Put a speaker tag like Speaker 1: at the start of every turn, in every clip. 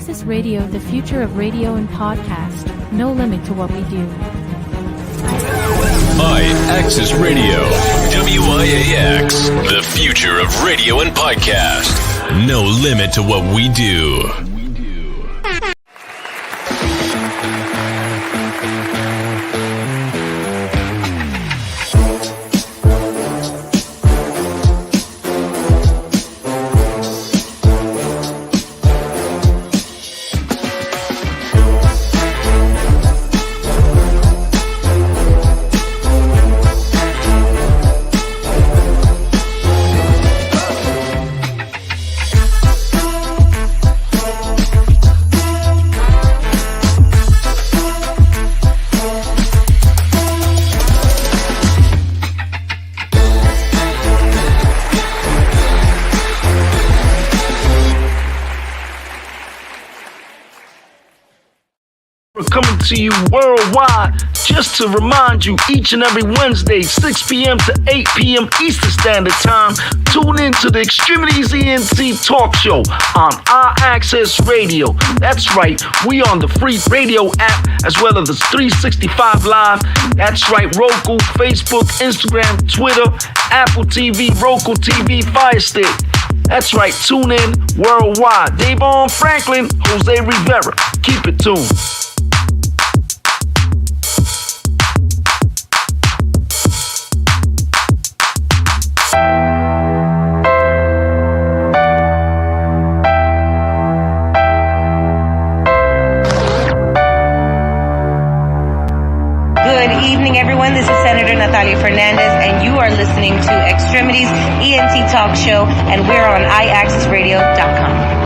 Speaker 1: IAXIS Radio, the future of radio and podcast. No limit to what we do.
Speaker 2: IAXIS Radio, WIAX, the future of radio and podcast. No limit to what we do.
Speaker 3: Coming to you worldwide, just to remind you, each and every Wednesday, 6 p.m. to 8 p.m. Eastern Standard Time, tune in to the X-Tremitiez ENT Talk Show on IAXIS Radio. That's right, we on the free radio app, as well as the 365 Live. That's right, Roku, Facebook, Instagram, Twitter, Apple TV, Roku TV, Fire Stick. That's right, tune in worldwide. DAVON Franklin, Jose Rivera. Keep it tuned.
Speaker 4: Good evening, everyone. This is Senator Natalia Fernandez, and you are listening to X-Tremitiez ENT Talk Show, and we're on IAXISRadio.com.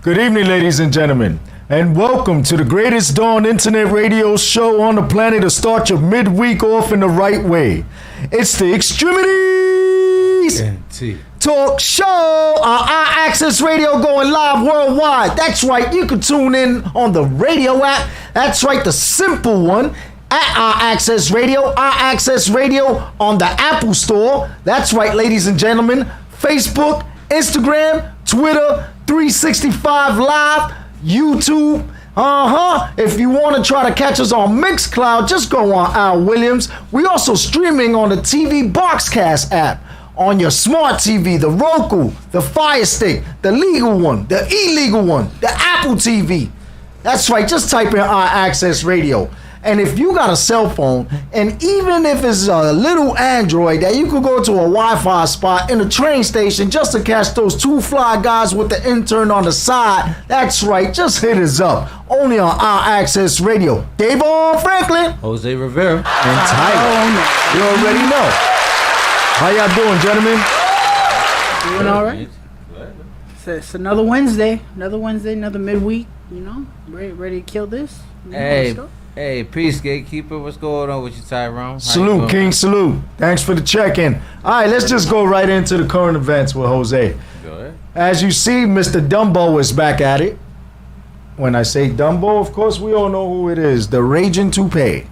Speaker 5: Good evening, ladies and gentlemen, and welcome to the greatest dawn internet radio show on the planet to start your midweek off in the right way. It's the X-Tremitiez Talk Show on IAXIS Radio, going live worldwide. That's right, you can tune in on the radio app. That's right, the simple one. At IAXIS Radio on the Apple Store. That's right, ladies and gentlemen. Facebook, Instagram, Twitter, 365 Live, YouTube. If you want to try to catch us on Mixcloud, just go on Al Williams. We also streaming on the TV BOXCAST app. On your smart TV, the Roku, the Fire Stick, the legal one, the illegal one, the Apple TV. That's right, just type in IAXIS Radio. And if you got a cell phone, and even if it's a little Android, that you could go to a Wi-Fi spot in a train station just to catch those two fly guys with the intern on the side. That's right, just hit us up. Only on IAXIS Radio. DAVON Franklin,
Speaker 6: Jose Rivera,
Speaker 5: and Tyler. You already know. How y'all doing, gentlemen?
Speaker 7: Doing all right. It's another Wednesday, another midweek. You know, ready to kill this.
Speaker 6: Hey, peace, gatekeeper. What's going on with you, Tyrone?
Speaker 5: Salute, King, salute. Thanks for the check-in. All right, let's just go right into the current events with Jose.
Speaker 6: Go ahead.
Speaker 5: As you see, Mr. Dumbo is back at it. When I say Dumbo, of course, we all know who it is. The Raging Toupee.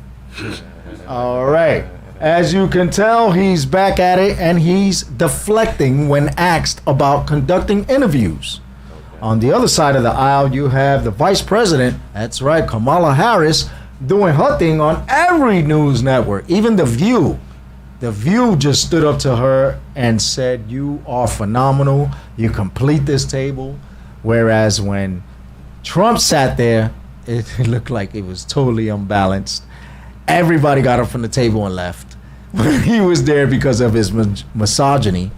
Speaker 5: All right. As you can tell, he's back at it, and he's deflecting when asked about conducting interviews. On the other side of the aisle, you have the vice president, that's right, Kamala Harris, doing her thing on every news network, even The View. The View just stood up to her and said, you are phenomenal, you complete this table. Whereas when Trump sat there, it looked like it was totally unbalanced. Everybody got up from the table and left. He was there because of his misogyny.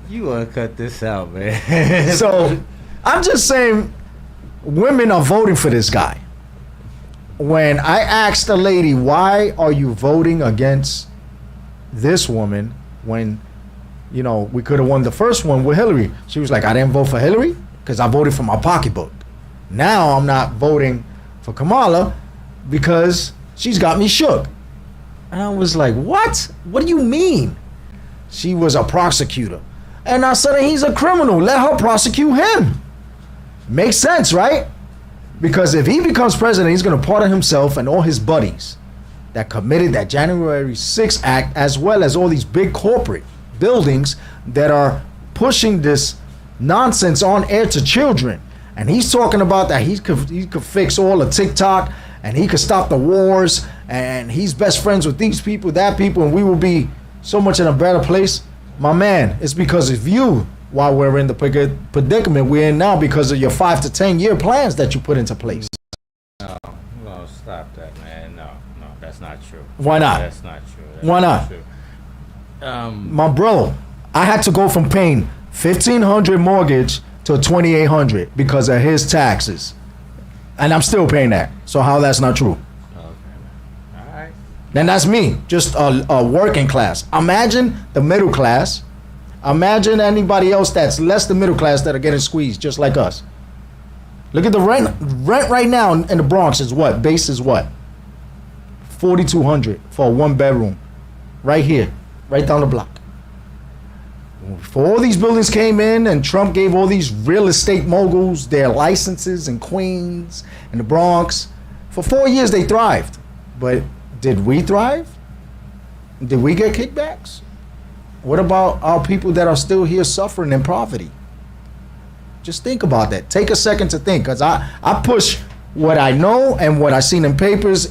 Speaker 6: You want to cut this out, man.
Speaker 5: So I'm just saying, women are voting for this guy. When I asked a lady, why are you voting against this woman when, you know, we could have won the first one with Hillary? She was like, I didn't vote for Hillary because I voted for my pocketbook. Now I'm not voting for Kamala because she's got me shook. And I was like, what? What do you mean? She was a prosecutor. And I said, he's a criminal. Let her prosecute him. Makes sense, right? Because if he becomes president, he's going to pardon himself and all his buddies that committed that January 6th act, as well as all these big corporate buildings that are pushing this nonsense on air to children. And he's talking about that he could fix all the TikTok, and he could stop the wars, and he's best friends with these people, that people, and we will be so much in a better place. My man, it's because of you why we're in the predicament we're in now, because of your 5 to 10 year plans that you put into place.
Speaker 6: No, stop that, man. No, that's not true.
Speaker 5: Why not?
Speaker 6: That's not true.
Speaker 5: Why not?
Speaker 6: True.
Speaker 5: My bro, I had to go from paying $1,500 mortgage to $2,800 because of his taxes, and I'm still paying that. So how that's not true?
Speaker 6: Okay. All right.
Speaker 5: Then that's me, just a working class. Imagine the middle class. Imagine anybody else that's less than middle class that are getting squeezed, just like us. Look at the rent. Rent right now in the Bronx is what? Base is what? $4,200 for a 1-bedroom. Right here, right down the block. Before all these buildings came in and Trump gave all these real estate moguls their licenses in Queens and the Bronx, for 4 years they thrived. But did we thrive? Did we get kickbacks? What about our people that are still here suffering in poverty? Just think about that. Take a second to think, because I push what I know and what I've seen in papers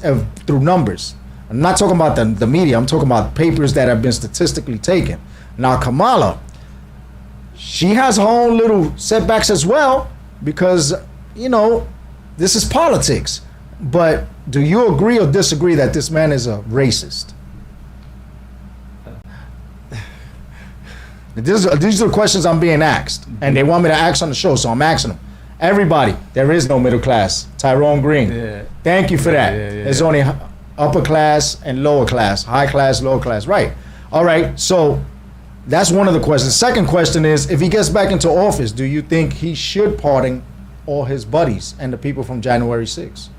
Speaker 5: through numbers. I'm not talking about the media. I'm talking about papers that have been statistically taken. Now, Kamala, she has her own little setbacks as well, because, you know, this is politics. But do you agree or disagree that this man is a racist? These are the questions I'm being asked, and they want me to ask on the show, so I'm asking them. Everybody, there is no middle class. Tyrone Green, yeah. Thank you for that. Yeah. There's only upper class and lower class, high class, lower class. Right. All right. So that's one of the questions. Second question is, if he gets back into office, do you think he should pardon all his buddies and the people from January 6th?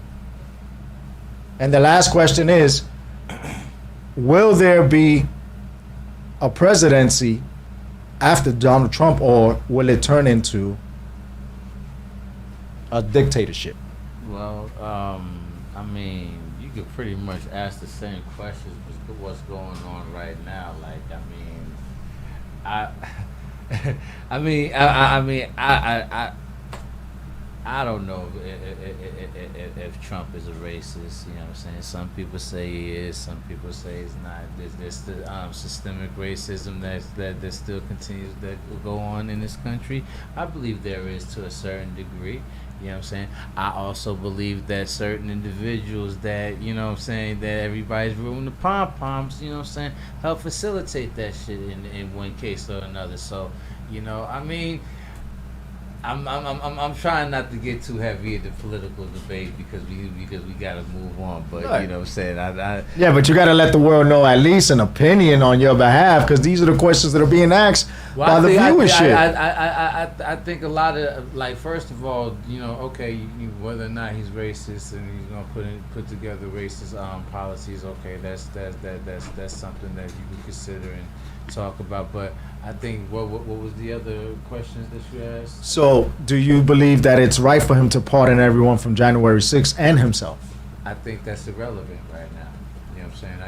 Speaker 5: And the last question is, will there be a presidency after Donald Trump, or will it turn into a dictatorship?
Speaker 6: Well, I mean, you could pretty much ask the same questions with what's going on right now. Like, I don't know if Trump is a racist. You know what I'm saying? Some people say he is. Some people say he's not. There's the systemic racism that still continues that will go on in this country. I believe there is, to a certain degree. You know what I'm saying? I also believe that certain individuals that, you know what I'm saying, that everybody's ruining the pom-poms, you know what I'm saying, help facilitate that shit in one case or another. So, you know, I mean, I'm trying not to get too heavy in the political debate because we gotta move on. But right. You know what I'm saying?
Speaker 5: Yeah, but you gotta let the world know at least an opinion on your behalf, because these are the questions that are being asked by the viewership.
Speaker 6: I think a lot of, like, first of all, you know, okay, whether or not he's racist and he's gonna put together racist policies, okay, that's something that you could consider and talk about. But I think what was the other questions that you asked?
Speaker 5: So, do you believe that it's right for him to pardon everyone from January 6th and himself?
Speaker 6: I think that's irrelevant right now. You know what I'm saying?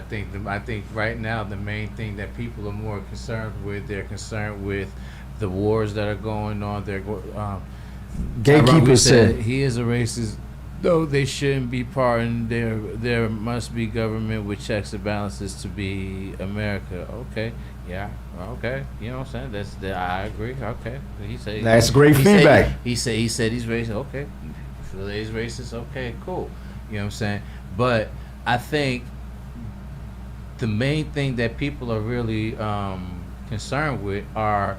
Speaker 6: I think right now the main thing that people are more concerned with, they're concerned with the wars that are going on.
Speaker 5: Gatekeeper said
Speaker 6: he is a racist. No, they shouldn't be pardoned. There must be government with checks and balances to be America. Okay, yeah, okay. You know what I'm saying? I agree. Okay, he said
Speaker 5: that's great feedback.
Speaker 6: He said he's racist. Okay, feel he's racist. Okay, cool. You know what I'm saying? But I think the main thing that people are really concerned with are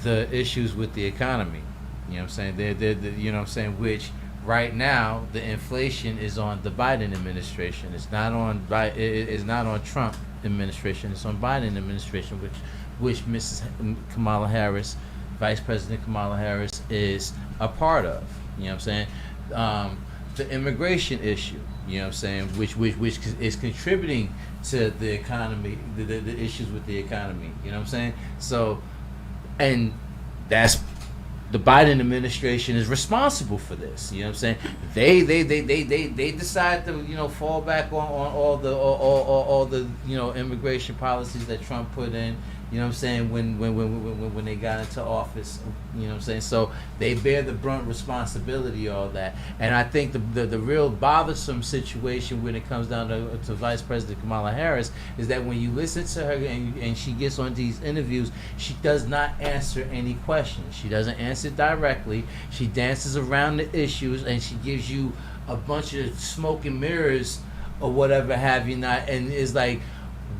Speaker 6: the issues with the economy. You know what I'm saying? They're you know what I'm saying? Which right now the inflation is on the Biden administration. It's not on Trump administration. It's on Biden administration, which Mrs. Kamala Harris, Vice President Kamala Harris, is a part of. You know what I'm saying? The immigration issue. You know what I'm saying? Which is contributing to the economy, the issues with the economy. You know what I'm saying? So, and that's the Biden administration is responsible for this. You know what I'm saying? They decide to fall back on all the immigration policies that Trump put in. You know what I'm saying? When they got into office, you know what I'm saying? So they bear the brunt responsibility of all that. And I think the real bothersome situation when it comes down to Vice President Kamala Harris is that when you listen to her and she gets on these interviews, she does not answer any questions. She doesn't answer directly. She dances around the issues and she gives you a bunch of smoke and mirrors or whatever have you not, and it's like,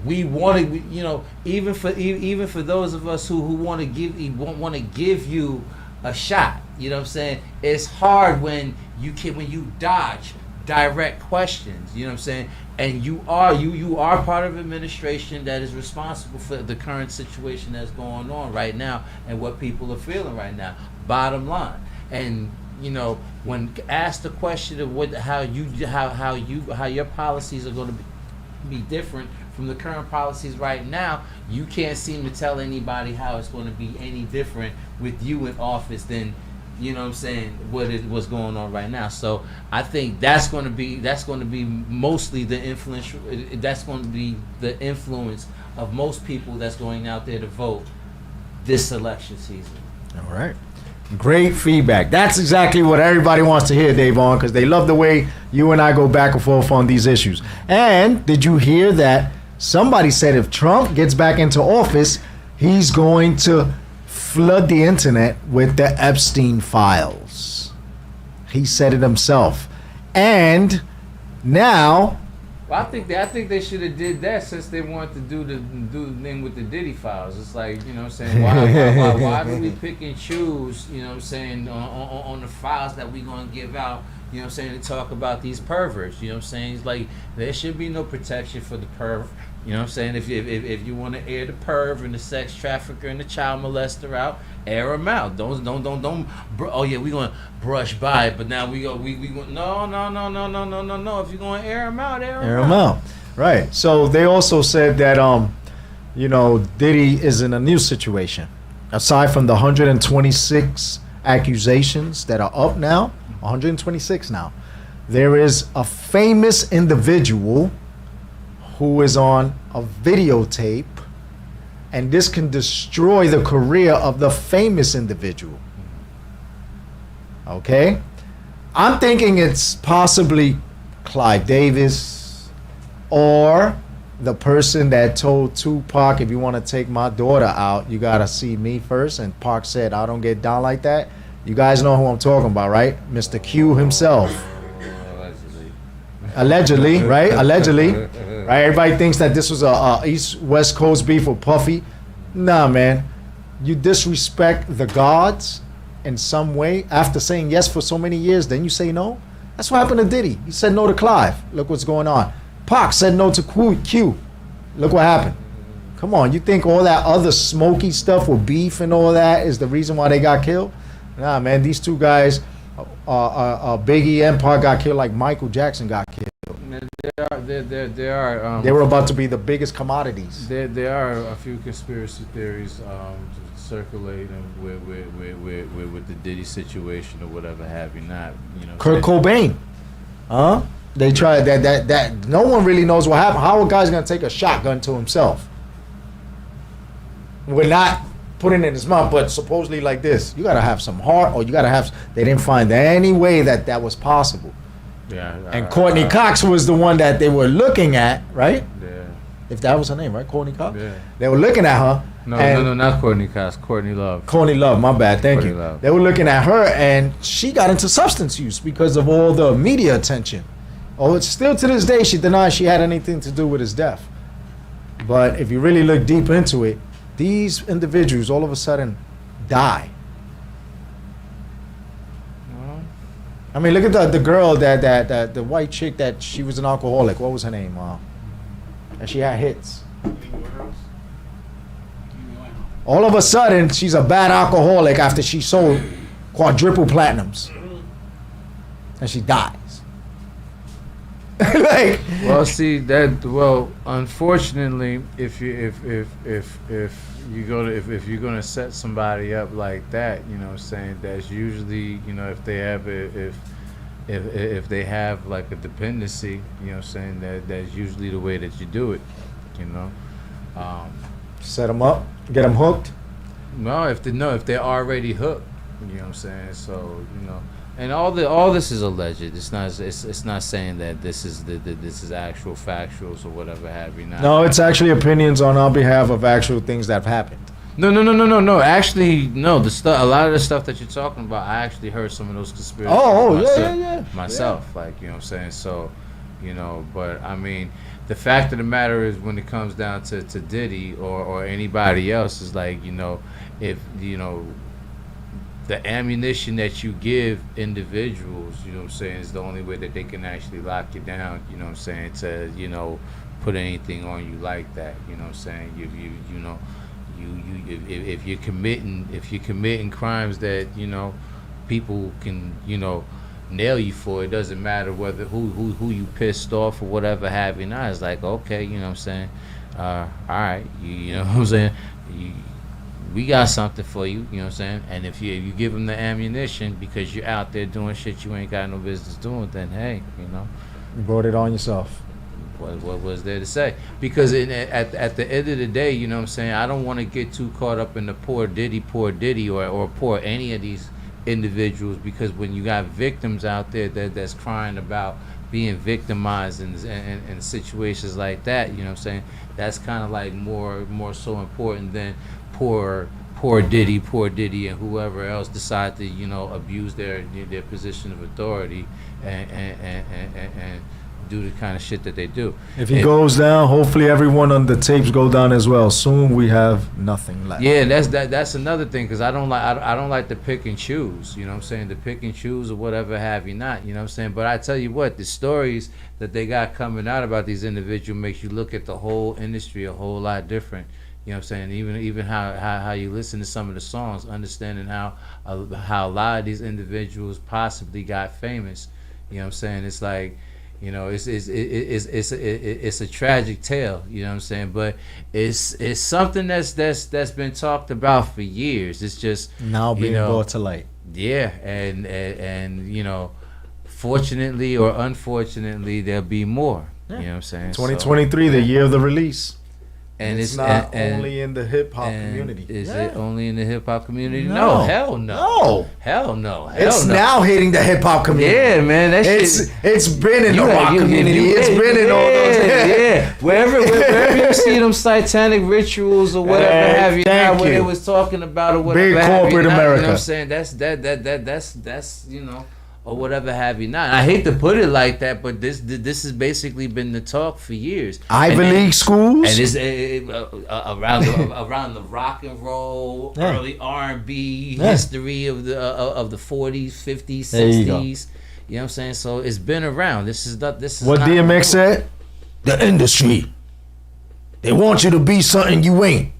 Speaker 6: we want to, even for those of us who want to give you a shot. You know what I'm saying? It's hard when you dodge direct questions. You know what I'm saying? And you are part of administration that is responsible for the current situation that's going on right now and what people are feeling right now. Bottom line, and when asked the question of how your policies are going to be different from the current policies right now, you can't seem to tell anybody how it's going to be any different with you in office than, you know what I'm saying, what's going on right now. So I think that's going to be mostly the influence. That's going to be the influence of most people that's going out there to vote this election season.
Speaker 5: All right. Great feedback. That's exactly what everybody wants to hear, Davon, because they love the way you and I go back and forth on these issues. And did you hear that somebody said if Trump gets back into office, he's going to flood the internet with the Epstein files? He said it himself. And now,
Speaker 6: well, I think they should have did that since they wanted to do the thing with the Diddy files. It's like, you know what I'm saying, why do we pick and choose, you know what I'm saying, on the files that we gonna give out, you know what I'm saying, to talk about these perverts. You know what I'm saying? It's like there should be no protection for the perv. You know what I'm saying? If you want to air the perv and the sex trafficker and the child molester out, air them out. Don't. Oh yeah, we gonna brush by it, but now we go. No. If you're gonna air them out, air them out.
Speaker 5: Right. So they also said that Diddy is in a new situation. Aside from the 126 accusations that are up now, 126 now, there is a famous individual who is on a videotape, and this can destroy the career of the famous individual. Okay? I'm thinking it's possibly Clive Davis or the person that told Tupac, if you want to take my daughter out, you got to see me first. And Pac said, I don't get down like that. You guys know who I'm talking about, right? Mr. Q himself. Allegedly, right? Allegedly, right? Everybody thinks that this was a East-West Coast beef with Puffy. Nah, man. You disrespect the gods in some way after saying yes for so many years, then you say no? That's what happened to Diddy. He said no to Clive. Look what's going on. Pac said no to Q. Look what happened. Come on, you think all that other smoky stuff with beef and all that is the reason why they got killed? Nah, man, these two guys, Biggie and Pac got killed like Michael Jackson got killed. They were about to be the biggest commodities.
Speaker 6: There are a few conspiracy theories circulating with the Diddy situation or whatever have you not. You know,
Speaker 5: Kurt Cobain, huh? They tried that. No one really knows what happened. How a guy's gonna take a shotgun to himself? We're not putting it in his mouth, but supposedly like this. You gotta have some heart, or you gotta have. They didn't find any way that was possible.
Speaker 6: Yeah.
Speaker 5: And Courtney Cox was the one that they were looking at, right?
Speaker 6: Yeah.
Speaker 5: If that was her name, right? Courtney Cox?
Speaker 6: Yeah.
Speaker 5: They were looking at her.
Speaker 6: No, not Courtney Cox. Courtney Love.
Speaker 5: Courtney Love, my bad. Thank
Speaker 6: Courtney
Speaker 5: you.
Speaker 6: Love.
Speaker 5: They were looking at her, and she got into substance use because of all the media attention. Oh, it's still to this day, she denies she had anything to do with his death. But if you really look deep into it, these individuals all of a sudden die. I mean, look at the girl that the white chick that she was an alcoholic. What was her name? And she had hits. All of a sudden, she's a bad alcoholic after she sold quadruple platinums, and she dies. Like,
Speaker 6: well, see that. Well, unfortunately, if you're gonna set somebody up like that, you know what I'm saying, that's usually, you know, if they have like a dependency, you know what I'm saying, that's usually the way that you do it, you know.
Speaker 5: Set them up, get them hooked.
Speaker 6: No, if they're already hooked, you know what I'm saying. So, you know, and all this is alleged. It's not saying that this is actual factuals or whatever have you.
Speaker 5: No, it's actually opinions on our behalf of actual things that have happened.
Speaker 6: No. Actually, no. A lot of the stuff that you're talking about, I actually heard some of those conspiracies. Myself, like, you know what I'm saying. So, you know, but I mean, the fact of the matter is, when it comes down to Diddy or anybody else, is like, you know, if, you know, the ammunition that you give individuals, you know what I'm saying, is the only way that they can actually lock you down, you know what I'm saying, to, you know, put anything on you like that, you know what I'm saying. If you're committing crimes that, you know, people can, you know, nail you for, it doesn't matter whether who you pissed off or whatever have you. Now it's like, okay, you know what I'm saying, all right, you know what I'm saying, we got something for you, you know what I'm saying. And if you give them the ammunition because you're out there doing shit you ain't got no business doing, then hey, you know,
Speaker 5: you brought it on yourself.
Speaker 6: What was there to say? Because at the end of the day, you know what I'm saying, I don't want to get too caught up in the poor Diddy or poor any of these individuals, because when you got victims out there that's crying about being victimized in situations like that, you know what I'm saying, that's kind of like more so important than poor Diddy and whoever else decide to, you know, abuse their position of authority and do the kind of shit that they do.
Speaker 5: If he goes down, hopefully everyone on the tapes go down as well. Soon we have nothing left.
Speaker 6: Yeah, that's another thing, because I don't like to pick and choose, you know what I'm saying, to pick and choose or whatever have you not, you know what I'm saying. But I tell you what, the stories that they got coming out about these individuals makes you look at the whole industry a whole lot different. You know what I'm saying? Even how you listen to some of the songs, understanding how a lot of these individuals possibly got famous. You know what I'm saying? It's like, you know, it's a tragic tale. You know what I'm saying? But it's something that's been talked about for years. It's just
Speaker 5: now being brought to light.
Speaker 6: Yeah, and you know, fortunately or unfortunately, there'll be more. Yeah. You know what I'm saying?
Speaker 5: 2023, the year of the release.
Speaker 6: And
Speaker 5: it's not only in the hip hop community.
Speaker 6: Is it only in the hip hop community?
Speaker 5: No,
Speaker 6: hell no. Hell no.
Speaker 5: It's now hitting the hip hop community.
Speaker 6: Yeah, man.
Speaker 5: It's been in the rock community. It's been in all those.
Speaker 6: Yeah. Wherever you see them satanic rituals or whatever have you, when they was talking about or whatever.
Speaker 5: Big corporate America.
Speaker 6: You know what I'm saying? That's you know, or whatever have you not. I hate to put it like that, but this has basically been the talk for years.
Speaker 5: Ivy League schools,
Speaker 6: and it's around the rock and roll, early R&B history of the 40s, 50s, 60s. You know what I'm saying? So it's been around. This is what
Speaker 5: DMX said. The industry, they want you to be something you ain't.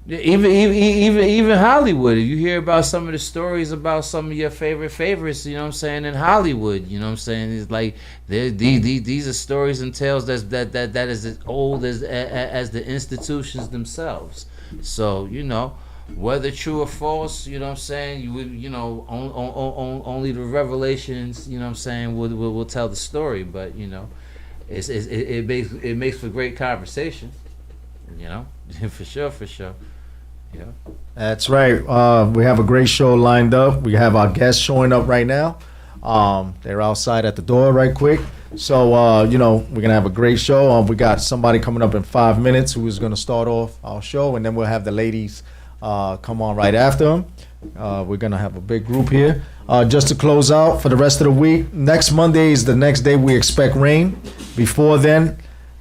Speaker 6: Even Hollywood, if you hear about some of the stories about some of your favorites, you know what I'm saying, in Hollywood, you know what I'm saying, it's like these are stories and tales that is as old as the institutions themselves. So, you know, whether true or false, you know what I'm saying, you would, you know, only the revelations, you know what I'm saying, will tell the story. But you know, it makes for great conversation, you know. for sure. Yeah,
Speaker 5: that's right. We have a great show lined up. We have our guests showing up right now. They're outside at the door right quick. So, you know, we're going to have a great show. We got somebody coming up in 5 minutes who is going to start off our show, and then we'll have the ladies come on right after them. We're going to have a big group here. Just to close out for the rest of the week, next Monday is the next day we expect rain. Before then,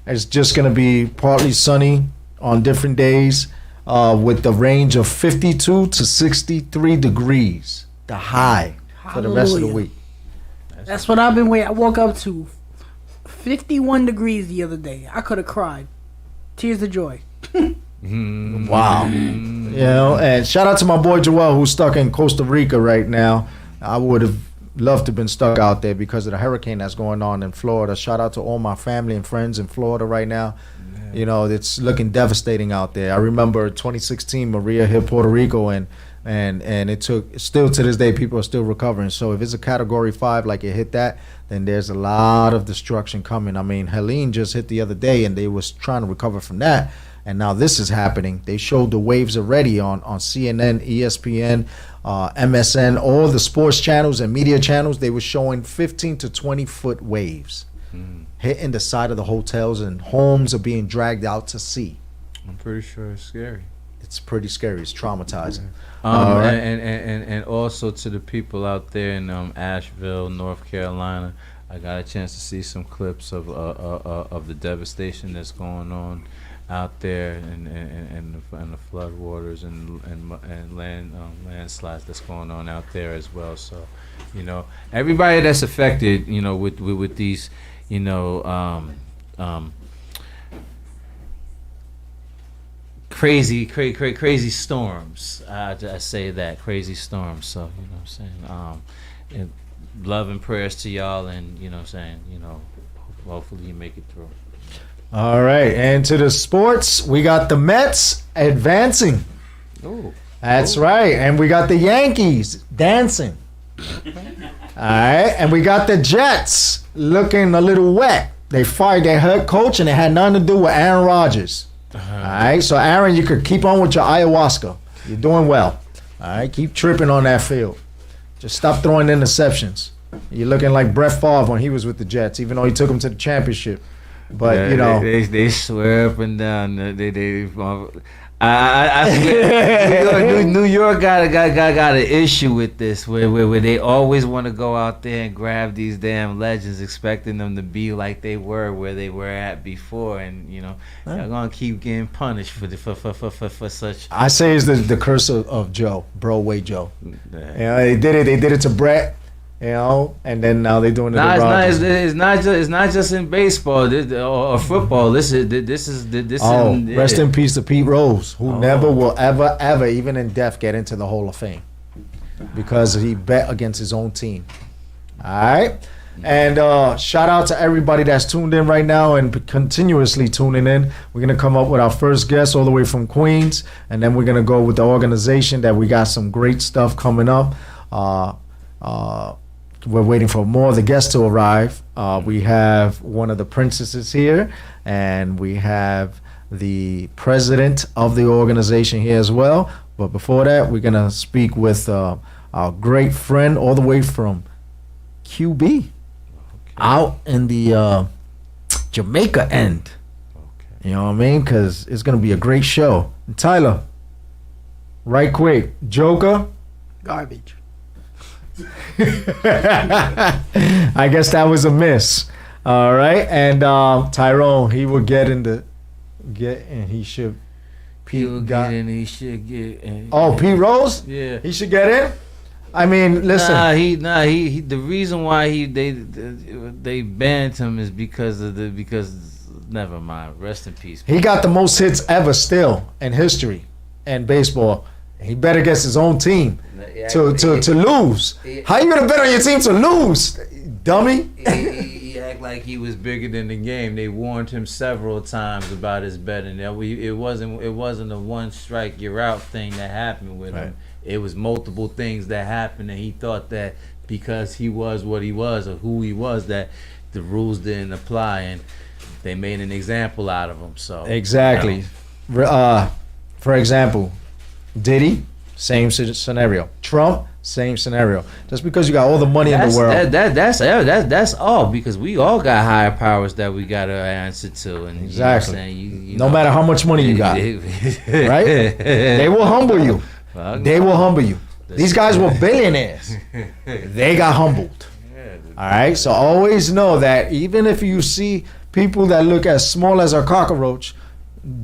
Speaker 5: it's just going to be partly sunny on different days with the range of 52 to 63 degrees, the high for the rest of the week.
Speaker 7: That's what I've been waiting. I woke up to 51 degrees the other day. I could have cried. Tears of joy.
Speaker 5: Wow. You know, and shout out to my boy Joel, who's stuck in Costa Rica right now. I would have loved to have been stuck out there because of the hurricane that's going on in Florida. Shout out to all my family and friends in Florida right now. You know, it's looking devastating out there. I remember 2016, Maria hit Puerto Rico, and it took, still to this day, people are still recovering. So if it's a Category 5 like it hit that, then there's a lot of destruction coming. I mean, Helene just hit the other day, and they was trying to recover from that. And now this is happening. They showed the waves already on CNN, ESPN, MSN, all the sports channels and media channels. They were showing 15 to 20-foot waves hitting the side of the hotels, and homes are being dragged out to sea.
Speaker 6: I'm pretty sure it's scary.
Speaker 5: It's pretty scary. It's traumatizing.
Speaker 6: Right. And also to the people out there in Asheville, North Carolina, I got a chance to see some clips of the devastation that's going on out there, and the flood waters and landslides that's going on out there as well. So, you know, everybody that's affected, you know, with these, you know, crazy storms. I say that, crazy storms. So, you know what I'm saying, and love and prayers to y'all, and you know what I'm saying, you know, hopefully you make it through.
Speaker 5: All right, and to the sports, we got the Mets advancing.
Speaker 6: Ooh.
Speaker 5: That's right, and we got the Yankees dancing. All right, and we got the Jets looking a little wet. They fired their head coach, and it had nothing to do with Aaron Rodgers. All right, so Aaron, you could keep on with your ayahuasca. You're doing well. All right, keep tripping on that field. Just stop throwing interceptions. You're looking like Brett Favre when he was with the Jets, even though he took them to the championship. But
Speaker 6: yeah,
Speaker 5: you know,
Speaker 6: they swear up and down. I forget. New York got an issue with this, where they always want to go out there and grab these damn legends, expecting them to be like they were where they were at before, and you know, they're gonna keep getting punished for such.
Speaker 5: I say it's the curse of Joe, Broadway Joe. You know, they did it to Brett. You know, and then now they're doing it.
Speaker 6: It's not just in baseball or football. This is.
Speaker 5: Rest in peace to Pete Rose, who never will ever, even in death, get into the Hall of Fame because he bet against his own team. All right, and shout out to everybody that's tuned in right now and continuously tuning in. We're gonna come up with our first guest all the way from Queens, and then we're gonna go with the organization that we got some great stuff coming up. We're waiting for more of the guests to arrive. We have one of the princesses here, and we have the president of the organization here as well. But before that, we're going to speak with our great friend all the way from QB, out in the Jamaica end. You know what I mean? Because it's going to be a great show. And Tyler, right quick, Joker.
Speaker 7: Garbage.
Speaker 5: I guess that was a miss. All right, and Tyrone, he will get and he should.
Speaker 6: He should get.
Speaker 5: Oh, Pete Rose?
Speaker 6: Yeah,
Speaker 5: he should get in. I mean, listen.
Speaker 6: He. The reason why they banned him is because never mind. Rest in peace.
Speaker 5: He got the most hits ever still in history in baseball. He bet against his own team to lose. How you gonna bet on your team to lose, dummy?
Speaker 6: He act like he was bigger than the game. They warned him several times about his betting. It wasn't a one strike you're out thing that happened with him. It was multiple things that happened, and he thought that because he was what he was or who he was, that the rules didn't apply, and they made an example out of him. So
Speaker 5: exactly. For example, Diddy, same scenario. Trump, same scenario. Just because you got all the money in the world.
Speaker 6: That's all, because we all got higher powers that we got to answer to. And
Speaker 5: exactly.
Speaker 6: You know what I'm saying?
Speaker 5: No matter how much money you got, right? They will humble you. They will humble you. These guys were billionaires. They got humbled. All right? So always know that even if you see people that look as small as a cockroach,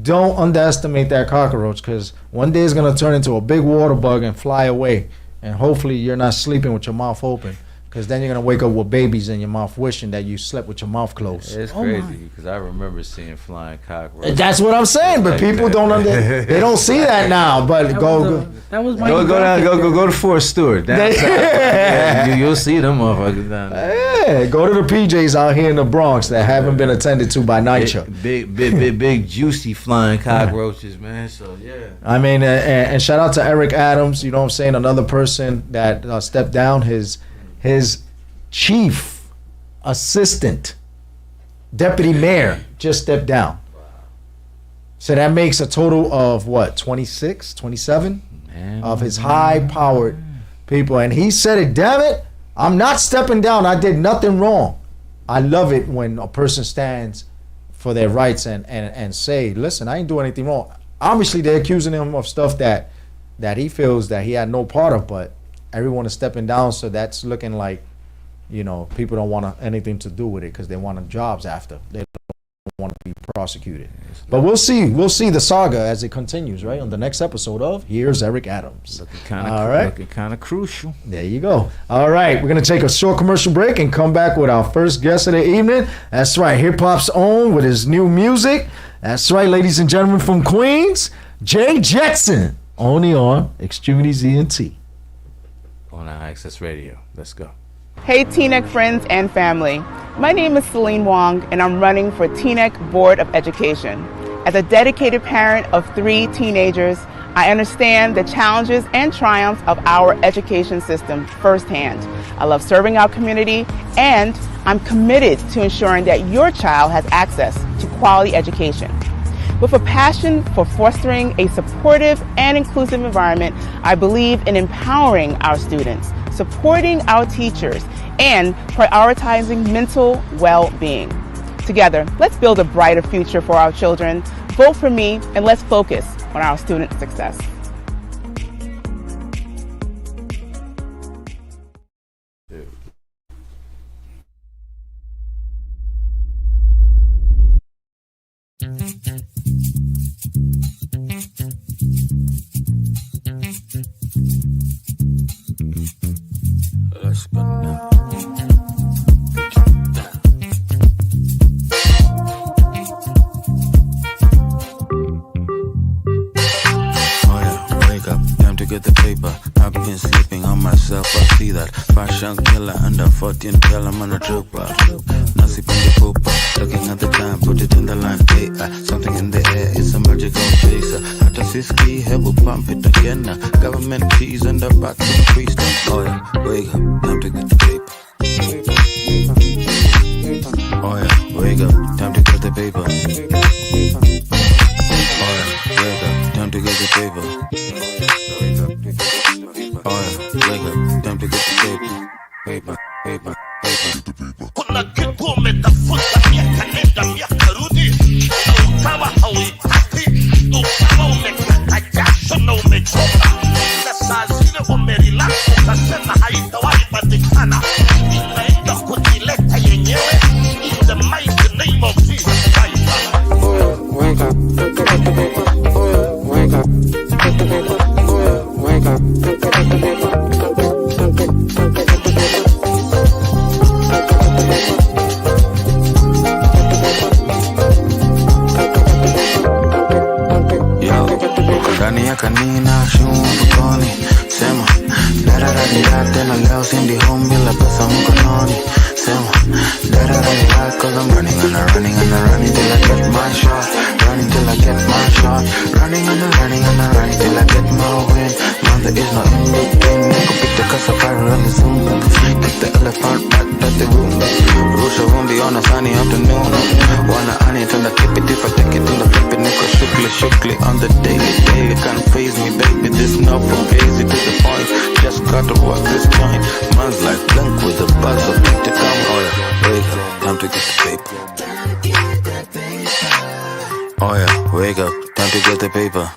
Speaker 5: don't underestimate that cockroach, because one day it's going to turn into a big water bug and fly away. And hopefully you're not sleeping with your mouth open, because then you're going to wake up with babies in your mouth wishing that you slept with your mouth closed.
Speaker 6: It's crazy, because I remember seeing flying cockroaches.
Speaker 5: That's what I'm saying, but people they don't see that now. But go
Speaker 6: to Fort Stewart. You'll see them motherfuckers down there.
Speaker 5: Yeah, go to the PJs out here in the Bronx that haven't been attended to by Nitro.
Speaker 6: Big juicy flying cockroaches, man. So yeah.
Speaker 5: I mean, and shout out to Eric Adams. You know what I'm saying? Another person that stepped down. His chief assistant, deputy mayor, just stepped down. So that makes a total of what, 26, 27 of his high-powered people. And he said it, damn it, I'm not stepping down. I did nothing wrong. I love it when a person stands for their rights and say, listen, I ain't doing anything wrong. Obviously, they're accusing him of stuff that he feels that he had no part of, but everyone is stepping down, so that's looking like, people don't want anything to do with it because they want jobs after. They don't want to be prosecuted. But we'll see the saga as it continues, right? On the next episode of Here's Eric Adams.
Speaker 6: Looking kind of crucial.
Speaker 5: There you go. All right, we're going to take a short commercial break and come back with our first guest of the evening. That's right, hip-hop's own with his new music. That's right, ladies and gentlemen, from Queens, Jay Jetson, only on Extremities ENT.
Speaker 6: On IAXIS Radio. Let's go.
Speaker 8: Hey TNEC friends and family. My name is Celine Wong and I'm running for TNEC Board of Education. As a dedicated parent of 3 teenagers, I understand the challenges and triumphs of our education system firsthand. I love serving our community, and I'm committed to ensuring that your child has access to quality education. With a passion for fostering a supportive and inclusive environment, I believe in empowering our students, supporting our teachers, and prioritizing mental well-being. Together, let's build a brighter future for our children. Vote for me, and let's focus on our student success.
Speaker 9: Let's go now. To get the paper, I've been sleeping on myself. I see that fashion killer under 14, tell I'm on a trooper. Nasi the pooper, looking at the time, put it in the line. Something in the air, it's a magical chaser. Hata siski, hebu pump it again. Government cheese and the back increased. Oh yeah, wake up, time to get the paper. Oh yeah, wake up, time to get the paper. Oh yeah, wake up, time to get the paper. Oh yeah, wake up, time to get the paper. Paper.
Speaker 10: Kuna kitu umetafuta miaka nenda miaka rudi, ukawa hauipati, ukawa umekata jasho na umechoka, na saa zile umerelax ukasema haitawahi patikana, inaenda kujileta yenyewe. In the mighty name of Jesus Christ.
Speaker 9: Wake up, get the paper. Wake up, get the paper. Wake up, get the paper. Yo, ndani ya kanina shumbukoni, sema, la la la realidad de la leo sin dijo la pesa un canoni. De la realidad, cause I'm running and I'm running and I'm running till I get my shot. Running till I get my shot. Running and I'm running and I'm running till I get my win. Man, there is no in between. Nigga, beat the casa fire really soon. Take the elephant back, that's the room. Russia won't be on a sunny afternoon. Wanna I need to keep it if I take it to the flip it. Nigga, shukly on the daily. Can't phase me, baby. This not for crazy to the point. Just gotta work this joint. Man's like blank with a buzz of need to come. Oh yeah, wake up, time to get the paper. Oh yeah, wake up, time to get the paper.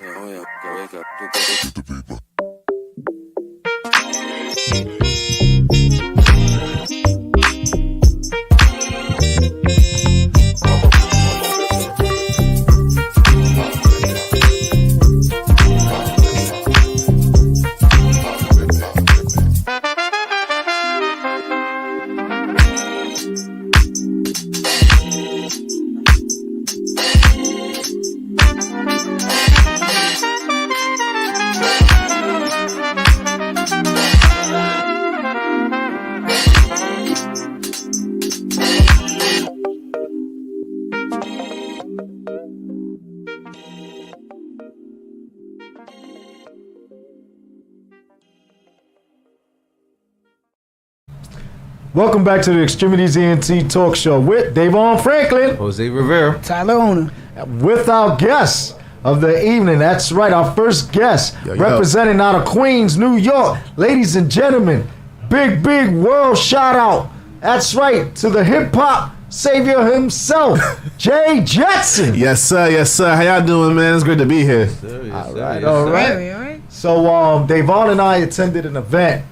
Speaker 5: Welcome back to the X-Tremitiez ENT Talk Show with DAVON Franklin,
Speaker 6: Jose Rivera,
Speaker 7: Tyler Owner,
Speaker 5: with our guests of the evening. That's right, our first guest, representing out of Queens, New York. Ladies and gentlemen, big world shout out. That's right, to the hip hop savior himself, Jay Jetson.
Speaker 11: Yes, sir. How y'all doing, man? It's great to be here.
Speaker 5: All right. So, DAVON and I attended an event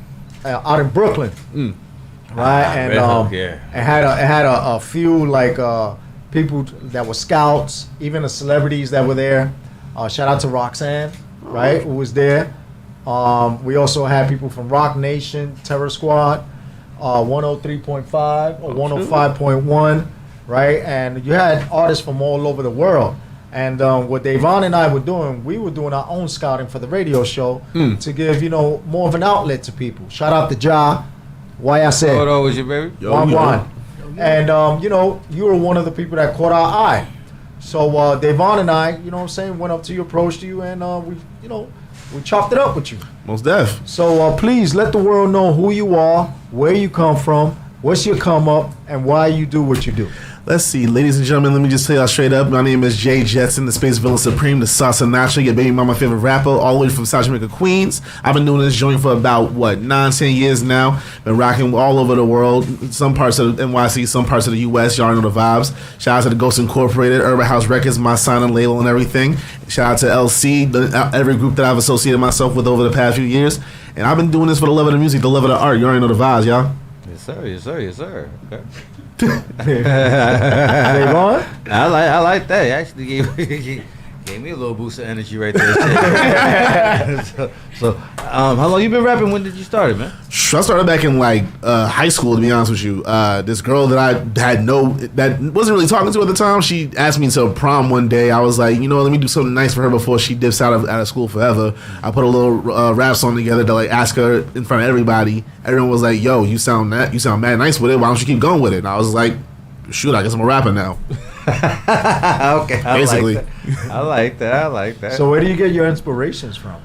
Speaker 5: out in Brooklyn. Right, and it had a few like people that were scouts, even the celebrities that were there. Shout out to Roxanne, right, who was there. We also had people from Rock Nation, Terror Squad, 103.5 or 105.1, right, and you had artists from all over the world. And what DAVON and I were doing, we were doing our own scouting for the radio show to give more of an outlet to people. Shout out to Ja. Why I said
Speaker 6: what was your baby?
Speaker 5: One. And you were one of the people that caught our eye. So DAVON and I, went up to you, approached you, and we chopped it up with you.
Speaker 11: Most def.
Speaker 5: So please let the world know who you are, where you come from, what's your come up, and why you do what you do.
Speaker 11: Let's see, ladies and gentlemen, let me just tell y'all straight up. My name is Jay Jetson, the Space Villain Supreme, the Salsa Nacho, your baby mama favorite rapper, all the way from South Jamaica, Queens. I've been doing this joint for about, 9-10 years now. Been rocking all over the world, some parts of NYC, some parts of the U.S. Y'all know the vibes. Shout out to the Ghost Incorporated, Urban House Records, my sign and label and everything. Shout out to LC, every group that I've associated myself with over the past few years. And I've been doing this for the love of the music, the love of the art. You already know the vibes, y'all.
Speaker 6: Yes, sir. Okay.
Speaker 5: I
Speaker 6: like that. He actually gave me a little boost of energy right there. so how long you been rapping? When did you start it, man?
Speaker 11: I started back in high school, to be honest with you. This girl that I that wasn't really talking to at the time, she asked me to prom one day. I was like, let me do something nice for her before she dips out of school forever. I put a little rap song together to ask her in front of everybody. Everyone was like, yo, you sound mad nice with it. Why don't you keep going with it? And I was like, shoot, I guess I'm a rapper now.
Speaker 6: Okay,
Speaker 11: basically.
Speaker 6: I like that.
Speaker 5: So where do you get your inspirations from?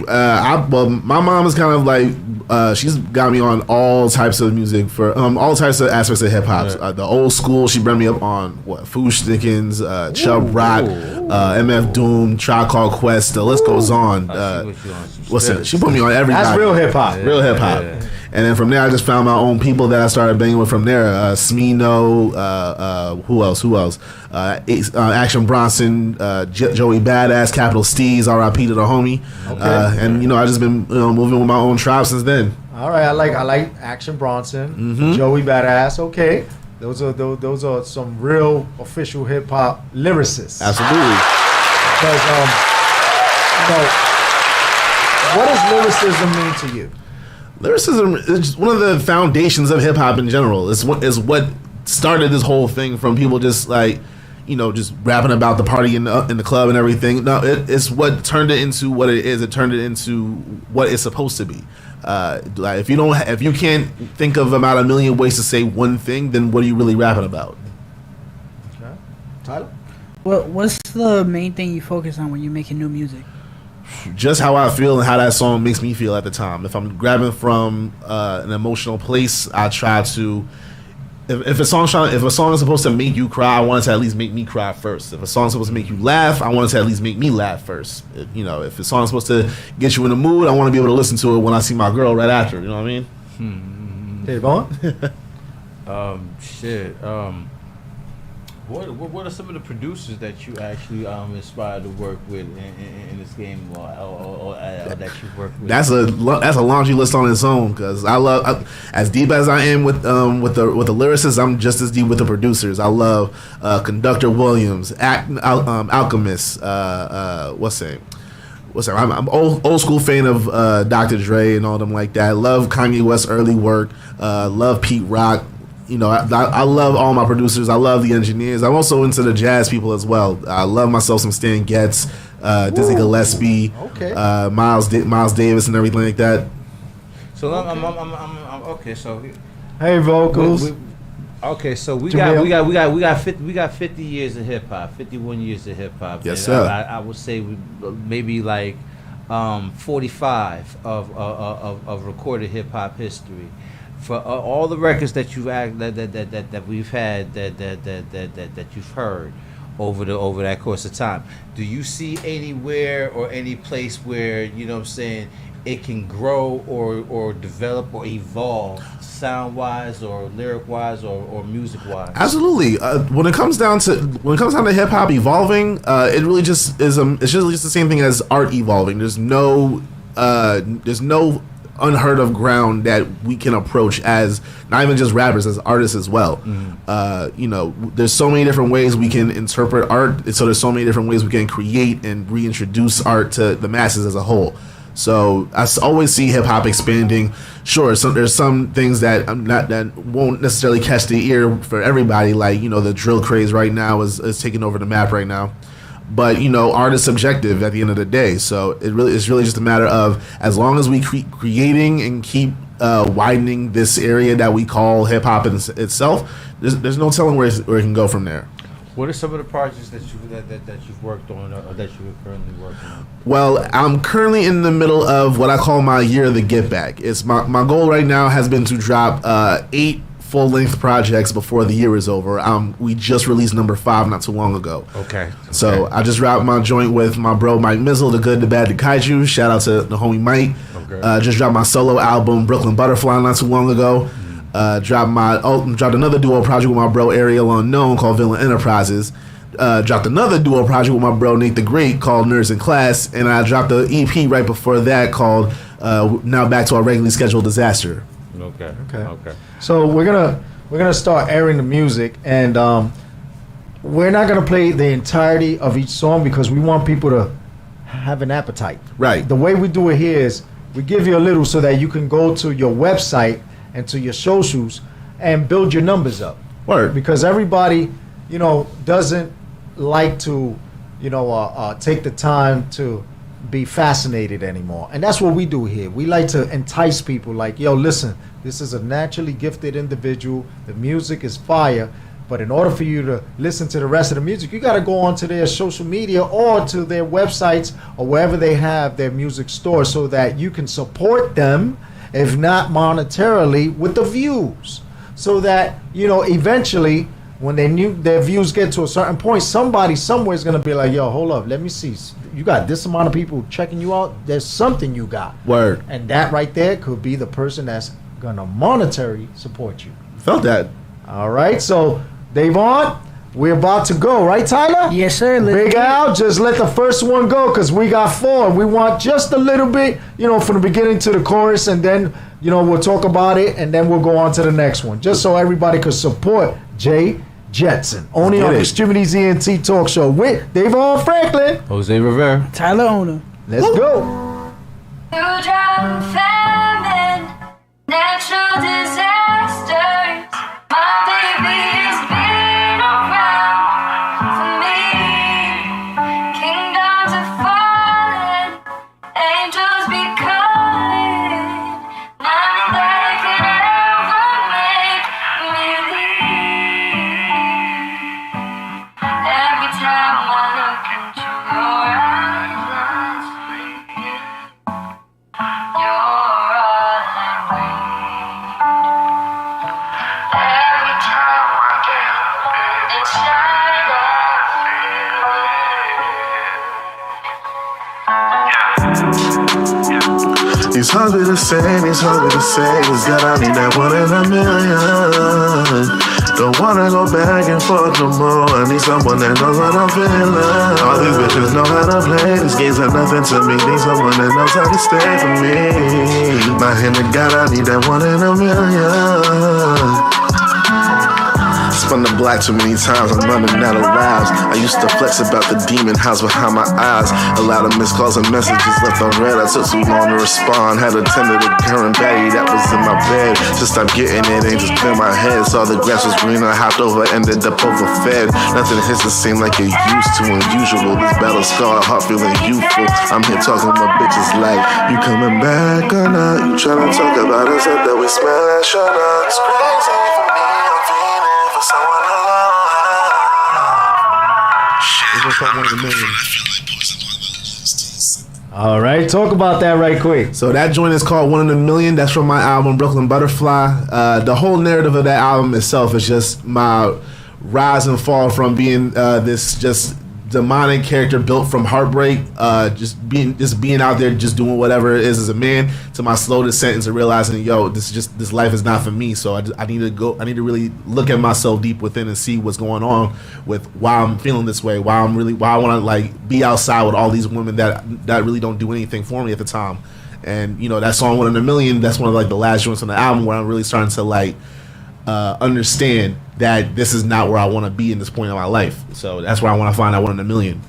Speaker 11: My mom is kind of she's got me on all types of music for all types of aspects of hip hop. Right. The old school, she brought me up on Foosh Stickins, Chubb Rock, MF Doom, Tribe Called Quest. The list goes on. She put me on everything.
Speaker 5: That's real hip hop.
Speaker 11: Real hip hop. Yeah. And then from there, I just found my own people that I started banging with from there. Smino, who else? Action Bronson, Joey Badass, Capital Steez, R.I.P. to the homie. Okay. And I just been moving with my own tribe since then.
Speaker 5: All right, I like Action Bronson, Joey Badass. Okay, those are some real official hip hop lyricists.
Speaker 11: Absolutely.
Speaker 5: Because what does lyricism mean to you?
Speaker 11: Lyricism is one of the foundations of hip hop in general. It's what started this whole thing from people just just rapping about the party in the club and everything. No, it's what turned it into what it is. It turned it into what it's supposed to be. Like if you can't think of about a million ways to say one thing, then what are you really rapping about?
Speaker 5: Okay. Tyler?
Speaker 7: What's the main thing you focus on when you're making new music?
Speaker 11: Just how I feel and how that song makes me feel at the time. If I'm grabbing from an emotional place, I try to. If a song is supposed to make you cry, I want it to at least make me cry first. If a song is supposed to make you laugh, I want it to at least make me laugh first. If a song is supposed to get you in the mood, I want to be able to listen to it when I see my girl right after. You know what I mean?
Speaker 5: DAVON?
Speaker 6: Shit. What are some of the producers that you actually inspired to work with in this game, or that you've worked with?
Speaker 11: That's a laundry list on its own, because I love, as deep as I am with the lyricists, I'm just as deep with the producers. I love Conductor Williams, Alchemist. What's that? I'm old school fan of Dr. Dre and all them like that. Love Kanye West's early work. Love Pete Rock. I love all my producers. I love the engineers. I'm also into the jazz people as well. I love myself some Stan Getz, Dizzy Gillespie, Miles Davis, and everything like that.
Speaker 6: So I'm okay. So
Speaker 5: hey, vocals.
Speaker 6: Okay, so we got 50 years of hip hop, 51 years of hip hop.
Speaker 11: Yes, sir.
Speaker 6: I would say maybe like 45 of recorded hip hop history. For all the records that you've that we've had that you've heard over that course of time, do you see anywhere or any place where it can grow or develop or evolve sound wise or lyric wise or music wise?
Speaker 11: Absolutely. When it comes down to hip hop evolving, it really just is it's just the same thing as art evolving. There's no unheard of ground that we can approach as not even just rappers, as artists as well. There's so many different ways we can interpret art, so there's so many different ways we can create and reintroduce art to the masses as a whole. So I always see hip hop expanding. Sure, there's some things that won't necessarily catch the ear for everybody, like the drill craze right now is taking over the map right now. But art is subjective at the end of the day, so it's really just a matter of, as long as we creating and keep widening this area that we call hip hop itself, there's no telling where it can go from there.
Speaker 6: What are some of the projects that you've worked on or that you are currently working on?
Speaker 11: Well, I'm currently in the middle of what I call my year of the give back. It's my goal right now has been to drop 8 full-length projects before the year is over. We just released number 5 not too long ago.
Speaker 6: Okay.
Speaker 11: So I just dropped my joint with my bro Mike Mizzle, The Good, The Bad, The Kaiju. Shout out to the homie Mike. Okay. Just dropped my solo album, Brooklyn Butterfly, not too long ago. Dropped another duo project with my bro Ariel Unknown called Villain Enterprises. Dropped another duo project with my bro Nate the Great called Nerds in Class. And I dropped the EP right before that called Now Back to Our Regularly Scheduled Disaster.
Speaker 5: Okay. So we're gonna start airing the music, and we're not gonna play the entirety of each song because we want people to have an appetite.
Speaker 11: Right.
Speaker 5: The way we do it here is we give you a little so that you can go to your website and to your socials and build your numbers up.
Speaker 11: Word.
Speaker 5: Because everybody, doesn't like to, take the time to be fascinated anymore. And that's what we do here. We like to entice people like, yo, listen, this is a naturally gifted individual. The music is fire. But in order for you to listen to the rest of the music, you got to go onto their social media or to their websites or wherever they have their music store so that you can support them, if not monetarily, with the views. So that, eventually, when their views get to a certain point, somebody somewhere is going to be like, yo, hold up, let me see. You got this amount of people checking you out. There's something you got.
Speaker 11: Word.
Speaker 5: And that right there could be the person that's going to monetarily support you.
Speaker 11: Felt that.
Speaker 5: All right. So, DAVON, we're about to go. Right, Tyler?
Speaker 7: Yes, sir.
Speaker 5: Big Al, just let the first one go because we got 4. We want just a little bit, from the beginning to the chorus, and then, we'll talk about it, and then we'll go on to the next one. Just so everybody could support Jay Jetson. Only on X-Tremitiez ENT Talk Show with DAVON Franklin,
Speaker 6: Jose Rivera,
Speaker 7: Tyler Owner.
Speaker 5: Let's go.
Speaker 12: Famine, natural disasters. My baby is been around for me. Kingdoms are falling, angels be calling.
Speaker 13: These songs be the same, these songs be the same. It's that I need that 1 in a million. Don't wanna go back and forth no more. I need someone that knows what I'm feeling. All these bitches know how to play. These games are nothing to me. Need someone that knows how to stay for me. My hand to God, I need that 1 in a million. Spun the block too many times, I'm running out of raps. I used to flex about the demon house behind my eyes. A lot of missed calls and messages left on red. I took too long to respond. Had to tend to the current baddie that was in my bed. Just stopped getting it and just clear my head. Saw the grass was green, I hopped over, ended up overfed. Nothing hits the same like it used to. Unusual, this battle scarred, heart feeling youthful. I'm here talking with bitches like, you coming back or not? You tryna talk about us up that we smash or not? It's crazy for me, I'm feeling for someone alone.
Speaker 5: All right, talk about that right quick.
Speaker 11: So that joint is called 1 in a Million. That's from my album Brooklyn Butterfly. The whole narrative of that album itself is just my rise and fall from being this just demonic character built from heartbreak, just being out there, just doing whatever it is as a man, to my slow descent into realizing, yo, this life is not for me. So I need to really look at myself deep within and see what's going on with why I'm feeling this way, why I want to like be outside with all these women that really don't do anything for me at the time. And you know, that song 1 in a Million, that's one of like the last joints on the album where I'm really starting to like understand that this is not where I want to be in this point in my life. So that's where I want to find that 1 in a million.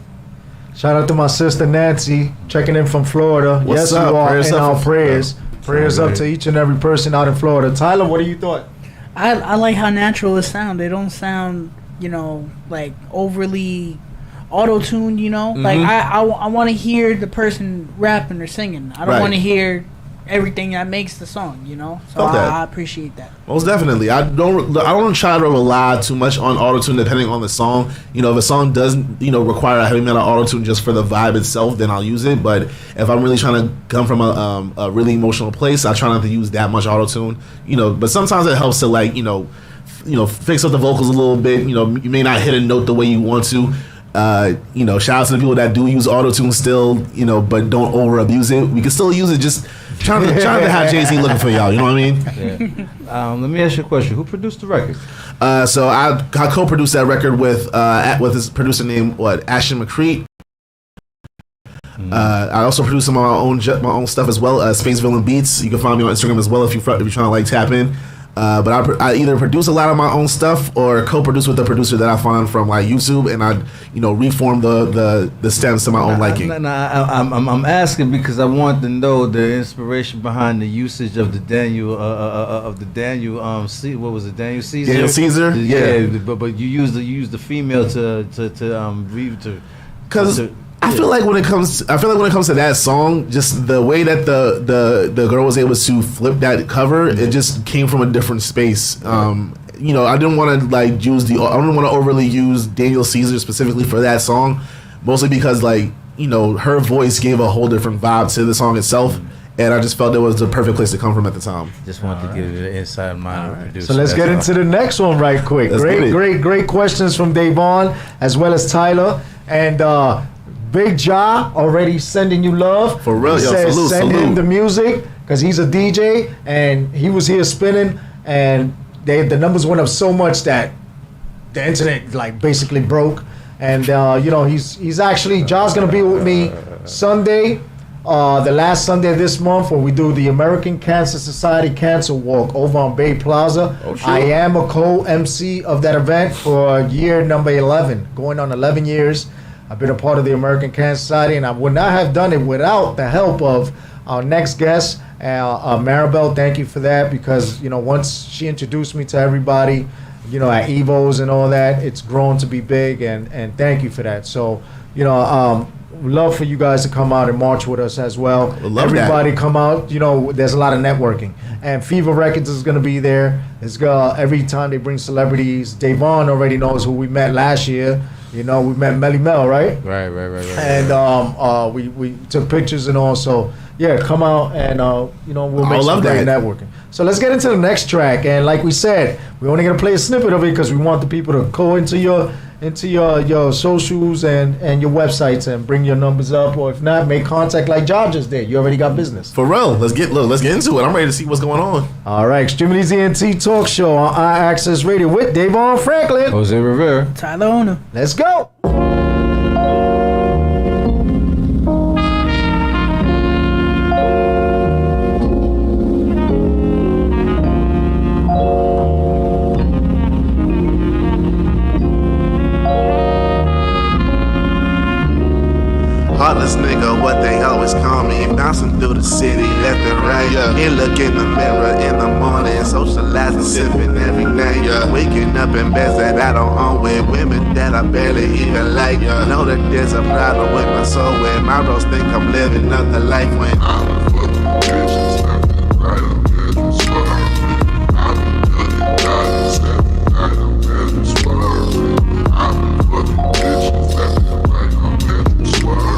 Speaker 5: Shout out to my sister Nancy, checking in from Florida.
Speaker 11: What's
Speaker 5: yes,
Speaker 11: up?
Speaker 5: you are
Speaker 11: Prayers
Speaker 5: in
Speaker 11: up
Speaker 5: our prayers. Prayers up to each and every person out in Florida. Tyler, what do you thought?
Speaker 7: I like how natural it sounds. They don't sound, you know, like overly auto-tuned, you know? Like I want to hear the person rapping or singing. I don't want to hear everything that makes the song, you know. So I appreciate that.
Speaker 11: Most definitely. I don't try to rely too much on autotune depending on the song. You know, if a song doesn't, you know, require a heavy metal autotune just for the vibe itself, then I'll use it. But if I'm really trying to come from a really emotional place, I try not to use that much autotune. You know, but sometimes it helps to like, you know, fix up the vocals a little bit. You know, you may not hit a note the way you want to. You know, shout out to the people that do use autotune still, you know, but don't over abuse it. We can still use it, just trying to have Jay-Z looking for y'all, you know what I mean?
Speaker 14: Yeah. Let me ask you a question. Who produced the record?
Speaker 11: So I co-produced that record with his producer named Ashton McCree. I also produce some of my own stuff as well. Space Villain Beats. You can find me on Instagram as well if you're trying to like tap in. But I either produce a lot of my own stuff or co-produce with a producer that I find from like YouTube, and I reform the stems to my own liking.
Speaker 14: I'm asking because I want to know the inspiration behind the usage of the Daniel what was it, Daniel Caesar?
Speaker 11: Daniel Caesar, yeah.
Speaker 14: But you use the female to
Speaker 11: because. I feel like when it comes to that song, just the way that the girl was able to flip that cover, it just came from a different space. I didn't want to like I didn't want to overly use Daniel Caesar specifically for that song, mostly because her voice gave a whole different vibe to the song itself. And I just felt it was the perfect place to come from at the time.
Speaker 6: Just wanted to give you the inside mind of the producer.
Speaker 5: So let's get into the next one right quick. Great questions from DAVON as well as Tyler. And Big Ja already sending you love.
Speaker 11: For real,
Speaker 5: he says send him the music because he's a DJ and he was here spinning and the numbers went up so much that the internet like basically broke. And he's actually Ja's gonna be with me Sunday. The last Sunday of this month where we do the American Cancer Society Cancer Walk over on Bay Plaza. Oh, sure. I am a co-MC of that event for year number 11, going on 11 years. I've been a part of the American Cancer Society, and I would not have done it without the help of our next guest, Maribel. Thank you for that, because once she introduced me to everybody, at Evos and all that, it's grown to be big, and thank you for that. So, love for you guys to come out and march with us as well. Everybody come out. There's a lot of networking, and Fever Records is going to be there. It's every time they bring celebrities. DAVON already knows who we met last year. We met Melly Mel, right?
Speaker 6: Right.
Speaker 5: And we took pictures and all. So yeah, come out and we'll make some great networking. So let's get into the next track. And like we said, we're only gonna play a snippet of it because we want the people to go into your into your socials and your websites and bring your numbers up, or if not, make contact like John just did. You already got business.
Speaker 11: For real. Let's get into it. I'm ready to see what's going on.
Speaker 5: All right, Extremities ENT Talk Show on IAXIS Radio with DAVON Franklin,
Speaker 14: Jose Rivera,
Speaker 7: Tyler Owner.
Speaker 5: Let's go.
Speaker 13: Heartless nigga, what they always call me. Bouncing through the city, left and right. Yeah. Look in the mirror in the morning, socializing, sipping every night. Yeah. Waking up in beds that I don't own, with women that I barely even like. Yeah. Know that there's a problem with my soul, where my rose think I'm living up the life when I'm fucking bitches left and right. I'm heading swerve. I've been looking guys left and right. I'm heading swerve. I've been fucking bitches left and right. I'm heading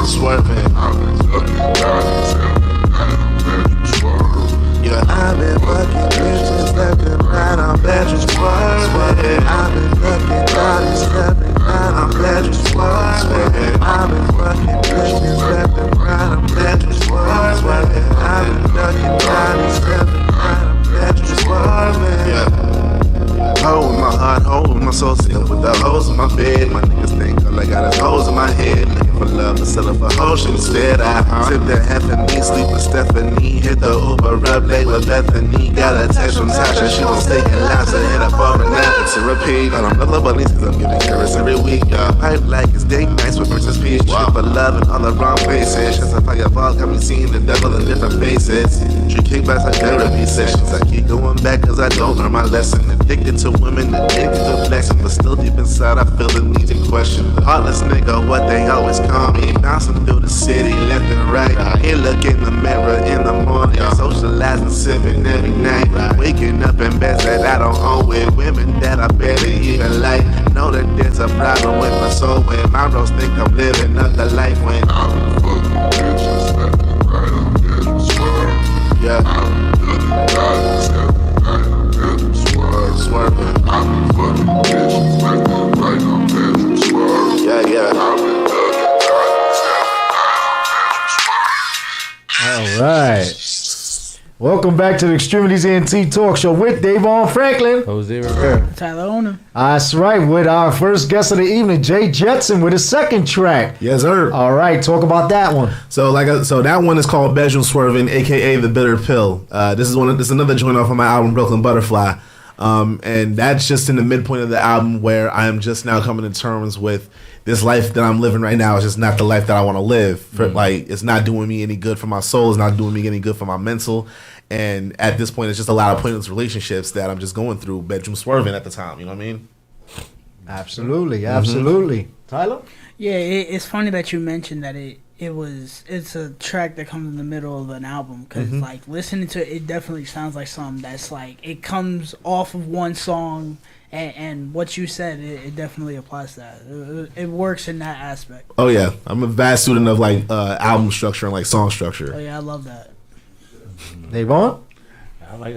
Speaker 13: swerving. I've been looking guys left and right. I'm heading swerve. Yeah, I've been fucking bitches left and right. I'm glad you swerving. I've been looking guys left and right. I'm glad you swerving. I've been fucking bitches left and right. I'm glad you swerving. I've been looking guys left and right. I'm glad you swerving. Yeah. Hold my heart, hold my soul, still with the hoes in my bed. My niggas think all I got is hoes in my head. Looking for love instead of a hoe shit instead. I sip that Anthony, sleep with Stephanie. Hit the Uber up late with Bethany. Got a text from Tasha, she was taking lives. I hit up over now, it's a repeat. I don't love bunnies cause I'm giving carrots every week. Pipe like it's date nights with Princess Peach. Trip for love in all the wrong places. Shots of fireball, got me seeing the devil in different faces. She kickbacks like therapy sessions. I keep going back cause I don't learn my lesson. Addicted to women, addicted to flexing, but still deep inside I feel the need to question. Heartless nigga, what they always call me. Bouncing through the city, left and right. Here look in the mirror in the morning, socializing, sipping every night. Waking up in beds that I don't own, with women that I barely even like. Know that there's a problem with my soul, when my rose think I'm living up the life when I'm fucking bitches left and right. I'm getting swerved. Yeah. I'm looking guys left and right. I'm getting swerving. I'm fucking bitches left and right. I'm getting swerved. Yeah, yeah. I've been looking guys left and right.
Speaker 5: All right. Welcome back to the Extremities ENT Talk Show with DAVON Franklin,
Speaker 14: Jose Rivera,
Speaker 7: Tyler Owner.
Speaker 5: That's right, with our first guest of the evening, Jay Jetson, with his second track.
Speaker 11: Yes, sir.
Speaker 5: All right, talk about that one.
Speaker 11: So that one is called Bedroom Swerving, aka The Bitter Pill. This is another joint off of my album Brooklyn Butterfly. And that's just in the midpoint of the album where I am just now coming to terms with this life that I'm living right now is just not the life that I want to live. Like, it's not doing me any good for my soul. It's not doing me any good for my mental. And at this point, it's just a lot of pointless relationships that I'm just going through. Bedroom swerving at the time. You know what I mean?
Speaker 5: Absolutely, absolutely. Mm-hmm. Tyler?
Speaker 7: Yeah, it's funny that you mentioned that it's a track that comes in the middle of an album, because like listening to it definitely sounds like something that's like it comes off of one song, and what you said it definitely applies to that. It works in that aspect.
Speaker 11: Oh yeah, I'm a vast student of like album structure and like song structure.
Speaker 7: Oh yeah, I love that.
Speaker 5: DAVON?
Speaker 6: I like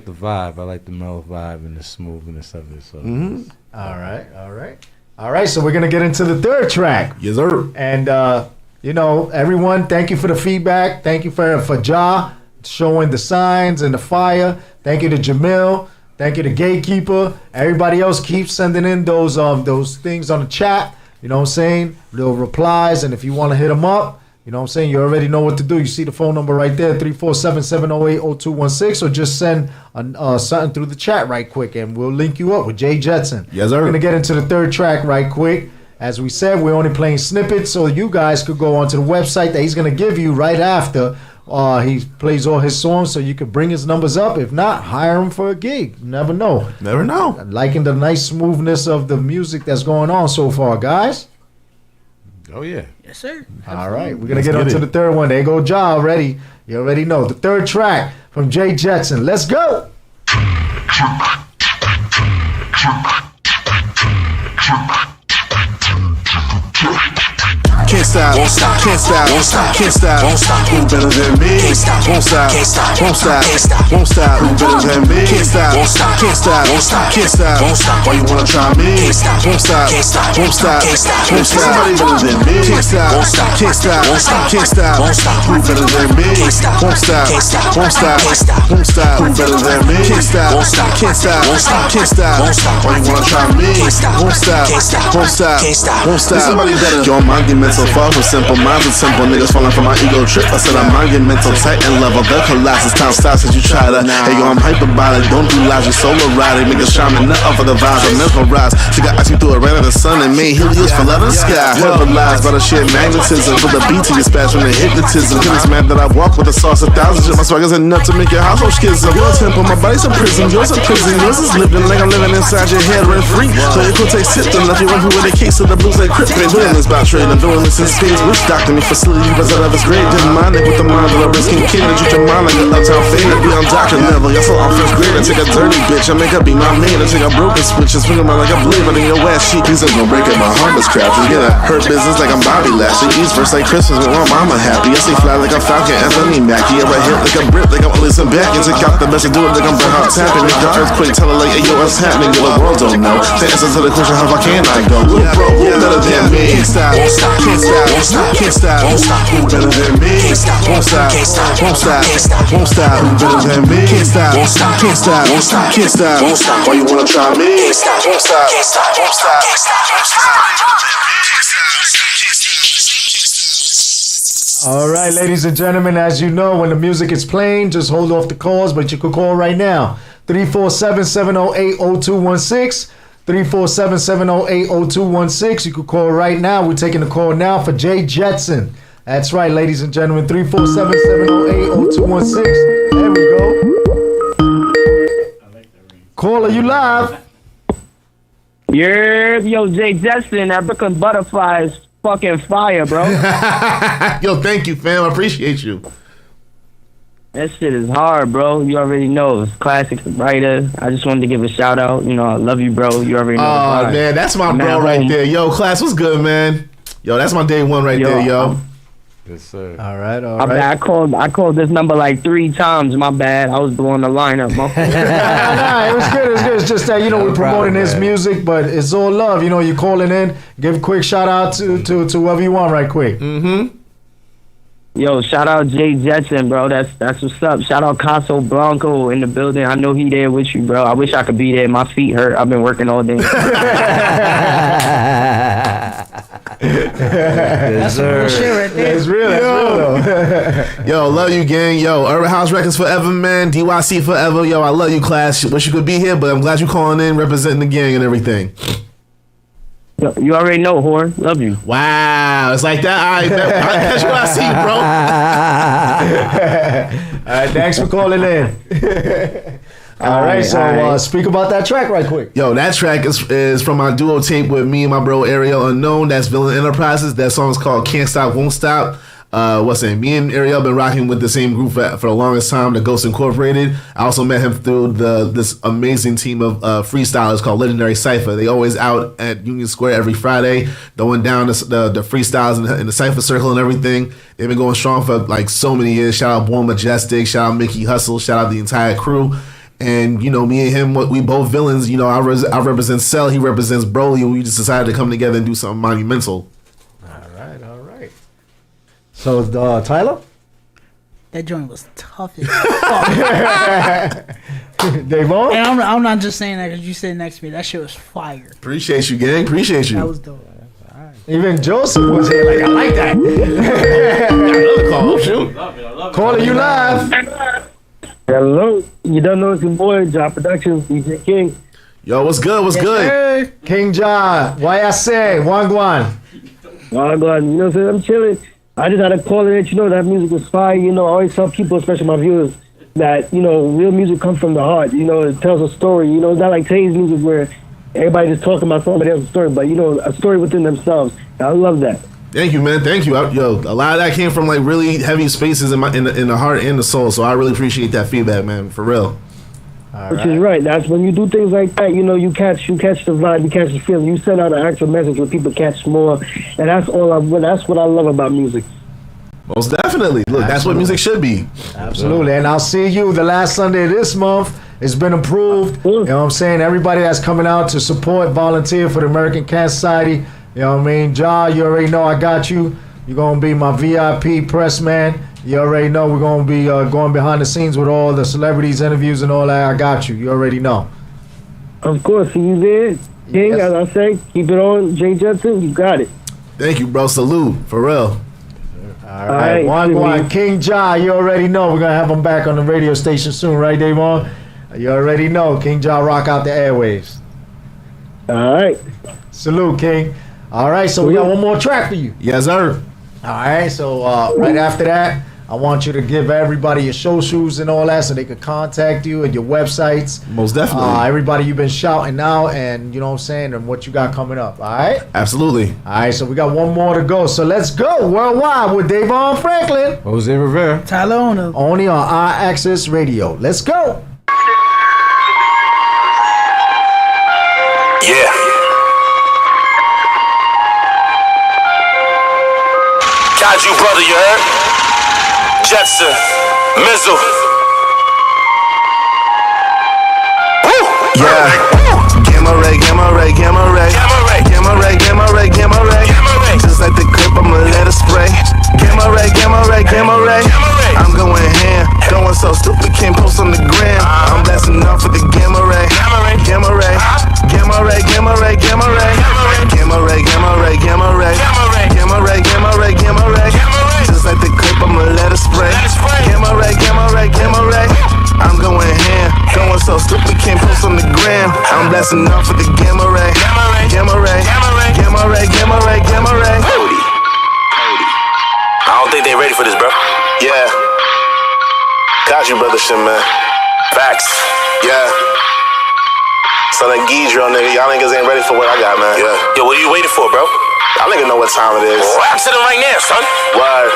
Speaker 6: the vibe. I like the mellow vibe and the smoothness of it. So
Speaker 5: All right, so we're gonna get into the third track.
Speaker 11: Yes, sir.
Speaker 5: And everyone, thank you for the feedback. Thank you for Ja showing the signs and the fire. Thank you to Jamil. Thank you to Gatekeeper. Everybody else, keep sending in those things on the chat. You know what I'm saying? Little replies, and if you want to hit them up, you know what I'm saying? You already know what to do. You see the phone number right there, 347-708-0216, or just send something through the chat right quick, and we'll link you up with Jay Jetson.
Speaker 11: Yes, sir.
Speaker 5: We're going to get into the third track right quick. As we said, we're only playing snippets, so you guys could go onto the website that he's going to give you right after he plays all his songs, so you could bring his numbers up. If not, hire him for a gig. You never know.
Speaker 11: Never know.
Speaker 5: Liking the nice smoothness of the music that's going on so far, guys.
Speaker 6: Oh, yeah.
Speaker 7: Yes, sir.
Speaker 5: All right, we're going to get on to the third one. There go Ja already. You already know. The third track from Jay Jetson. Let's go.
Speaker 13: can't stop, won't stop, can't stop, won't stop, can't stop, won't stop. Who better than me? Can't stop, won't stop, can't stop, won't stop, can't stop, won't stop. Who better than me? Can't stop, won't stop, can't stop, won't stop, can't stop, won't stop. Why you wanna try me? Can't stop, won't stop, can't stop, won't stop, can't stop, won't stop. Somebody better than me? Can't stop, won't stop, can't stop, won't stop, can't stop, won't stop. Who better than me? Can't stop, won't stop, can't stop, won't stop, won't stop, won't stop. Who better than me? Can't stop, won't stop, can't stop, won't stop, can't stop, won't stop. Why you wanna try me? Can't stop, won't stop, can't stop, won't stop, can't stop, won't stop. Somebody better. Yo, I'm monumental, far from simple minds and simple niggas falling from my ego trip. I said I'm monumental, titan level, the collapse. It's time stops as you try to. Hey yo, I'm hyperbolic, don't do lies, you solar riding, niggas shaman, not up for the vibes, I'm mesmerized. She got icy through a ran of the sun and made helios for love and sky. Verbalized by the sheer magnetism, for the beat to get spashed from the hypnotism. Kill this man that I walk with a sauce of thousands. My swagger's enough to make your household schism. Your temple, my body's a prison, yours a prison. Yours is living like I'm living inside your head rent free. So you could take symptom, left you run through with a case of the blues like Crip. Been doing this by trade, I'm doing this in space. Wish doctor me facility, but I love his grade. Didn't mind it with the mind of a risking kid. And treat your mind like an uptown fade. I be on doctor level, y'all saw on first grade. I take a dirty bitch, I make her be my maid. I take a broken switch and swing around like a blade. But in your ass sheet, these are gonna break up my harmless crap. You get a hurt business like I'm Bobby Lashley. East verse like Christmas with my mama happy. I say fly like I'm Falcon, Anthony Mackie. I hit like a Brit, like I'm Listen back and take out the best and do it like I'm Bret Hart tapping. Make the earthquake, tell her like, hey yo, what's happening? Yo, the world don't know. The answer to the question, how far can I go? Who better than me? Can't stop, won't stop, can't stop, won't stop, can't stop, won't stop. Who better than me? Can't stop, won't stop, can't stop, won't stop, won't stop. Who better than me? Can't stop, won't stop, can't stop, won't stop, can't stop, won't stop. Why you wanna try me? Can't stop, won't stop, can't stop, won't stop, can't stop, won't stop.
Speaker 5: All right, ladies and gentlemen, as you know, when the music is playing, just hold off the calls, but you could call right now. 347-708-0216. 347-708-0216. You could call right now. We're taking the call now for Jay Jetson. That's right, ladies and gentlemen. 347-708-0216. There we go. Caller, you live.
Speaker 15: Yeah, yo, Jay Jetson, that Brooklyn Butterfly is fucking fire, bro.
Speaker 11: Yo, thank you, fam. I appreciate you.
Speaker 15: That shit is hard, bro. You already know. It's classic writer. I just wanted to give a shout out. You know, I love you, bro. You already know.
Speaker 11: Oh, man, that's my bro right there. Yo, class, what's good, man? Yo, that's my day one right there, yo.
Speaker 6: Yes, sir.
Speaker 5: All right, all
Speaker 15: right. I called this number like 3 times. My bad. I was blowing the lineup.
Speaker 5: Nah, it was good. It was good. It's just that, you know, we're promoting his music, but it's all love. You know, you're calling in. Give a quick shout out to whoever you want right quick.
Speaker 11: Mm-hmm.
Speaker 15: Yo, shout out Jay Jetson, bro. That's what's up. Shout out Caso Blanco in the building. I know he there with you, bro. I wish I could be there. My feet hurt. I've been working all day.
Speaker 7: That's some real shit right there.
Speaker 5: It's real. That's real, though.
Speaker 11: Yo, love you, gang. Yo, Urban House Records forever, man. DYC forever. Yo, I love you, class. Wish you could be here, but I'm glad you calling in, representing the gang and everything.
Speaker 15: You already know, whore. Love you.
Speaker 11: Wow, it's like that. All right, that's what I see, bro.
Speaker 5: All right, thanks for calling in. All right, so speak about that track right quick.
Speaker 11: Yo, that track is from my duo tape with me and my bro Ariel Unknown. That's Villain Enterprises. That song's called Can't Stop, Won't Stop. Me and Ariel been rocking with the same group for the longest time, the Ghost Incorporated. I also met him through this amazing team of freestylers called Legendary Cypher. They always out at Union Square every Friday, throwing down the freestyles in the Cypher Circle and everything. They've been going strong for like so many years. Shout out Born Majestic, shout out Mickey Hustle, shout out the entire crew. And, you know, me and him, we both villains. You know, I represent Cell, he represents Broly. We just decided to come together and do something monumental.
Speaker 5: All right. So, Tyler?
Speaker 7: That joint was tough as fuck.
Speaker 5: Davon?
Speaker 7: And I'm not just saying that because you sit next to me. That shit was fire.
Speaker 11: Appreciate you, gang. Appreciate you.
Speaker 7: That was dope.
Speaker 5: Even Joseph was here like, I like that.
Speaker 11: Got another call. Shoot.
Speaker 5: Caller, you live.
Speaker 15: Hello. You don't know it's your boy, John Productions, DJ King.
Speaker 11: Yo, what's good? What's good?
Speaker 5: Sir. King John. Why I say? Wagwan.
Speaker 15: You know what I'm saying? I'm chilling. I just had to call and let you know that music was fire. You know, I always tell people, especially my viewers, that, you know, real music comes from the heart. You know, it tells a story. You know, it's not like today's music where everybody just talking about somebody else's story, but, you know, a story within themselves. I love that.
Speaker 11: Thank you, man. Thank you. Yo, a lot of that came from like really heavy spaces in the heart and the soul. So I really appreciate that feedback, man. For real.
Speaker 15: Which is right. That's when you do things like that, you know, you catch the vibe, you catch the feeling, you send out an actual message where people catch more, and that's what I love about music.
Speaker 11: Most definitely. Look, that's what music should be.
Speaker 5: Absolutely. And I'll see you the last Sunday of this month. It's been approved. You know what I'm saying? Everybody that's coming out to support, volunteer for the American Cancer Society. You know what I mean? Ja, you already know I got you. You're going to be my VIP press man. You already know we're going to be going behind the scenes with all the celebrities, interviews, and all that. I got you. You already know.
Speaker 15: Of course. See you there. King, as I say, keep it on. Jay Jetson, you got it.
Speaker 11: Thank you, bro. Salute. For real.
Speaker 5: All right. One. King Ja, you already know. We're going to have him back on the radio station soon, right, Davon? You already know. King Ja rock out the airwaves.
Speaker 15: All right.
Speaker 5: Salute, King. All right, so we got one more track for you.
Speaker 11: Yes, sir.
Speaker 5: All right, so right after that, I want you to give everybody your socials and all that so they could contact you and your websites.
Speaker 11: Most definitely.
Speaker 5: Everybody you've been shouting out and, you know what I'm saying, and what you got coming up, all right?
Speaker 11: Absolutely.
Speaker 5: All right, so we got one more to go. So let's go worldwide with Davon Franklin.
Speaker 14: Jose Rivera.
Speaker 7: Tyler Ono.
Speaker 5: Only on IAXIS Radio. Let's go.
Speaker 10: Yeah. Kaiju brother, you heard? Jetson, Mizzle. Woo!
Speaker 13: Yeah. Gamma ray, gamma ray, gamma ray. Gamma ray, gamma ray, gamma ray. Just like the clip, I'ma let it spray. Gamma ray, gamma ray, gamma ray. I'm going ham, going so stupid, can't post on the gram. I'm blasting off with the gamma ray. Gamma ray, gamma ray, gamma ray, gamma ray. Gamma ray, gamma ray, gamma ray. Gamma ray, gamma ray, gamma ray. Just like the clip, I'ma let it spray. Gamma ray, gamma ray, gamma ray. I'm going ham, going so stupid, can't post on the gram. I'm blasting off with the gamma ray. Gamma ray, gamma ray, gamma ray, gamma ray.
Speaker 10: I don't think they ready for this, bro.
Speaker 13: Yeah. Got you, brother shit, man.
Speaker 10: Facts.
Speaker 13: Yeah. So that Guidro, nigga, y'all niggas ain't ready for what I got, man. Yeah.
Speaker 10: Yo, what are you waiting for, bro?
Speaker 13: Y'all niggas know what time it is.
Speaker 10: I'm sitting right now, son.
Speaker 13: Word.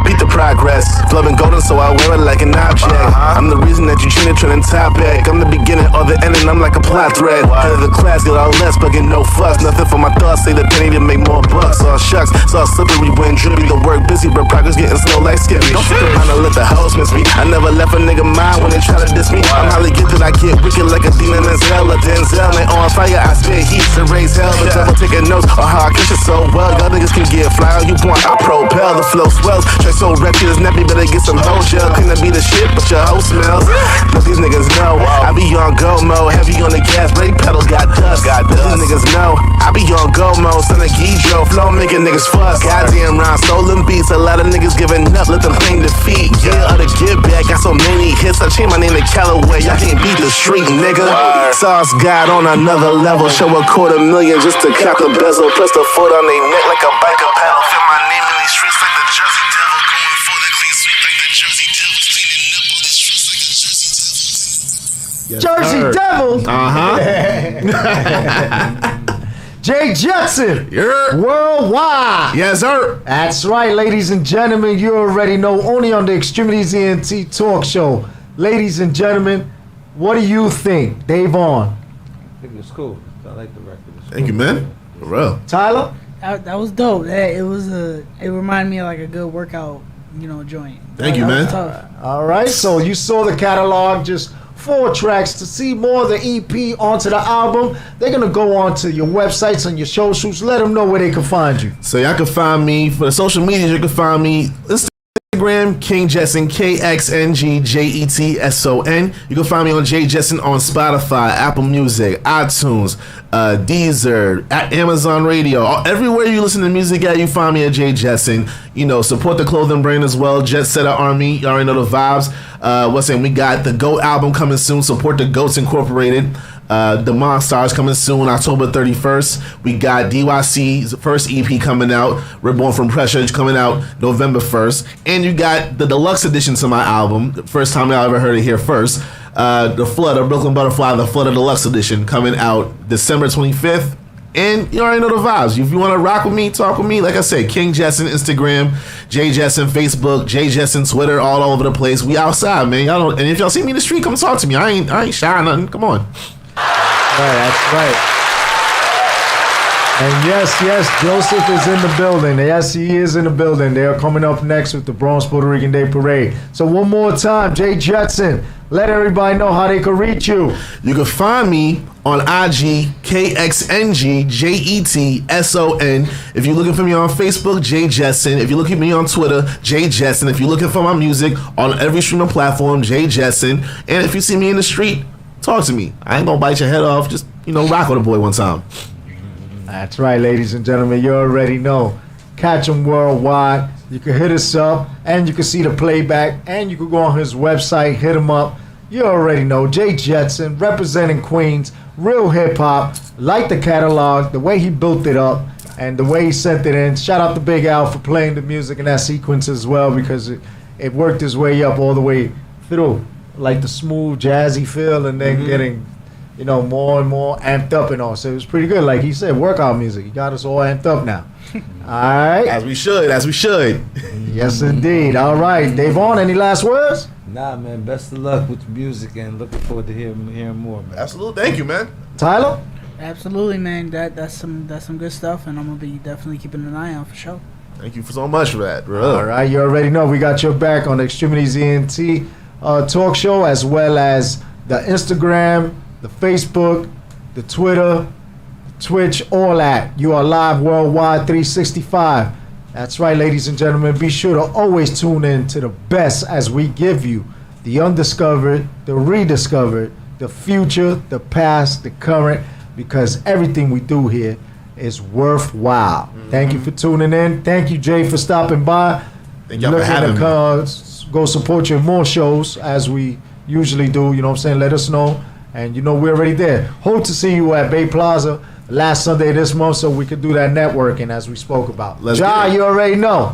Speaker 13: Beat the progress. Flowing golden, so I wear it like an object. I'm the reason that you trending top back. I'm the beginning or the ending, I'm like a plot thread. Head of the class, get all less, but get no fuss. Nothing for my thoughts, say the penny to make more bucks. All shucks, so all slippery when drippy. The work busy, but progress getting slow like Skippy. Don't fuck around and let the house miss me. I never left a nigga mind when they try to diss me. I'm highly gifted, I get wicked like a demon as hell. A Denzel, they on fire, I spit heat to raise hell. The devil taking notes on how I catch it so well. Y'all niggas can get fly all you want, I propel. The flow swells, track so wretched, it's nappy, better get some whole gel. Couldn't be the shit, but your hoe smells. But these niggas know, I be on go mode. Heavy on the gas, brake pedals got dust. But these niggas know, I be on go mode. Son of Guidro, flow making niggas fuss. Goddamn rhyme, stolen beats, a lot of niggas giving up, let them claim defeat. Yeah, or the get back, got so many hits, I changed my name to Callaway. Y'all can't beat the street, nigga. Sauce God on another level, show $250,000 just to cop the bezel. Press the foot on they neck like a biker pedal. Fit my name in these streets like the Jersey Devil. Going for the clean sweep like the Jersey Devil. Cleaning up all these streets like the Jersey Devil.
Speaker 5: Jersey Devil. Jay Jetson. Worldwide.
Speaker 11: Yes, sir.
Speaker 5: That's right, ladies and gentlemen. You already know, only on the Extremities ENT Talk Show. Ladies and gentlemen, what do you think? Davon.
Speaker 14: I think it's cool. I like the record.
Speaker 11: Thank you, man. For real.
Speaker 5: Tyler?
Speaker 7: That was dope. It reminded me of like a good workout, joint.
Speaker 11: Thank you, man.
Speaker 5: All right, so you saw the catalog, just 4 tracks. To see more of the EP onto the album, they're going to go on to your websites and your socials. Let them know where they can find you.
Speaker 11: So y'all can find me, for the social media, you can find me Instagram, King Jetson, KXNGJETSON. You can find me on Jay Jetson on Spotify, Apple Music, iTunes, Deezer, at Amazon Radio. Everywhere you listen to music at, you find me at Jay Jetson. Support the clothing brand as well, Jet Setter Army. You already know the vibes. We got the GOAT album coming soon. Support the GOATs Incorporated. The Monstars coming soon, October 31st. We got DYC's first EP coming out, Reborn from Pressure, coming out November 1st. And you got the deluxe edition to my album, the first time y'all ever heard it here first. The Flood, or Brooklyn Butterfly, the Flood Deluxe Edition, coming out December 25th. And you already know the vibes. If you want to rock with me, talk with me, like I said, King Jetson Instagram, J Jetson Facebook, J Jetson Twitter, all over the place. We outside, man. Y'all don't, and if y'all see me in the street, come talk to me. I ain't shy or nothing. Come on.
Speaker 5: Right, that's right. And yes, Joseph is in the building. Yes, he is in the building. They are coming up next with the Bronx Puerto Rican Day Parade. So one more time, Jay Jetson, let everybody know how they can reach you.
Speaker 11: You can find me on IG, KXNGJETSON. If you're looking for me on Facebook, Jay Jetson. If you're looking for me on Twitter, Jay Jetson. If you're looking for my music on every streaming platform, Jay Jetson. And if you see me in the street, talk to me. I ain't gonna bite your head off. Just, rock with a boy one time.
Speaker 5: That's right, ladies and gentlemen. You already know. Catch him worldwide. You can hit us up, and you can see the playback, and you can go on his website, hit him up. You already know. Jay Jetson, representing Queens, real hip-hop. Like the catalog, the way he built it up, and the way he sent it in. Shout out to Big Al for playing the music in that sequence as well, because it worked his way up all the way through. Like the smooth, jazzy feel, and then getting... more and more amped up and all. So it was pretty good. Like he said, workout music. He got us all amped up now. All right.
Speaker 11: As we should.
Speaker 5: Yes, indeed. All right. DAVON, any last words?
Speaker 14: Nah, man. Best of luck with the music and looking forward to hearing more, man.
Speaker 11: Absolutely. Thank you, man.
Speaker 5: Tyler?
Speaker 7: Absolutely, man. That's some good stuff, and I'm going to be definitely keeping an eye on for sure.
Speaker 11: Thank you so much for that, bro.
Speaker 5: All right. You already know we got your back on the Extremities ENT talk show, as well as the Instagram, the Facebook, the Twitter, Twitch, all that. You are live worldwide 365. That's right, ladies and gentlemen. Be sure to always tune in to the best as we give you the undiscovered, the rediscovered, the future, the past, the current, because everything we do here is worthwhile. Thank you for tuning in. Thank you, Jay, for stopping by.
Speaker 11: Thank y'all for having me.
Speaker 5: Go support you in more shows as we usually do. You know what I'm saying? Let us know. And we're already there. Hope to see you at Bay Plaza last Sunday this month so we could do that networking as we spoke about. Ja, you already know.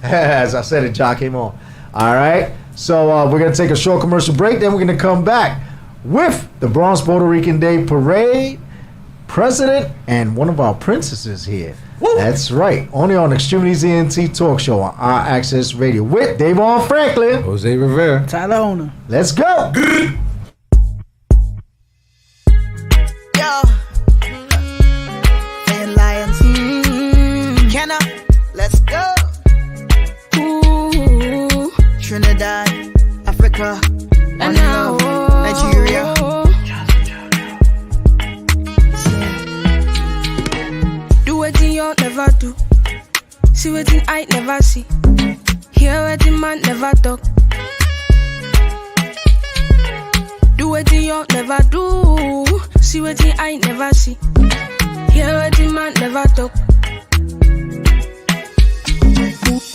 Speaker 5: As I said it, Ja came on. All right. So we're going to take a short commercial break. Then we're going to come back with the Bronx Puerto Rican Day Parade, President, and one of our princesses here. Woo. That's right. Only on Extremities ENT Talk Show on IAXIS Radio with DAVON Franklin,
Speaker 14: Jose Rivera,
Speaker 7: Tyler Owner.
Speaker 5: Let's go.
Speaker 16: Lions. Kenna, let's go. Ooh. Trinidad, Africa, and now Nigeria.
Speaker 17: Do what you never do. See what I never see. Hear what man never talk. Do what you never do. See what I never see. Hear what man never talk.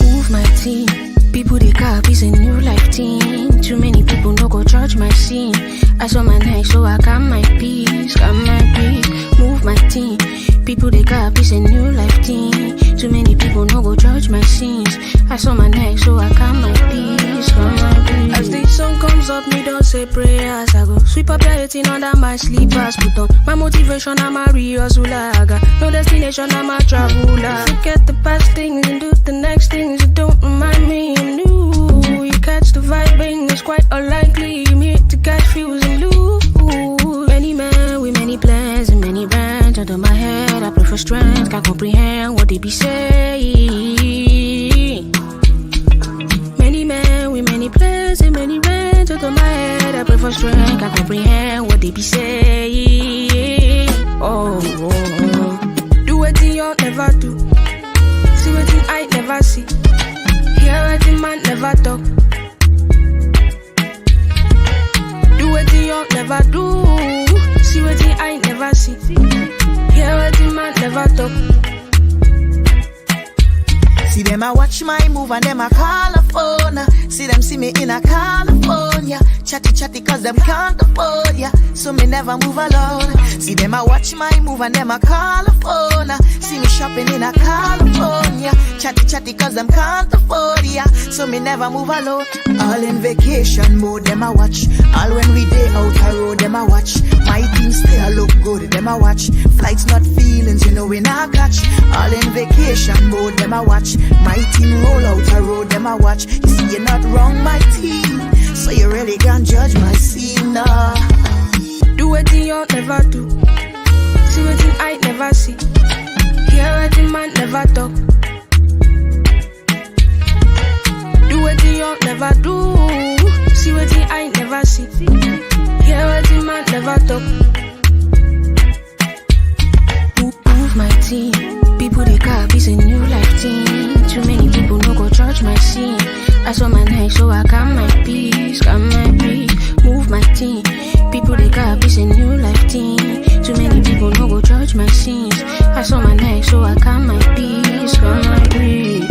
Speaker 17: Move my team. People they cap is a new life team. Too many people no go judge my scene. I saw my neck so I got my peace. Move my team. People they cap is a new life team. Too many people no go judge my scenes. I saw my neck so I got my peace. As the sun comes up, me don't say prayers. I go sweep up everything under my sleepers. Put on my motivation, I'm a real Zulaga. No destination, I'm a traveler. Forget the past things and do the next things. You don't remind me of new. You catch the vibing, it's quite unlikely. I'm here to catch fuse and lose. Many men with many plans and many brands under my head. I pray for strength, can't comprehend what they be saying. Many men with many plans and many brands under my head. I pray for strength, can't comprehend what they be saying. Do what you never do. See what I never see. Hear what man never talk. Do what you never do. See what I never see. Hear what man never talk.
Speaker 16: See them I watch my move and them I call a phone. See them see me in a California. Chatty cause them can't afford ya. So me never move alone. See them I watch my move and them I call a phone. See me shopping in a California. Chatty cause them can't afford ya. ya, so me never move alone. All in vacation mode, them a watch. All when we day out a road, them a watch. My team still look good, them a watch. Flights not feelings, you know we not catch. All in vacation mode, them a watch. My team roll out a road, them a watch. You see you're not wrong, my team, so you really can't judge my scene, nah.
Speaker 17: Do what you never do. See what I never see. Hear what the man never talk. Do what you never do. See what I never see. Hear what the man never talk. Move my team. People they cap is a new life team. Too many people no go judge my scene. I saw my neck so I calm my peace, calm my peace. Move my team. People they cap is a new life team. Too many people no go judge my scenes. I saw my neck so I calm my peace, calm my peace.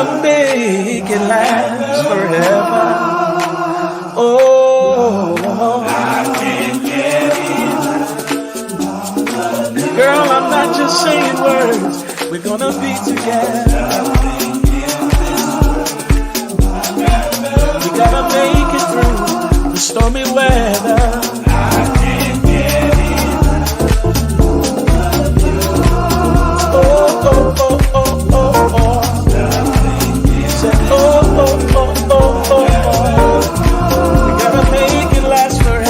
Speaker 18: gonna make it last forever. Oh, I can't get it. Girl, I'm not just saying words. We're gonna be together. We gotta make it through the stormy weather. I can't get it. Oh, oh, oh, oh, oh, oh. Say, oh, oh, oh, oh, oh, oh. We gotta make it last forever.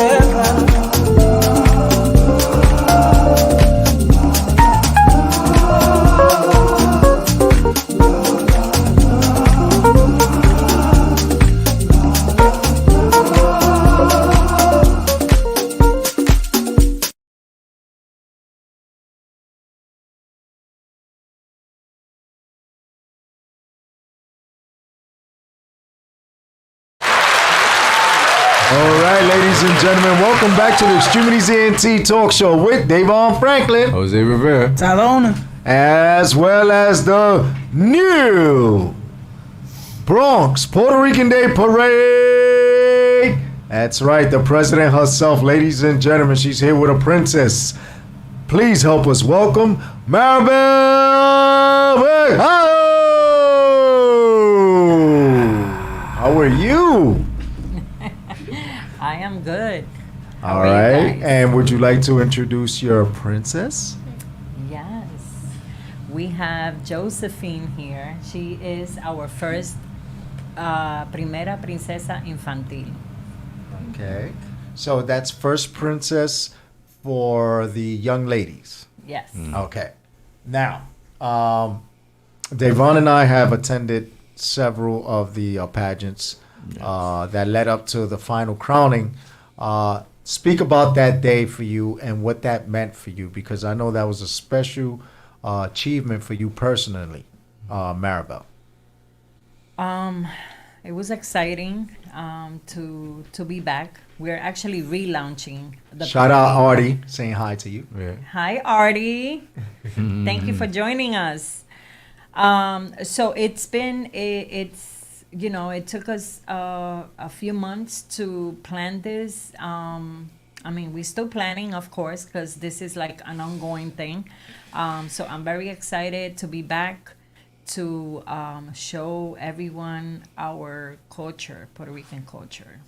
Speaker 5: All right, ladies and gentlemen, welcome back to the Extremities ENT Talk Show with Davon Franklin,
Speaker 14: Jose Rivera,
Speaker 7: Talona,
Speaker 5: as well as the new Bronx Puerto Rican Day Parade. That's right, the president herself, ladies and gentlemen. She's here with a princess. Please help us welcome Maribel. How are you?
Speaker 19: I am good. How
Speaker 5: All
Speaker 19: are you
Speaker 5: right.
Speaker 19: guys?
Speaker 5: And would you like to introduce your princess?
Speaker 19: Yes. We have Josephine here. She is our first primera princesa infantil.
Speaker 5: Okay. So that's first princess for the young ladies.
Speaker 19: Yes.
Speaker 5: Okay. Now, Davon and I have attended several of the pageants that led up to the final crowning. Speak about that day for you and what that meant for you, because I know that was a special achievement for you personally, Maribel.
Speaker 19: It was exciting to be back. We're actually relaunching the
Speaker 5: Shout out
Speaker 19: parade.
Speaker 5: Artie, saying hi to you.
Speaker 19: Hi, Artie. Thank you for joining us. So it's been, it took us a few months to plan this. I mean, we're still planning, of course, because this is like an ongoing thing. So I'm very excited to be back to show everyone our culture, Puerto Rican culture.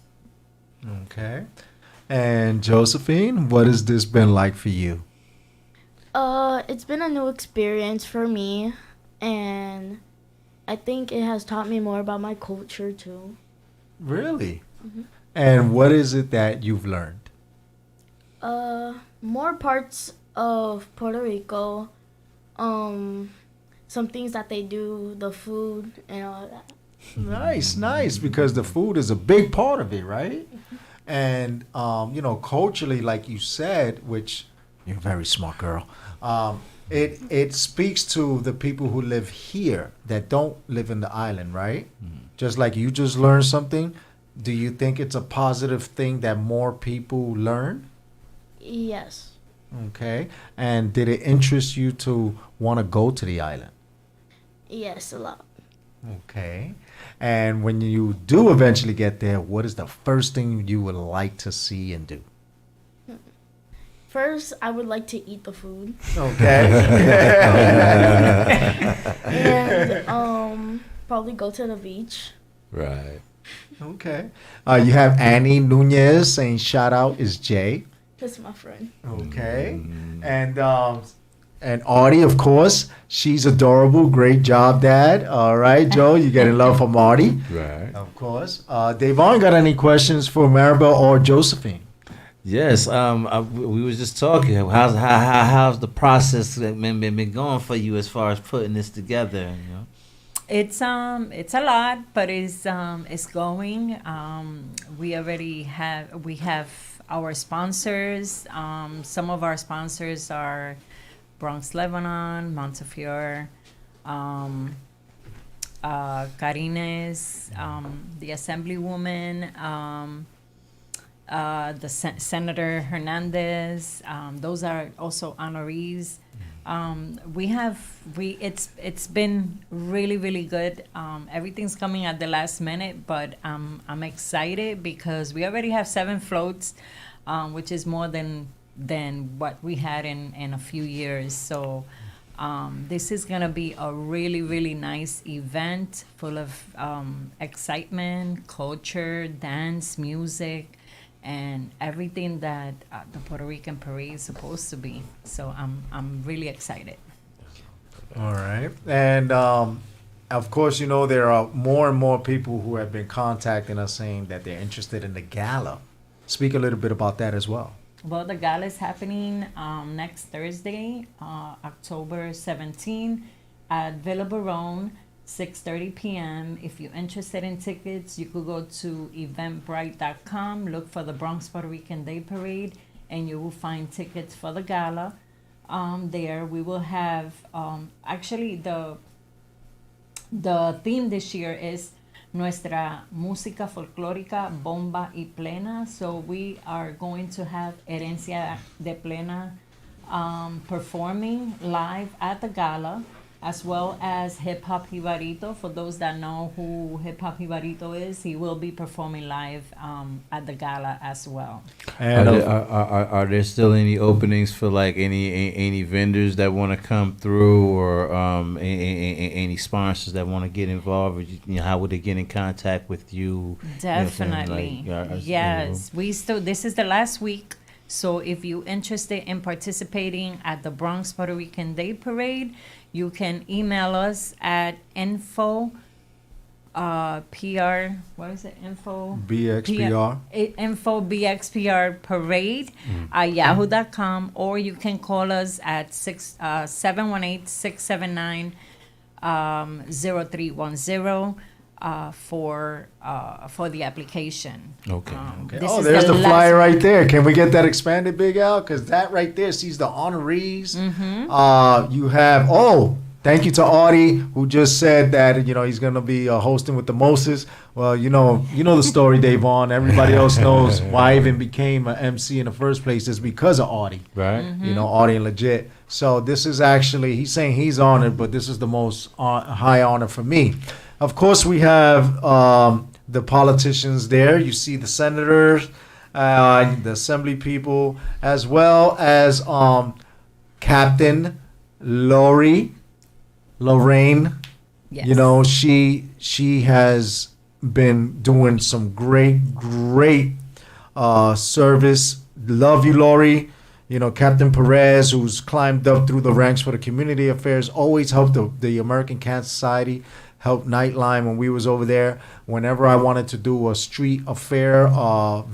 Speaker 5: Okay. And Josephine, what has this been like for you?
Speaker 20: It's been a new experience for me, and I think it has taught me more about my culture too.
Speaker 5: Really? And what is it that you've learned?
Speaker 20: More parts of Puerto Rico, some things that they do, the food and all that.
Speaker 5: Nice, nice, because the food is a big part of it, right? And culturally, like you said, which you're a very smart girl, it speaks to the people who live here that don't live in the island, right? Just like you just learned something. Do you think it's a positive thing that more people learn?
Speaker 20: Yes.
Speaker 5: Okay. And did it interest you to want to go to the island?
Speaker 20: Yes, a lot.
Speaker 5: Okay. And when you do eventually get there, what is the first thing you would like to see and do?
Speaker 20: First, I would like to eat the food.
Speaker 5: Okay.
Speaker 20: And probably go to the beach.
Speaker 14: Right.
Speaker 5: Okay. You have Annie Nunez saying shout out is Jay.
Speaker 20: That's my friend.
Speaker 5: Okay. And Artie, of course, she's adorable. Great job, Dad. All right, Joe, you getting love from Artie.
Speaker 14: Right.
Speaker 5: Of course. Davon, got any questions for Maribel or Josephine?
Speaker 14: Yes. We was just talking. How's the process been going for you as far as putting this together? You know?
Speaker 19: It's a lot, but it's going. We have our sponsors. Some of our sponsors are Bronx Lebanon, Montefiore, Carines, the Assemblywoman, Senator Hernandez. Those are also honorees. It's been really good. Everything's coming at the last minute, but I'm excited because we already have 7 floats, which is more than what we had in a few years. So this is gonna be a really nice event full of excitement, culture, dance, music, and everything that the Puerto Rican parade is supposed to be. So I'm really excited.
Speaker 5: All right. And of course, you know, there are more and more people who have been contacting us saying that they're interested in the gala. Speak a little bit about that as well.
Speaker 19: Well, the gala is happening next Thursday, October 17, at Villa Barone, 6:30 p.m. If you're interested in tickets, you could go to eventbrite.com, look for the Bronx Puerto Rican Day Parade, and you will find tickets for the gala. There we will have, actually the theme this year is Nuestra Música Folclórica Bomba y Plena. So we are going to have Herencia de Plena performing live at the gala, as well as Hip Hop Jibarito. For those that know who Hip Hop Jibarito is, he will be performing live at the gala as well.
Speaker 14: And are there still any openings for like any vendors that want to come through, or any sponsors that want to get involved? Or, you know, how would they get in contact with you?
Speaker 19: Definitely. Yes, we still. This is the last week. So if you're interested in participating at the Bronx Puerto Rican Day Parade, you can email us at info PR, what is it? Info
Speaker 5: BXPR.
Speaker 19: Info BXPR Parade at yahoo.com, or you can call us at 718-679-0310 for the application.
Speaker 14: Okay.
Speaker 5: Oh, there's the flyer right there. Can we get that expanded, Big Al? Because that right there sees the honorees. You have, thank you to Audie, who just said that, you know, he's going to be hosting with the Moses. Well, you know the story, Davon. Everybody else knows why I even became an MC in the first place is because of Audie.
Speaker 14: Right.
Speaker 5: You know, Audie and Legit. So this is actually, he's saying he's honored, but this is the most high honor for me. Of course, we have the politicians there. You see the senators, the assembly people, as well as Captain Lorraine.
Speaker 19: Yes.
Speaker 5: You know, she has been doing some great service. Love you, Lori. You know, Captain Perez, who's climbed up through the ranks for the community affairs, always helped the American Cancer Society, helped Nightline when we was over there. Whenever I wanted to do a street affair, a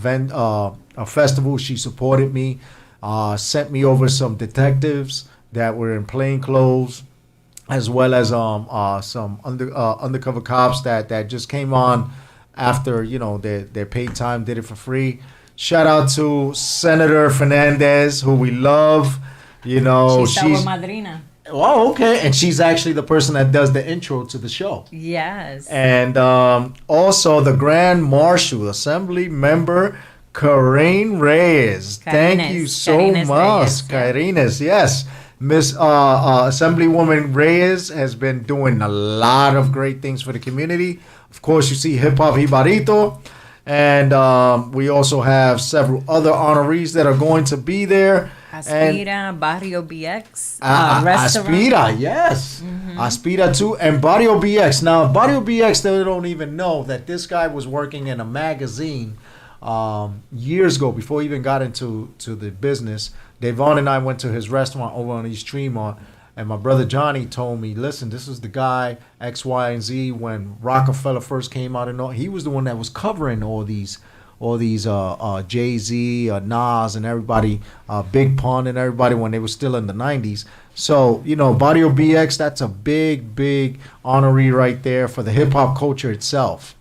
Speaker 5: festival, she supported me. Sent me over some detectives that were in plain clothes, as well as some undercover cops that just came on after, you know, their paid time, did it for free. Shout out to Senator Fernandez, who we love. You know,
Speaker 19: she's our madrina.
Speaker 5: Oh, okay. And she's actually the person that does the intro to the show.
Speaker 19: Yes.
Speaker 5: And also the Grand Marshal, Assembly Member Karine Reyes. Thank you so much, Karines. Yes. Miss Assemblywoman Reyes has been doing a lot of great things for the community. Of course, you see Hip Hop Jibarito. And we also have several other honorees that are going to be there.
Speaker 19: Aspira, Barrio BX,
Speaker 5: Aspira, yes. Aspira too, and Barrio BX. Now, Barrio BX, they don't even know that this guy was working in a magazine years ago, before he even got into the business. Davon and I went to his restaurant over on East Tremont, and my brother Johnny told me, listen, this is the guy, X, Y, and Z, when Rockefeller first came out, and all, he was the one that was covering all these Jay-Z, Nas, and everybody, Big Pun and everybody when they were still in the 90s. So, you know, Barrio BX, that's a big honoree right there for the hip-hop culture itself.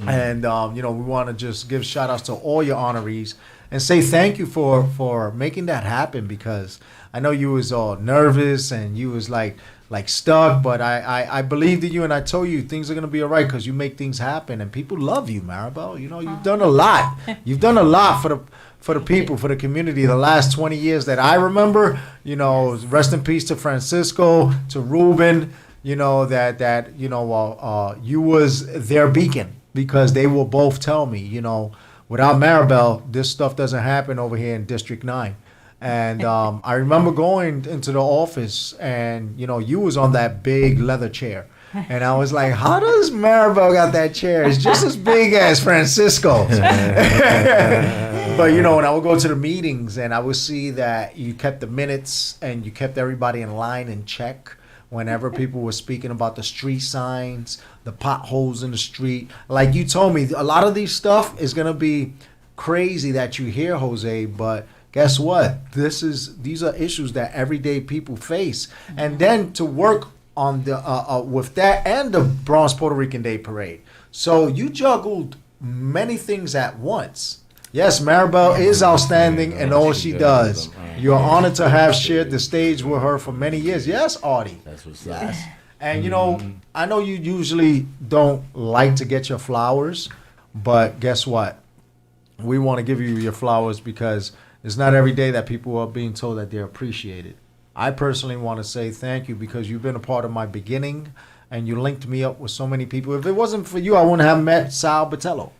Speaker 5: And you know, we want to just give shout outs to all your honorees and say thank you for making that happen, because I know you was all nervous and you was like stuck, but I believed in you and I told you things are gonna be all right because you make things happen and people love you, Maribel. You know, you've done a lot. You've done a lot for the people, for the community, the last 20 years that I remember. You know, rest in peace to Francisco, to Ruben. You know, that you know, you was their beacon, because they will both tell me, you know, without Maribel, this stuff doesn't happen over here in District 9. And I remember going into the office and, you know, you was on that big leather chair. And I was like, how does Maribel got that chair? It's just as big as Francisco. But, you know, when I would go to the meetings and I would see that you kept the minutes and you kept everybody in line and check whenever people were speaking about the street signs, the potholes in the street. Like you told me, a lot of these stuff is going to be crazy that you hear, Jose, but guess what? These are issues that everyday people face. And then to work on the with that and the Bronx Puerto Rican Day Parade. So you juggled many things at once. Yes, Maribel is outstanding in all she does. You're honored to have shared the stage with her for many years. Yes, Audie.
Speaker 14: That's what's
Speaker 5: up. And you know, I know you usually don't like to get your flowers, but guess what? We want to give you your flowers because it's not every day that people are being told that they're appreciated. I personally want to say thank you because you've been a part of my beginning and you linked me up with so many people. If it wasn't for you, I wouldn't have met Sal Botello.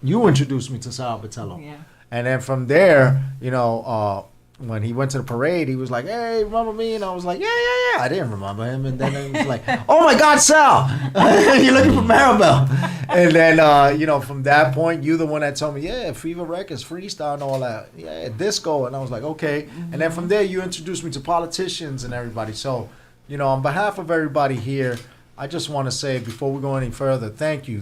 Speaker 5: You introduced me to Sal Botello. Yeah. And then from there, you know, when he went to the parade, he was like, hey, remember me? And I was like, yeah. I didn't remember him. And then he was like, oh my God, Sal, you're looking for Maribel. And then, you know, from that point, you're the one that told me, yeah, Fever Records, freestyle and all that. Yeah, disco. And I was like, okay. And then from there, you introduced me to politicians and everybody. So, you know, on behalf of everybody here, I just want to say, before we go any further, thank you.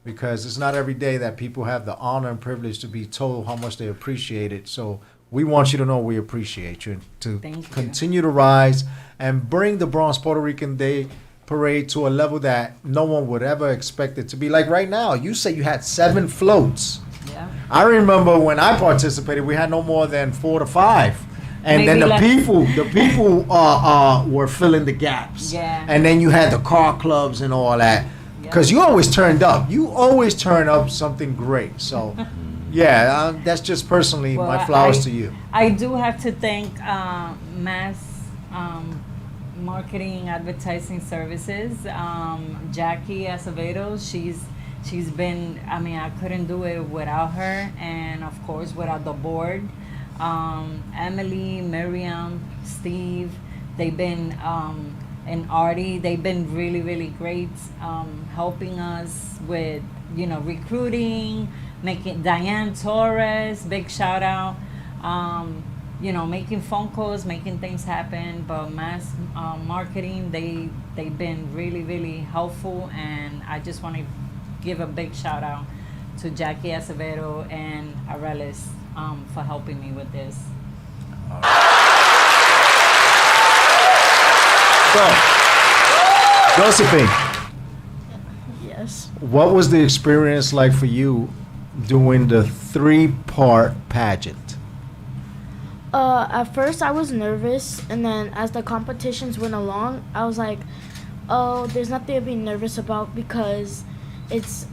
Speaker 5: Because it's not every day that people have the honor and privilege to be told how much they appreciate it. So we want you to know we appreciate you, to continue to rise and bring the Bronx Puerto Rican Day Parade to a level that no one would ever expect it to be. Like right now, you say you had 7 floats. Yeah. I remember when I participated, we had no more than 4 to 5. And maybe then the people were filling the gaps. Yeah. And then you had the car clubs and all that. Because you always turned up. You always turn up something great. So, yeah, that's just personally my flowers to you.
Speaker 19: I do have to thank Mass Marketing Advertising Services. Jackie Acevedo, she's been, I mean, I couldn't do it without her. And, of course, without the board. Emily, Miriam, Steve, they've been... and Artie, they've been really, really great, helping us with, you know, recruiting, making Diane Torres, big shout out, you know, making phone calls, making things happen. But Mass Marketing, they've been really, really helpful, and I just want to give a big shout out to Jackie Acevedo and Arelis for helping me with this.
Speaker 5: So, Josephine.
Speaker 20: Yes.
Speaker 5: What was the experience like for you doing the 3-part pageant?
Speaker 20: At first I was nervous, and then as the competitions went along, I was like, oh, there's nothing to be nervous about because it's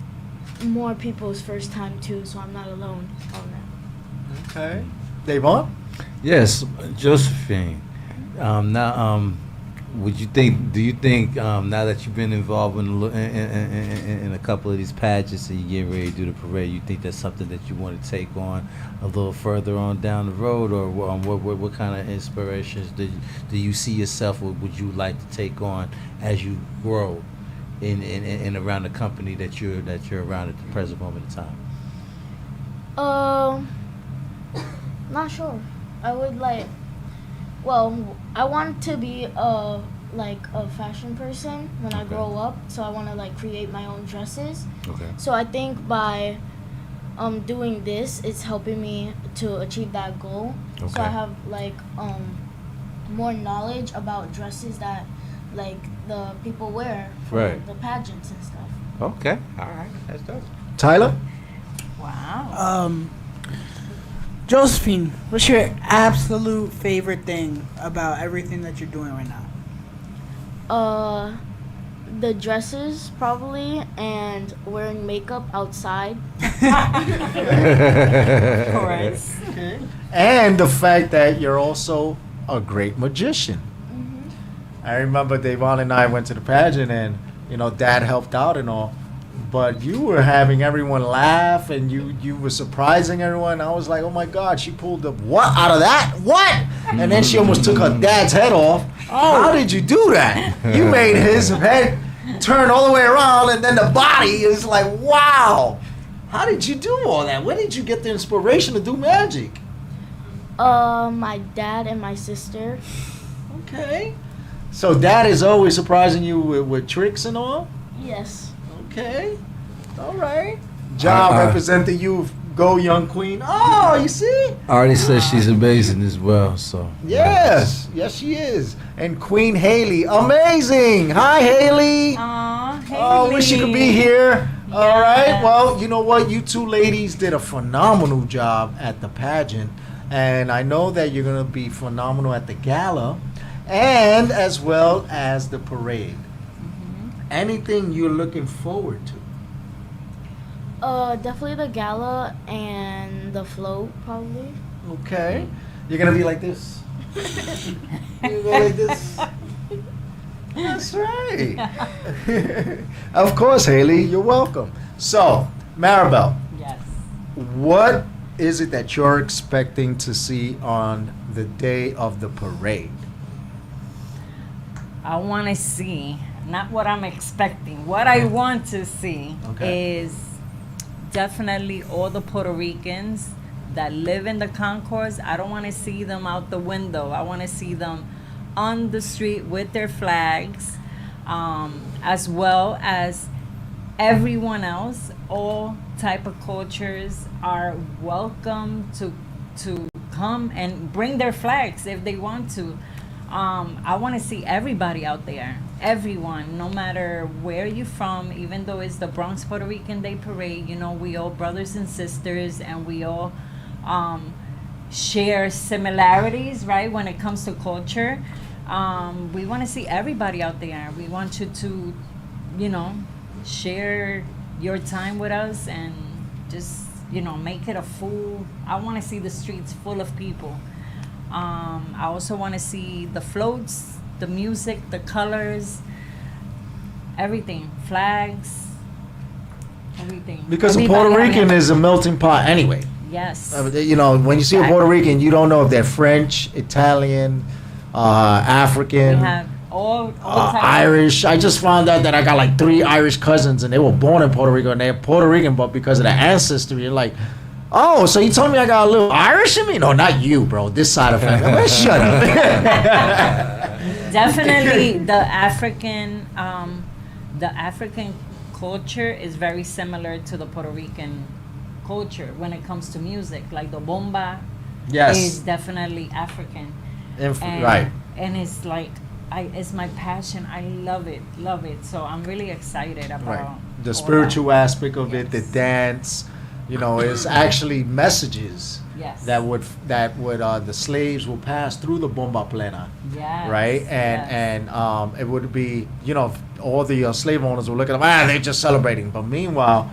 Speaker 20: more people's first time too, so I'm not alone on that.
Speaker 5: Okay. Davon?
Speaker 14: Yes, Josephine. Would you think? Do you think now that you've been involved in a couple of these pageants and you get ready to do the parade, you think that's something that you want to take on a little further on down the road, or what kind of inspirations do you see yourself, or would you like to take on as you grow in around the company that you're around at the present moment in time?
Speaker 20: Not sure. I would like. Well, I want to be a fashion person when I grow up, so I want to like create my own dresses. Okay. So I think by doing this, it's helping me to achieve that goal. Okay. So I have like more knowledge about dresses that like the people wear for the pageants and stuff.
Speaker 14: Okay, all right, that's dope.
Speaker 5: Tyler?
Speaker 7: Josephine, what's your absolute favorite thing about everything that you're doing right now?
Speaker 20: The dresses probably, and wearing makeup outside.
Speaker 5: Of course. And the fact that you're also a great magician. I remember Davon and I went to the pageant, and Dad helped out and all, but you were having everyone laugh, and you were surprising everyone. I was like, oh my God, she pulled the what out of that? What? And then she almost took her dad's head off. Oh, how did you do that? You made his head turn all the way around, and then the body is like, wow. How did you do all that? Where did you get the inspiration to do magic?
Speaker 20: My dad and my sister.
Speaker 5: Okay. So Dad is always surprising you with tricks and all?
Speaker 20: Yes.
Speaker 5: Okay. All right. John representing you, go young queen. Oh, you see?
Speaker 14: I already said she's amazing as well, so.
Speaker 5: Yes. Yes, she is. And Queen Haley, amazing. Hi, Haley.
Speaker 19: Aw, Haley.
Speaker 5: Oh, wish you could be here. All right. Well, you know what? You two ladies did a phenomenal job at the pageant. And I know that you're going to be phenomenal at the gala and as well as the parade. Anything you're looking forward to?
Speaker 20: Definitely the gala and the float, probably.
Speaker 5: Okay. You're going to be like this. You go like this. That's right. Of course, Haley, you're welcome. So, Maribel.
Speaker 19: Yes.
Speaker 5: What is it that you're expecting to see on the day of the parade?
Speaker 19: I want to see, not what I'm expecting, what I want to see is definitely all the Puerto Ricans that live in the concourse. I don't want to see them out the window. I want to see them on the street with their flags, as well as everyone else. All type of cultures are welcome to come and bring their flags if they want to. I want to see everybody out there, everyone, no matter where you're from, even though it's the Bronx Puerto Rican Day Parade, we all brothers and sisters, and we all share similarities, right, when it comes to culture. We want to see everybody out there. We want you to, share your time with us and just, make it a full, I want to see the streets full of people. I also want to see the floats, the music, the colors, everything, flags, everything.
Speaker 5: Because a Puerto Rican is a melting pot anyway.
Speaker 19: Yes.
Speaker 5: When you see a Puerto Rican, you don't know if they're French, Italian, African,
Speaker 19: We have all types.
Speaker 5: Irish. I just found out that I got like 3 Irish cousins, and they were born in Puerto Rico, and they're Puerto Rican, but because of the ancestry, you're like, oh, so you told me I got a little Irish in me? No, not you, bro. This side of family. Man, shut up.
Speaker 19: Definitely, the African culture is very similar to the Puerto Rican culture when it comes to music. Like the bomba, is definitely African.
Speaker 5: Right.
Speaker 19: And it's like, it's my passion. I love it. So I'm really excited about
Speaker 5: the spiritual aspect of it, the dance. It's actually messages that would the slaves will pass through the bomba plena, right? And it would be all the slave owners will look at them, they're just celebrating. But meanwhile,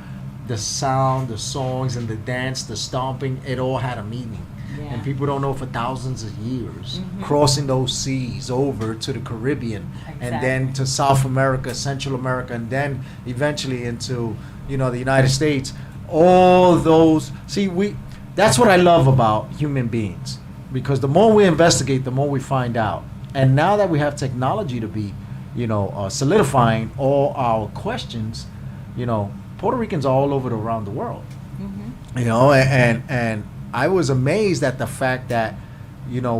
Speaker 5: the sound, the songs, and the dance, the stomping, it all had a meaning. And people don't know for thousands of years, crossing those seas over to the Caribbean, and then to South America, Central America, and then eventually into the United States. All those, that's what I love about human beings, because the more we investigate, the more we find out. And now that we have technology to be, solidifying all our questions, Puerto Ricans are all over around the world. And I was amazed at the fact that,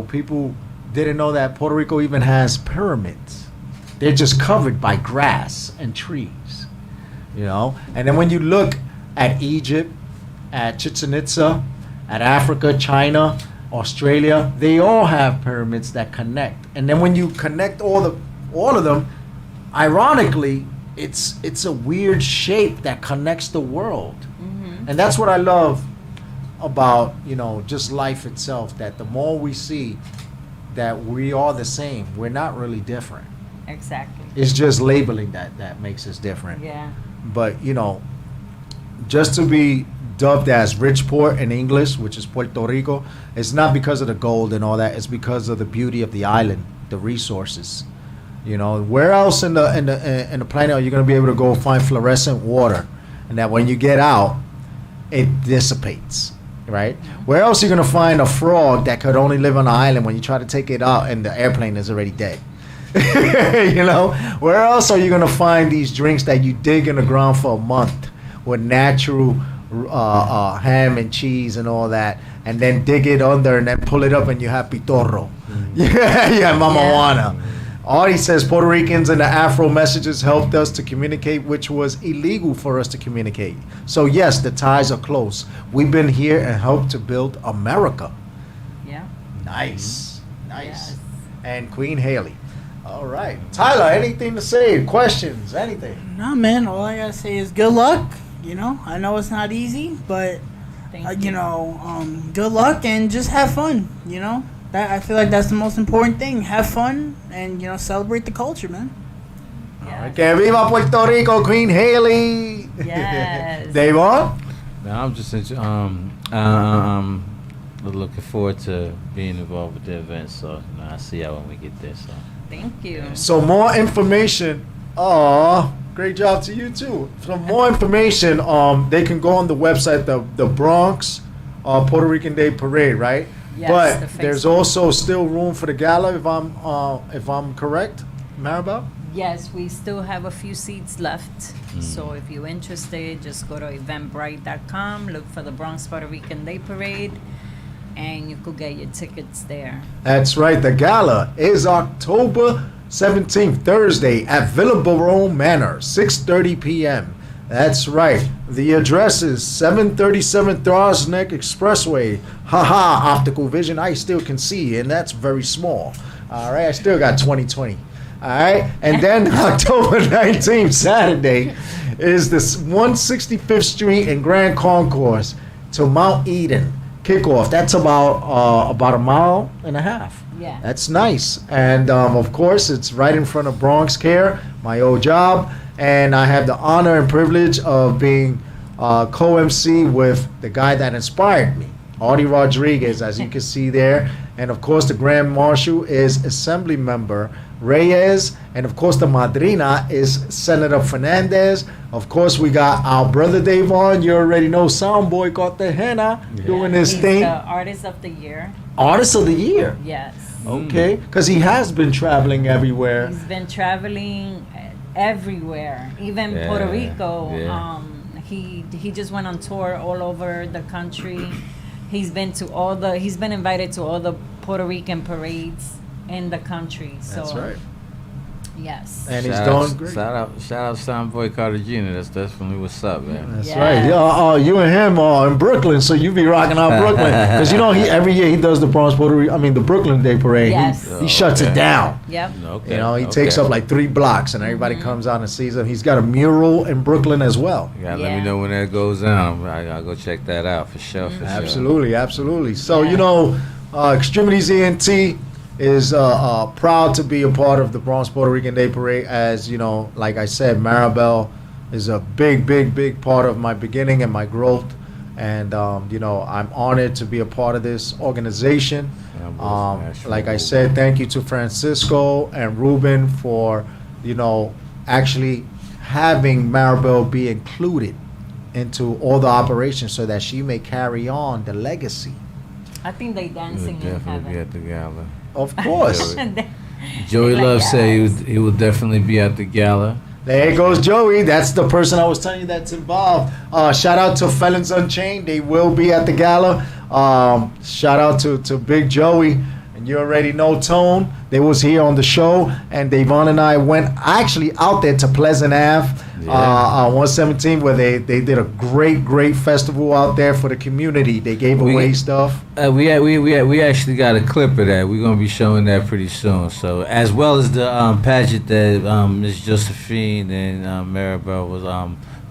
Speaker 5: people didn't know that Puerto Rico even has pyramids. They're just covered by grass and trees, And then when you look at Egypt, at Chichen Itza, at Africa, China, Australia, they all have pyramids that connect. And then when you connect all of them, ironically, it's a weird shape that connects the world. And that's what I love about, just life itself, that the more we see that we are the same, we're not really different.
Speaker 19: Exactly.
Speaker 5: It's just labeling that makes us different.
Speaker 19: Yeah.
Speaker 5: But, just to be dubbed as rich port in English, which is Puerto Rico, it's not because of the gold and all that, it's because of the beauty of the island, the resources. Where else in the planet are you going to be able to go find fluorescent water, and that when you get out, it dissipates, right? Where else are you going to find a frog that could only live on an island when you try to take it out and the airplane is already dead? Where else are you going to find these drinks that you dig in the ground for a month with natural ham and cheese and all that, and then dig it under and then pull it up and you have pitorro? Mama Juana. Audie says Puerto Ricans and the Afro messages helped us to communicate, which was illegal for us to communicate. So yes, the ties are close. We've been here and helped to build America.
Speaker 19: Yeah.
Speaker 5: Nice. Yes. And Queen Haley. All right. Tyler, anything to say? Questions? Anything?
Speaker 7: No, man. All I gotta say is good luck. I know it's not easy, but good luck and just have fun. I feel like that's the most important thing. Have fun and celebrate the culture, man.
Speaker 5: Yeah. Que viva Puerto Rico, Queen Haley.
Speaker 19: Yes.
Speaker 5: Davon?
Speaker 14: No, I'm just looking forward to being involved with the event. So I see y'all when we get there. So
Speaker 19: thank you.
Speaker 5: So more information. Great job to you too. For more information, they can go on the website, the Bronx Puerto Rican Day Parade, right?
Speaker 19: Yes,
Speaker 5: but there's also still room for the gala, if I'm correct, Maribel?
Speaker 19: Yes, we still have a few seats left. So if you're interested, just go to eventbrite.com, look for the Bronx Puerto Rican Day Parade, and you could get your tickets there.
Speaker 5: That's right. The gala is October 17th, Thursday, at Villa Barone Manor, 6:30 p.m. That's right. The address is 737 Throsneck Expressway. Haha, optical vision. I still can see, and that's very small. All right, I still got 20/20. All right, and then October 19th, Saturday, is this 165th Street and Grand Concourse to Mount Eden kickoff. That's about a mile and a half.
Speaker 19: Yeah.
Speaker 5: That's nice. And of course, it's right in front of Bronx Care, my old job. And I have the honor and privilege of being co-MC with the guy that inspired me, Audie Rodriguez, as you can see there. And of course, the Grand Marshal is Assembly Member Reyes. And of course, the Madrina is Senator Fernandez. Of course, we got our brother Davon. You already know Soundboy Cartagena doing his
Speaker 19: He's
Speaker 5: thing.
Speaker 19: the Artist of the Year.
Speaker 5: Artist of the Year.
Speaker 19: Yes.
Speaker 5: Okay, because he has been traveling everywhere.
Speaker 19: He's been traveling everywhere, even
Speaker 14: Yeah,
Speaker 19: Puerto Rico.
Speaker 14: yeah.
Speaker 19: He just went on tour all over the country. He's been invited to all the Puerto Rican parades in the country. So
Speaker 5: That's right.
Speaker 19: Yes.
Speaker 5: And he's doing great.
Speaker 14: Shout out Soundboy Cartagena. That's definitely what's up, man.
Speaker 5: That's right. Yeah, you and him are in Brooklyn, so you be rocking out Brooklyn because he every year he does the the Brooklyn Day Parade.
Speaker 19: Yes.
Speaker 5: He shuts it down.
Speaker 19: Yep.
Speaker 14: Okay.
Speaker 5: He takes up like 3 blocks, and everybody comes out and sees him. He's got a mural in Brooklyn as well.
Speaker 14: You gotta let me know when that goes down. I'll go check that out for sure.
Speaker 5: Absolutely. So Extremities ENT is proud to be a part of the Bronx Puerto Rican Day Parade. As like I said, Maribel is a big part of my beginning and my growth, and I'm honored to be a part of this organization. Like I said, thank you to Francisco and Ruben for actually having Maribel be included into all the operations so that she may carry on the legacy.
Speaker 19: I think they dancing in
Speaker 14: Definitely be
Speaker 19: heaven.
Speaker 14: at the gala.
Speaker 5: Of course.
Speaker 14: Joey
Speaker 19: Like,
Speaker 14: Love said
Speaker 19: yes.
Speaker 14: he will definitely be at the gala.
Speaker 5: There goes Joey. That's the person I was telling you that's involved. Shout out to Felons Unchained. They will be at the gala. Shout out to Big Joey. And you already know Tone. They was here on the show, and Davon and I went actually out there to Pleasant Ave, 117, where they did a great festival out there for the community. They gave away stuff.
Speaker 14: We actually got a clip of that. We're gonna be showing that pretty soon. So as well as the pageant that Miss Josephine and Maribel was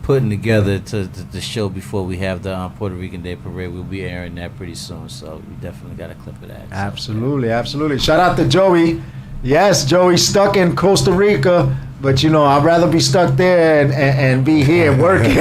Speaker 14: putting together to the show before we have the Puerto Rican Day Parade. We'll be airing that pretty soon, so we definitely got a clip of that.
Speaker 5: Absolutely. Shout out to Joey. Yes, Joey's stuck in Costa Rica, but you know, I'd rather be stuck there and be here working.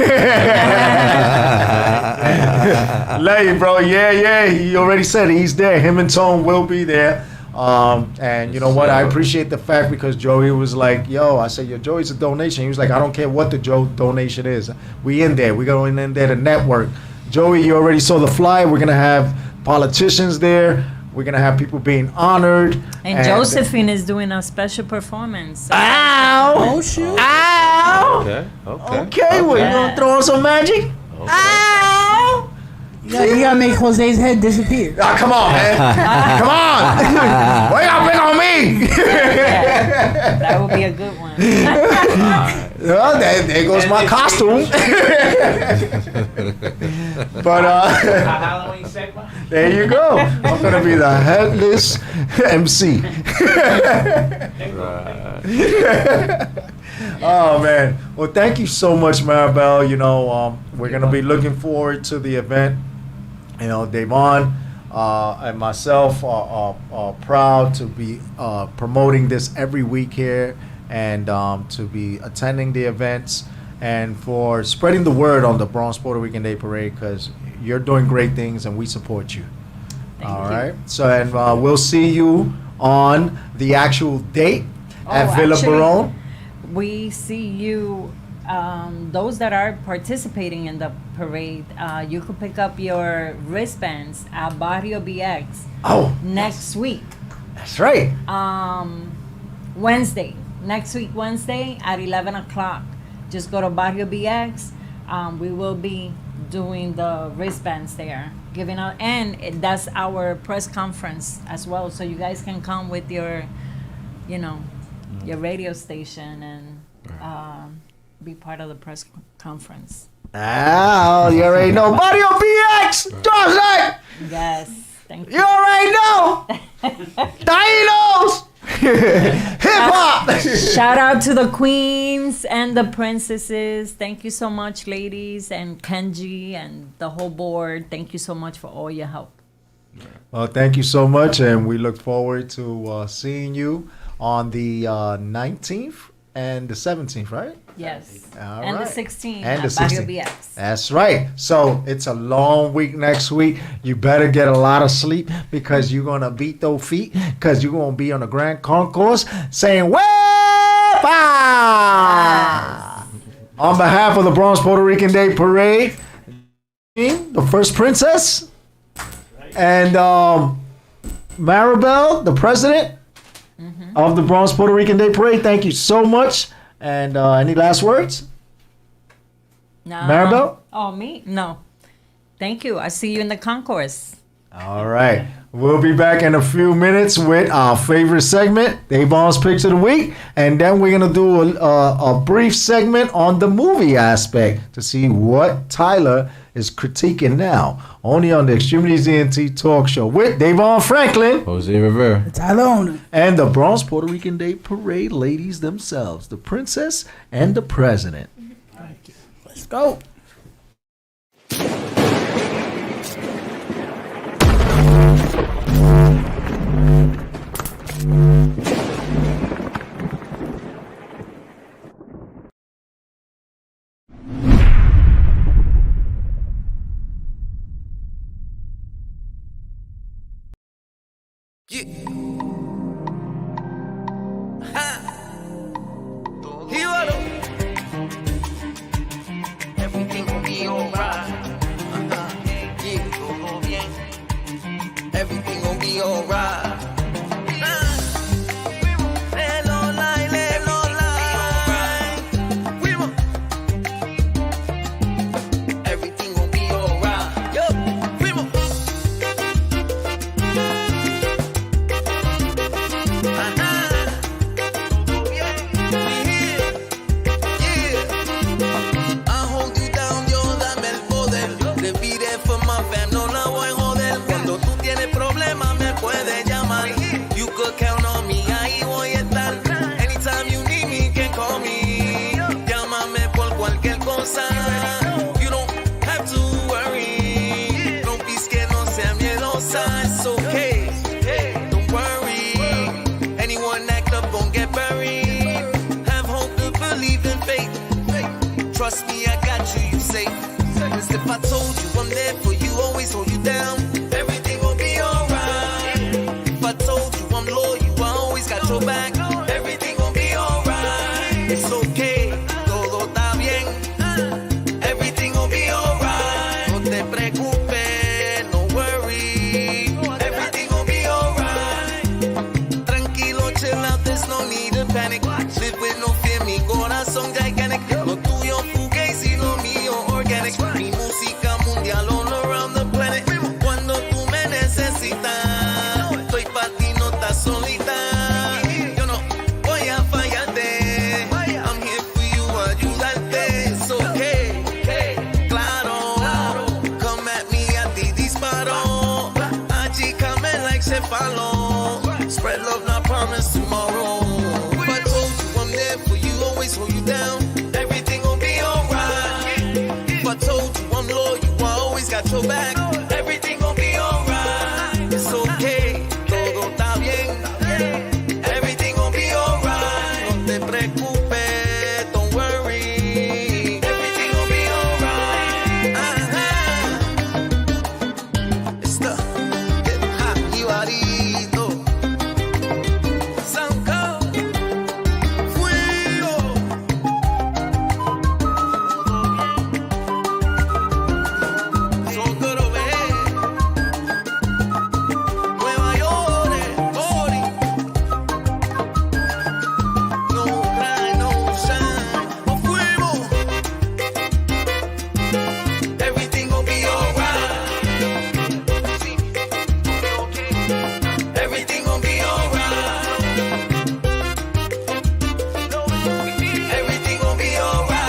Speaker 5: Love you, bro. Yeah. He already said he's there. Him and Tone will be there. And you know what? I appreciate the fact because Joey was like, yo, I said, yo, Joey's a donation. He was like, I don't care what the donation is. We in there. We going in there to network. Joey, you already saw the flyer. We're going to have politicians there. We're going to have people being honored.
Speaker 19: And Josephine is doing a special performance.
Speaker 5: Ow!
Speaker 7: Oh, shoot.
Speaker 5: Ow!
Speaker 14: Okay.
Speaker 5: Well, you going to throw on some magic? Ow!
Speaker 7: You gotta make Jose's head disappear.
Speaker 5: Ah, come on, man. Come on. Why y'all pick on me?
Speaker 19: That would be a good one.
Speaker 5: Well, there goes my costume. But
Speaker 6: Halloween segment.
Speaker 5: there you go. I'm gonna be the headless MC. Oh man. Well, thank you so much, Maribel. You know, we're gonna be looking forward to the event. You know, Davon and myself are proud to be promoting this every week here and to be attending the events and for spreading the word on the Bronx Puerto Rican Day Parade because you're doing great things and we support you. All right. So, and we'll see you on the actual date at Villa Barón.
Speaker 19: We see you, those that are participating in the parade, you could pick up your wristbands at Barrio BX next week.
Speaker 5: That's right.
Speaker 19: Next week, Wednesday at 11 o'clock. Just go to Barrio BX. We will be doing the wristbands there, giving out, and that's our press conference as well. So you guys can come with your, your radio station and be part of the press conference.
Speaker 5: Oh, you already know. Barrio BX! Josh!
Speaker 19: Yes, thank you.
Speaker 5: You already know! Tainos! Hip-hop!
Speaker 19: Shout out to the queens and the princesses. Thank you so much, ladies, and Kenji and the whole board. Thank you so much for all your help.
Speaker 5: Well, thank you so much, and we look forward to seeing you on the 19th and the 17th, right?
Speaker 19: Yes.
Speaker 5: All
Speaker 19: and
Speaker 5: right.
Speaker 19: the 16th
Speaker 5: And
Speaker 19: at
Speaker 5: the
Speaker 19: Barrio
Speaker 5: 16th.
Speaker 19: BX.
Speaker 5: That's right. So it's a long week next week. You better get a lot of sleep because you're going to beat those feet because you're going to be on the Grand Concourse saying, "Wepa!" On behalf of the Bronx Puerto Rican Day Parade, the first princess, and Maribel, the president of the Bronx Puerto Rican Day Parade, thank you so much. And any last words?
Speaker 19: No.
Speaker 5: Maribel?
Speaker 19: Oh, me? No. Thank you. I see you in the concourse.
Speaker 5: All right. We'll be back in a few minutes with our favorite segment, Davon's Picks of the Week. And then we're going to do a brief segment on the movie aspect to see what Tyler is critiquing now. Only on the Extremities ENT Talk Show with Davon Franklin,
Speaker 14: Jose Rivera,
Speaker 7: Tyler,
Speaker 5: and the Bronx Puerto Rican Day Parade ladies themselves, the princess and the president.
Speaker 7: Let's go.
Speaker 21: Everything gon' be alright. Yeah, todo bien. Everything gon' be alright. Everything gon' be alright. Yo, fuimos. Trust me, I got you, you safe. Cause if I told you I'm there for you, always hold you down, everything gon' be alright. If I told you I'm loyal, I always got your back, everything gon' be alright. It's okay, todo está bien, everything gon' be alright. No te preocupes, no worry, everything gon' be alright. Tranquilo, chill out, there's no need to panic. Live with no fear, mi corazón gigantic. Lo tuyo fugazi y lo mío organic. Mi música mundial all around the planet. Cuando tú me necesitas, estoy pa' ti, no estás solita. Yo no voy a fallarte. I'm here for you, ayudarte. It's okay, claro. Come at me, a ti disparo. Achícame like cefalo. Spread love, not promise tomorrow. If I told you I'm there for you, always hold you down, everything gon' be alright. If I told you I'm loyal, I always got your back, everything gon' be alright. It's okay, todo está bien, everything gon' be alright. No te preocupes, don't worry, everything gon' be alright. It's the hot Ibarito. Sanko, fuego. Socorro, ve. Nueva York, Bori. No cry, no shine. Nos fuimos. Everything gon' be alright. Everything gon' be alright. Everything gon' be alright.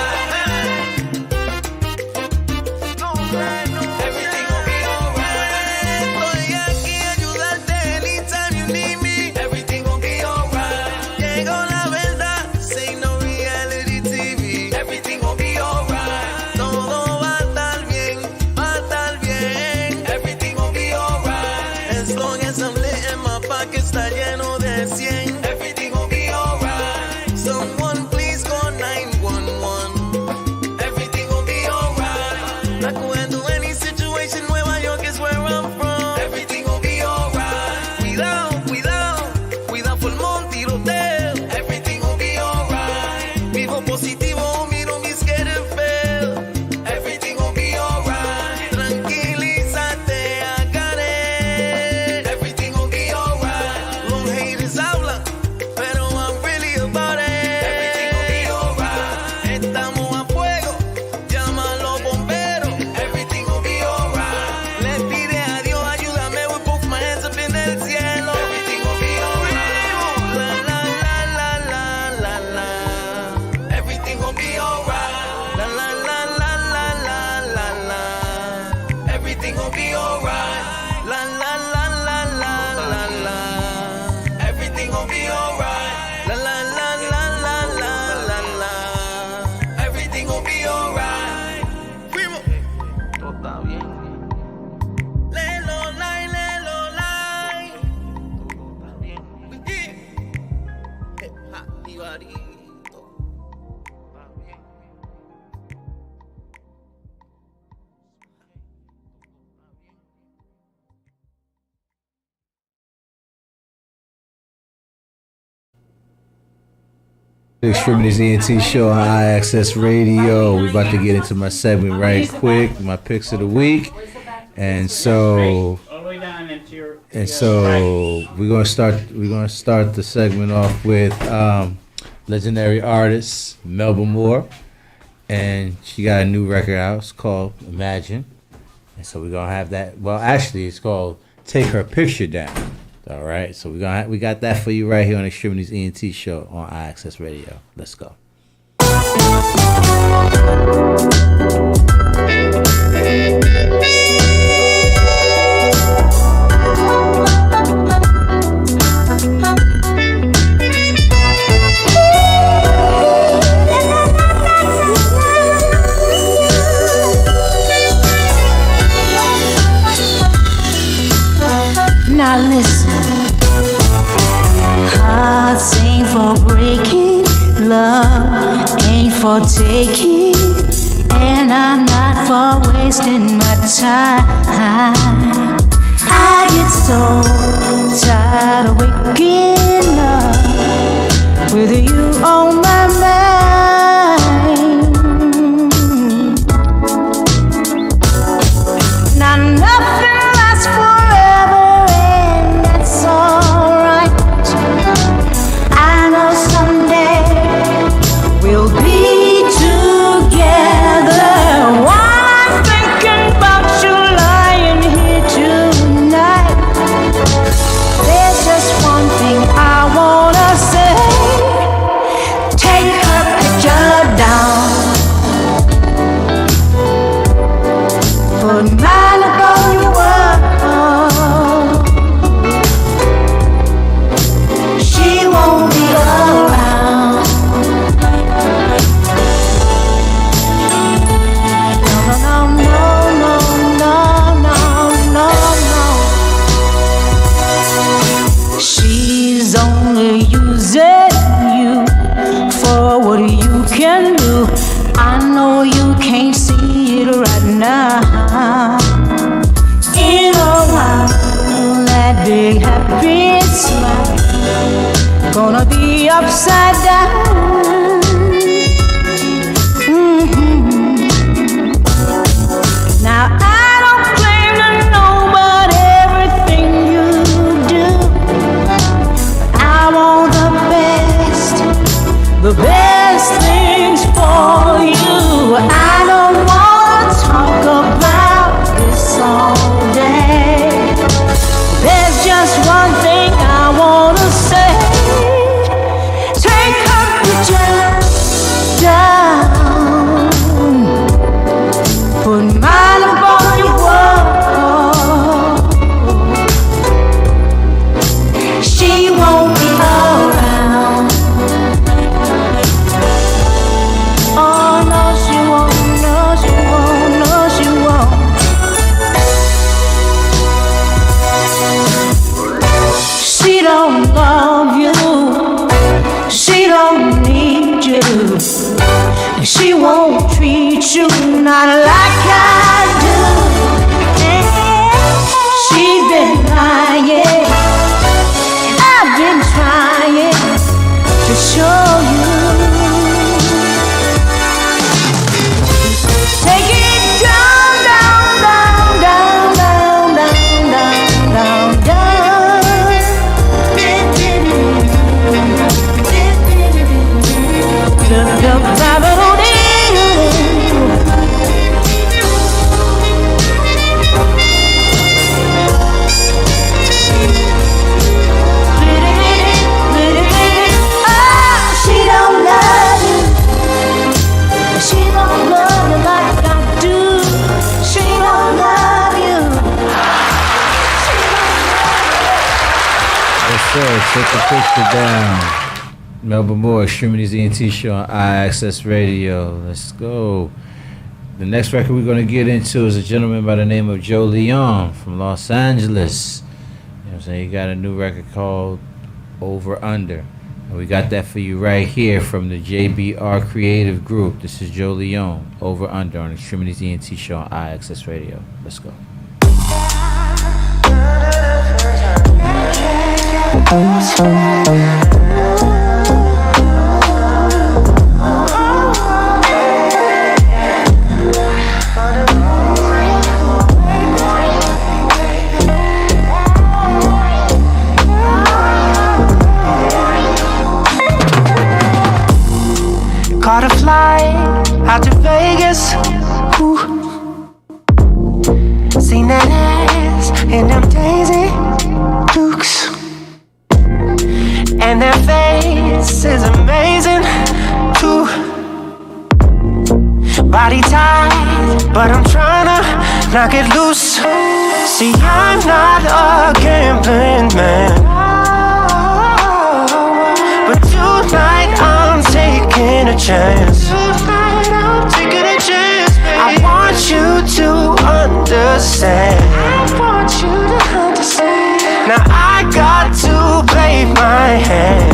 Speaker 21: Everything gon' be alright. Estoy aquí a ayudarte anytime you need me. Everything gon' be alright. Llegó la verdad, say no reality TV. Everything gon' be alright. Todo va a estar bien, va a estar bien. Everything gon' be alright. As long as I'm lit and my pocket está lleno de 100. Everything gon' be alright. Someone please call 911. Everything gon' be alright. I can handle any situation. Nueva York is where I'm from. Everything gon' be alright. Cuidado, cuidado, cuidado por el montiroteo. Everything gon' be alright. Vivo positivo, miro mis get and fail. Everything gon' be alright. Tranquilízate, I got it. Everything gon' be alright. Los haters hablan, pero I'm really about it. Everything gon' be alright. Estamos a fuego, llama a los bomberos. Everything gon' be alright. Le pide a Dios, ayúdame with both my hands up in el cielo. Everything gon' be alright. La la la la la la la. Everything gon' be alright. La la la la la la la la. Everything gon' be alright. La la la la la la la. Everything gon' be alright. La la la la la la la la. Everything gon' be alright. Fuimos. Todo está bien. Lelo, lai, lelo, lai. Todo está bien. Ja, Ibarito. Está bien.
Speaker 14: X-Tremitiez ENT show on IAXS Radio. We're about to get into my segment right quick, my picks of the week. And so we're gonna start the segment off with legendary artist Melba Moore. And she got a new record out. It's called Imagine. And so we're gonna have that. Well, actually it's called Take Her Picture Down. All right, so we got that for you right here on X-Tremitiez ENT show on IAXS Radio. Let's go.
Speaker 16: Now listen, hearts ain't for breaking, love ain't for taking.
Speaker 17: and I'm not for wasting my time. I get so tired of waking up with you on my mind. Now nothing lasts forever, and that's alright. I know someday we'll be together. I'm thinking about you lying here tonight. There's just one thing I wanna say. Take her picture down, put mine upon your wall. She won't be around. No, no, no, no, no, no, no, no. She's only using you for what you can do. I know you can't see it right now. In a while, that big happy smile gonna be upside down. Now I don't claim to know about everything you do. I want the best things for you. I don't wanna talk about this all day. There's just one thing I wanna say. Take her picture down, put mine upon your wall. She won't be around. Oh no, she won't, no, she won't, no, she won't. She don't love you, she don't need you, and she won't treat you not like I do. She's been lying, and I've been trying to show you. Take it down, down, down, down, down, down, down, down, down. She don't love you. She don't love you like I do. She don't love you.
Speaker 14: Yes, sir. Take the picture down. Melba Moore, Extremities ENT Show on IAXIS Radio. Let's go. The next record we're going to get into is a gentleman by the name of Joe Leon from Los Angeles. You know what I'm saying? He got a new record called Over Under. And we got that for you right here from the JBR Creative Group. This is Joe Leon, Over Under on Extremities ENT Show on IAXIS Radio. Let's go.
Speaker 1: Caught a flight out to Vegas. Ooh. Seen that ass in them Daisy Dukes, and their face is amazing too. Body tight, but I'm tryna knock it loose. See, I'm not a gambling man, but tonight I'm taking a chance. Tonight I'm taking a chance, baby. I want you to understand. I want you to understand. Now I got to play my hand.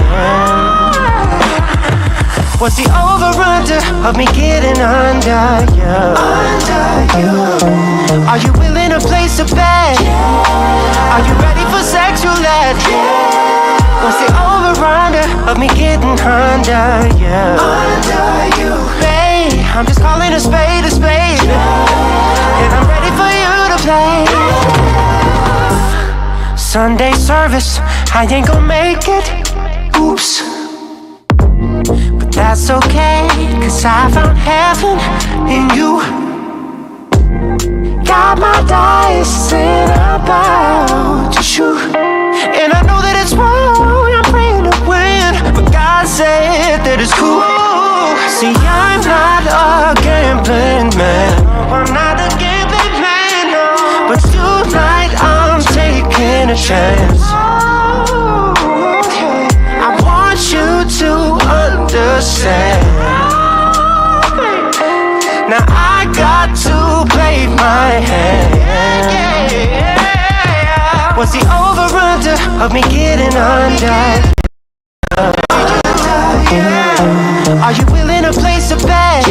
Speaker 1: What's the over-under of me getting under you? Are you willing to place a bet? Are you ready for sexual ed? What's the over-under of me getting under you? Babe, I'm just calling a spade a spade, and I'm ready for you to play. Sunday service, I ain't gon' make it. Oops. But that's okay, 'cause I found heaven in you. Got my dice and I'm about to shoot. And I know that it's wrong, I'm praying to win, but God said that it's cool. See, I'm not a gambling man. No, I'm not a gambling man, no. But tonight I'm taking a chance. I want you to understand. Now I got to play my hand. What's the over-under of me getting under? Are you willing to place a bet?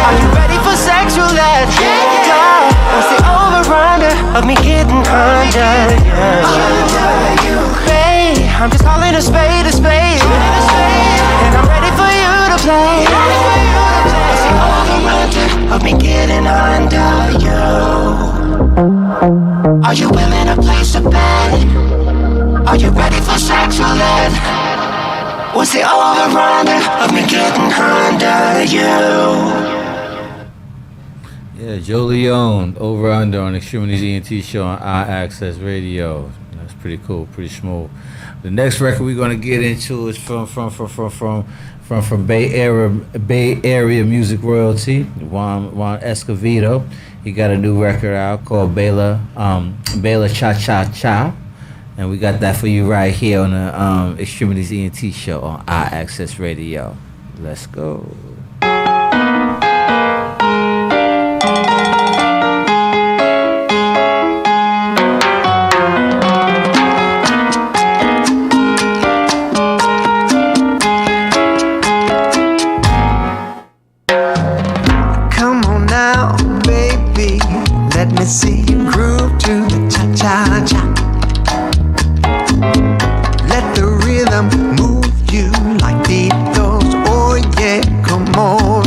Speaker 1: Are you ready for sexual ed? What's the over-under of me getting under? Babe, I'm just calling a spade a spade, and I'm ready for you to play. What's the over-under of me getting under you? Are you willing to place a bet? Are you ready for sexual ed? What's the over-under of me getting under you?
Speaker 14: Yeah, Joe Leone, over under on Extremities ENT show on IAXIS Radio. That's pretty cool, pretty smooth. The next record we're gonna get into is from Bay Area music royalty, Juan Escovedo. He got a new record out called Bela Cha Cha Cha. And we got that for you right here on the Extremities ENT show on IAXIS Radio. Let's go.
Speaker 1: Come on now, baby, let me see you groove to the cha-cha-cha. Let the rhythm move you like Beatles, oh yeah, come on.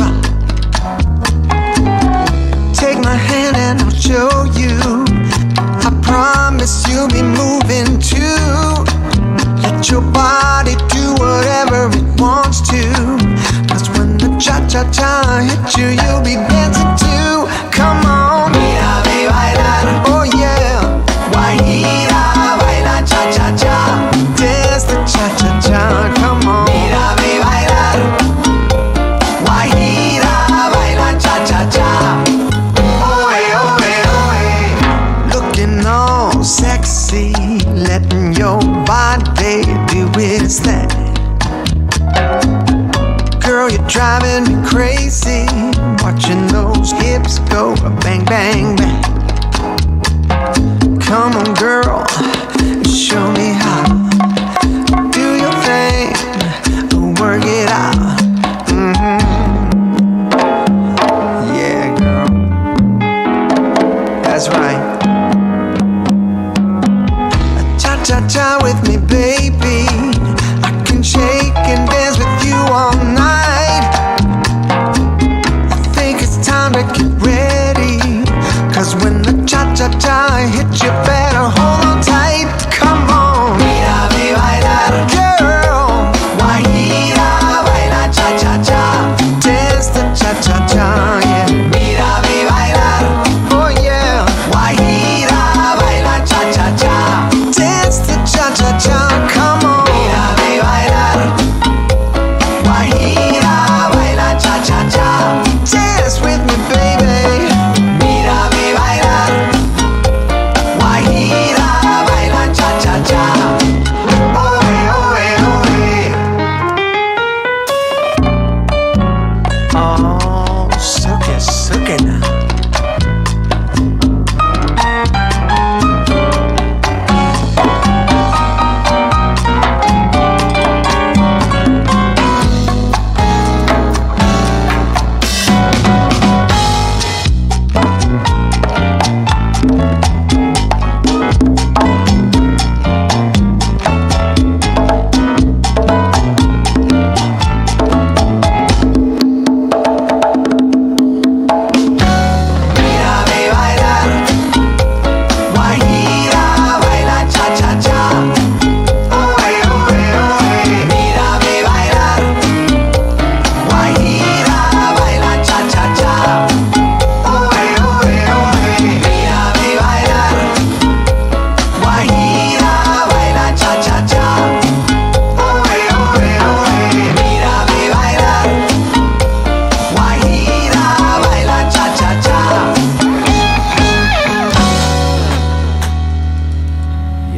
Speaker 1: Take my hand and I'll show you. I promise you'll be moving too. Let your body do whatever it wants to. 'Cause when the cha-cha-cha hits you, you'll be dancing too. Come on, mírame bailar, oh yeah. Guajira, baila cha-cha-cha. Dance the cha-cha-cha, come on. Mírame bailar, Guajira, baila cha-cha-cha. Oe, oe, oe. Looking all sexy, letting your body do its thing. Girl, you're driving me crazy, watching those hips go bang, bang, bang. Come on, girl, show me how. Do your thing, work it out. Yeah, girl, that's right. Cha-cha-cha with me, baby. I can shake and dance with you all night. I think it's time to get ready, 'cause when the cha-cha-cha hits you, better hold on tight. Come on, mírame bailar, girl. Guajira, baila cha-cha-cha. Dance the cha-cha-cha, yeah. Mírame bailar, oh yeah. Guajira, baila cha-cha-cha. Dance the cha-cha-cha.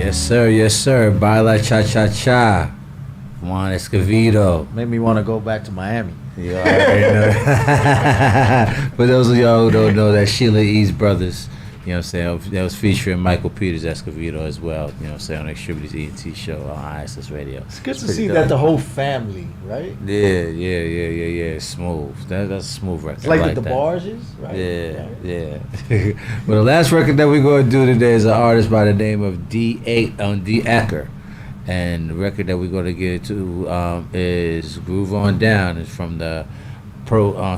Speaker 14: Yes, sir. Yes, sir. Baila Cha Cha Cha. Juan Escovedo.
Speaker 5: Made me want to go back to Miami.
Speaker 14: You already know. For those of y'all who don't know, that's Sheila E.'s brothers. You know what I'm saying? That was featuring Michael Peters Escovedo as well. You know what I'm saying? On Extremities ENT show on ISS Radio.
Speaker 5: It's good to see that the whole family, right?
Speaker 14: Yeah. Smooth. That's a smooth record.
Speaker 5: It's like
Speaker 14: I
Speaker 5: the
Speaker 14: that.
Speaker 5: DeBarges, right?
Speaker 14: Yeah. Well, the last record that we're going to do today is an artist by the name of D8 on D. Acker. And the record that we're going to get into is Groove On Down. It's from the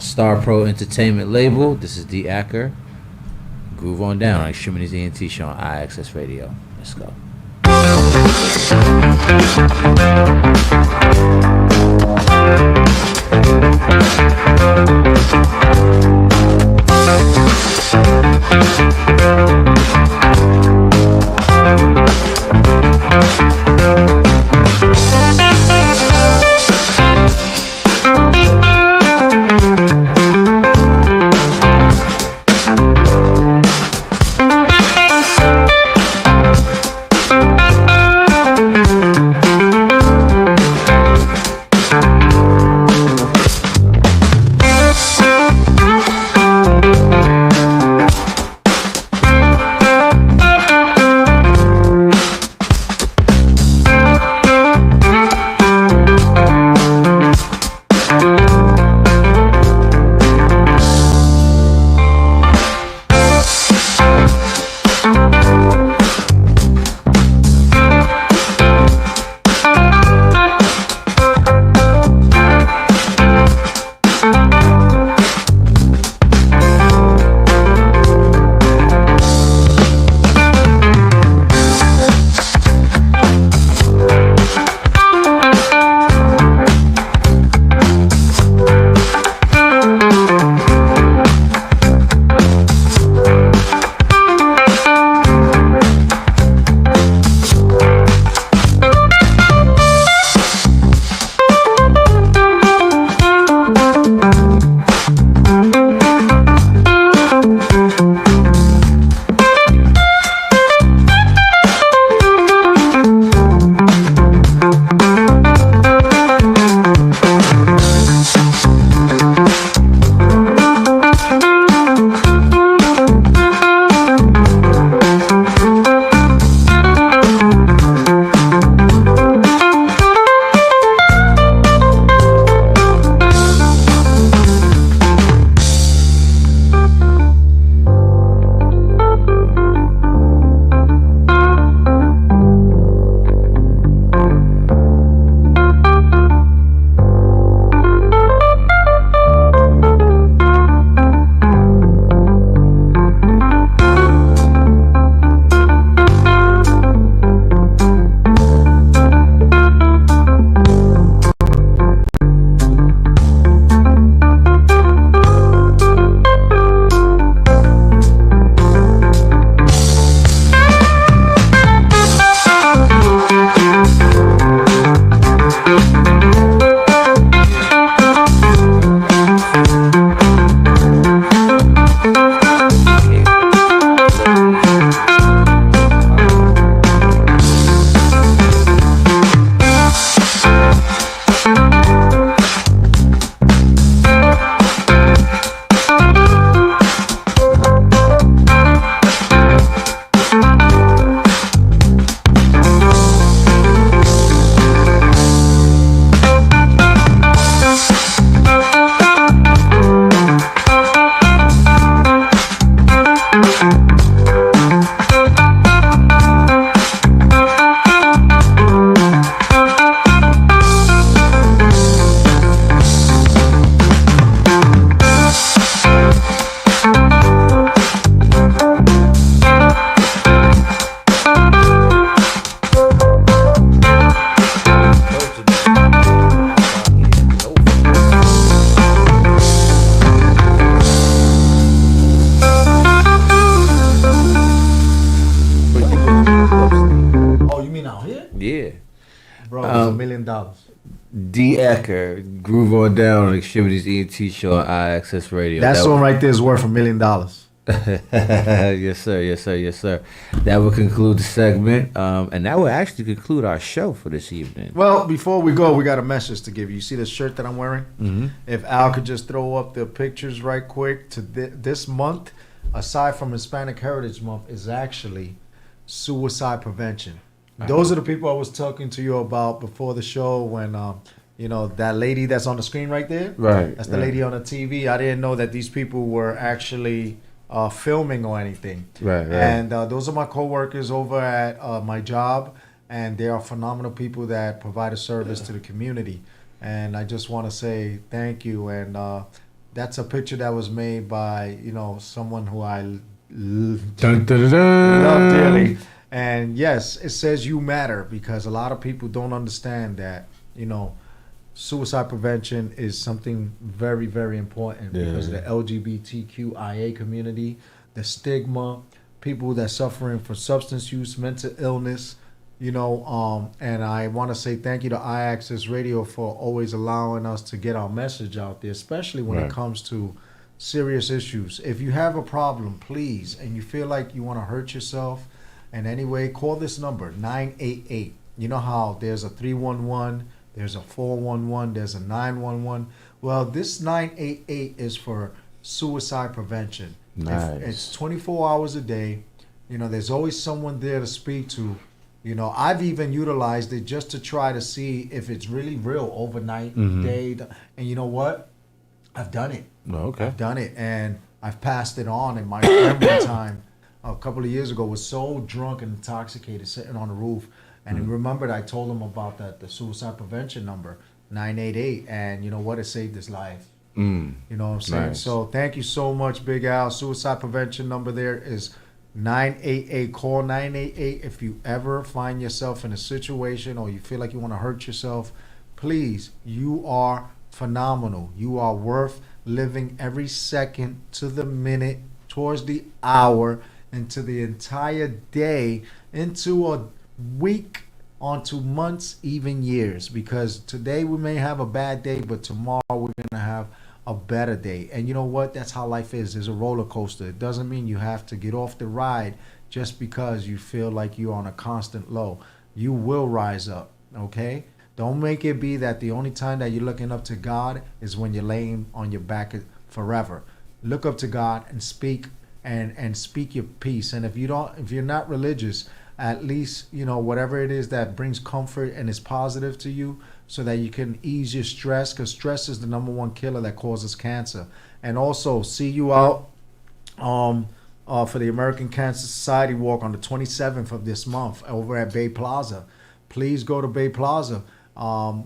Speaker 14: Star Pro Entertainment label. This is D. Acker. Groove On Down on Extremities ENT show on IAXS Radio. Let's go.
Speaker 5: $1 million.
Speaker 14: D. Ecker, Groove On Down on Extremities ENT show on IAXS Radio.
Speaker 5: That song right there is worth $1 million.
Speaker 14: Yes, sir. Yes, sir. Yes, sir. That will conclude the segment, and that will actually conclude our show for this evening.
Speaker 5: Well, before we go, we got a message to give you. You see the shirt that I'm wearing?
Speaker 14: Mhm.
Speaker 5: If Al could just throw up the pictures right quick to this month, aside from Hispanic Heritage Month, is actually suicide prevention. Those are the people I was talking to you about before the show when, that lady that's on the screen right there.
Speaker 14: Right,
Speaker 5: That's the
Speaker 14: right.
Speaker 5: lady on the TV. I didn't know that these people were actually filming or anything.
Speaker 14: Right, right.
Speaker 5: And those are my coworkers over at my job, and they are phenomenal people that provide a service to the community. And I just want to say thank you. And that's a picture that was made by someone who I
Speaker 14: Dun, dun, dun, dun.
Speaker 5: love dearly. And yes, it says you matter, because a lot of people don't understand that suicide prevention is something very, very important, because of the LGBTQIA community, the stigma, people that suffering from substance use, mental illness, and I want to say thank you to IAXIS Radio for always allowing us to get our message out there, especially when
Speaker 14: Right.
Speaker 5: it comes to serious issues. If you have a problem, please, and you feel like you want to hurt yourself in any way, call this number, 988. You know how there's a 311, there's a 411, there's a 911. Well, this 988 is for suicide prevention.
Speaker 14: Nice.
Speaker 5: It's 24 hours a day. There's always someone there to speak to. I've even utilized it just to try to see if it's really real overnight,
Speaker 14: Mhm.
Speaker 5: day. And you know what? I've done it.
Speaker 14: Oh, okay.
Speaker 5: I've done it, and I've passed it on. And my friend one time, a couple of years ago, was so drunk and intoxicated, sitting on the roof, and he remembered I told him about the suicide prevention number, 988, and you know what? It saved his life.
Speaker 14: Mm.
Speaker 5: You know what I'm saying?
Speaker 14: Nice.
Speaker 5: So thank you so much, Big Al. Suicide prevention number there is 988. Call 988 if you ever find yourself in a situation or you feel like you want to hurt yourself. Please, you are phenomenal. You are worth living every second to the minute, towards the hour, into the entire day, into a week, onto months, even years. Because today we may have a bad day, but tomorrow we're going to have a better day. And you know what? That's how life is. It's a roller coaster. It doesn't mean you have to get off the ride just because you feel like you're on a constant low. You will rise up, okay? Don't make it be that the only time that you're looking up to God is when you're laying on your back forever. Look up to God and speak and speak your peace. And if you're not religious, at least, whatever it is that brings comfort and is positive to you, so that you can ease your stress, because stress is the number one killer that causes cancer. And also, see you out for the American Cancer Society Walk on the 27th of this month over at Bay Plaza. Please go to Bay Plaza.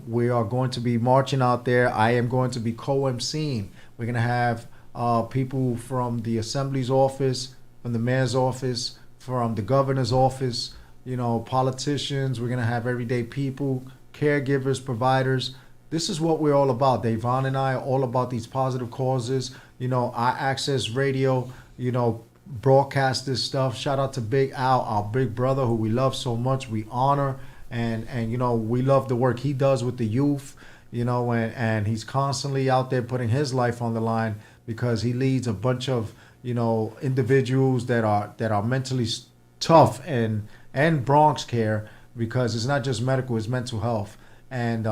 Speaker 5: We are going to be marching out there. I am going to be co-emceeing. We're going to have people from the Assembly's office, from the mayor's office, from the governor's office, politicians. We're going to have everyday people, caregivers, providers. This is what we're all about. Davon and I are all about these positive causes. I Access Radio, broadcast this stuff. Shout out to Big Al, our big brother, who we love so much. We honor and we love the work he does with the youth, and he's constantly out there putting his life on the line, because he leads a bunch of individuals that are mentally tough and Bronx care, because it's not just medical, it's mental health and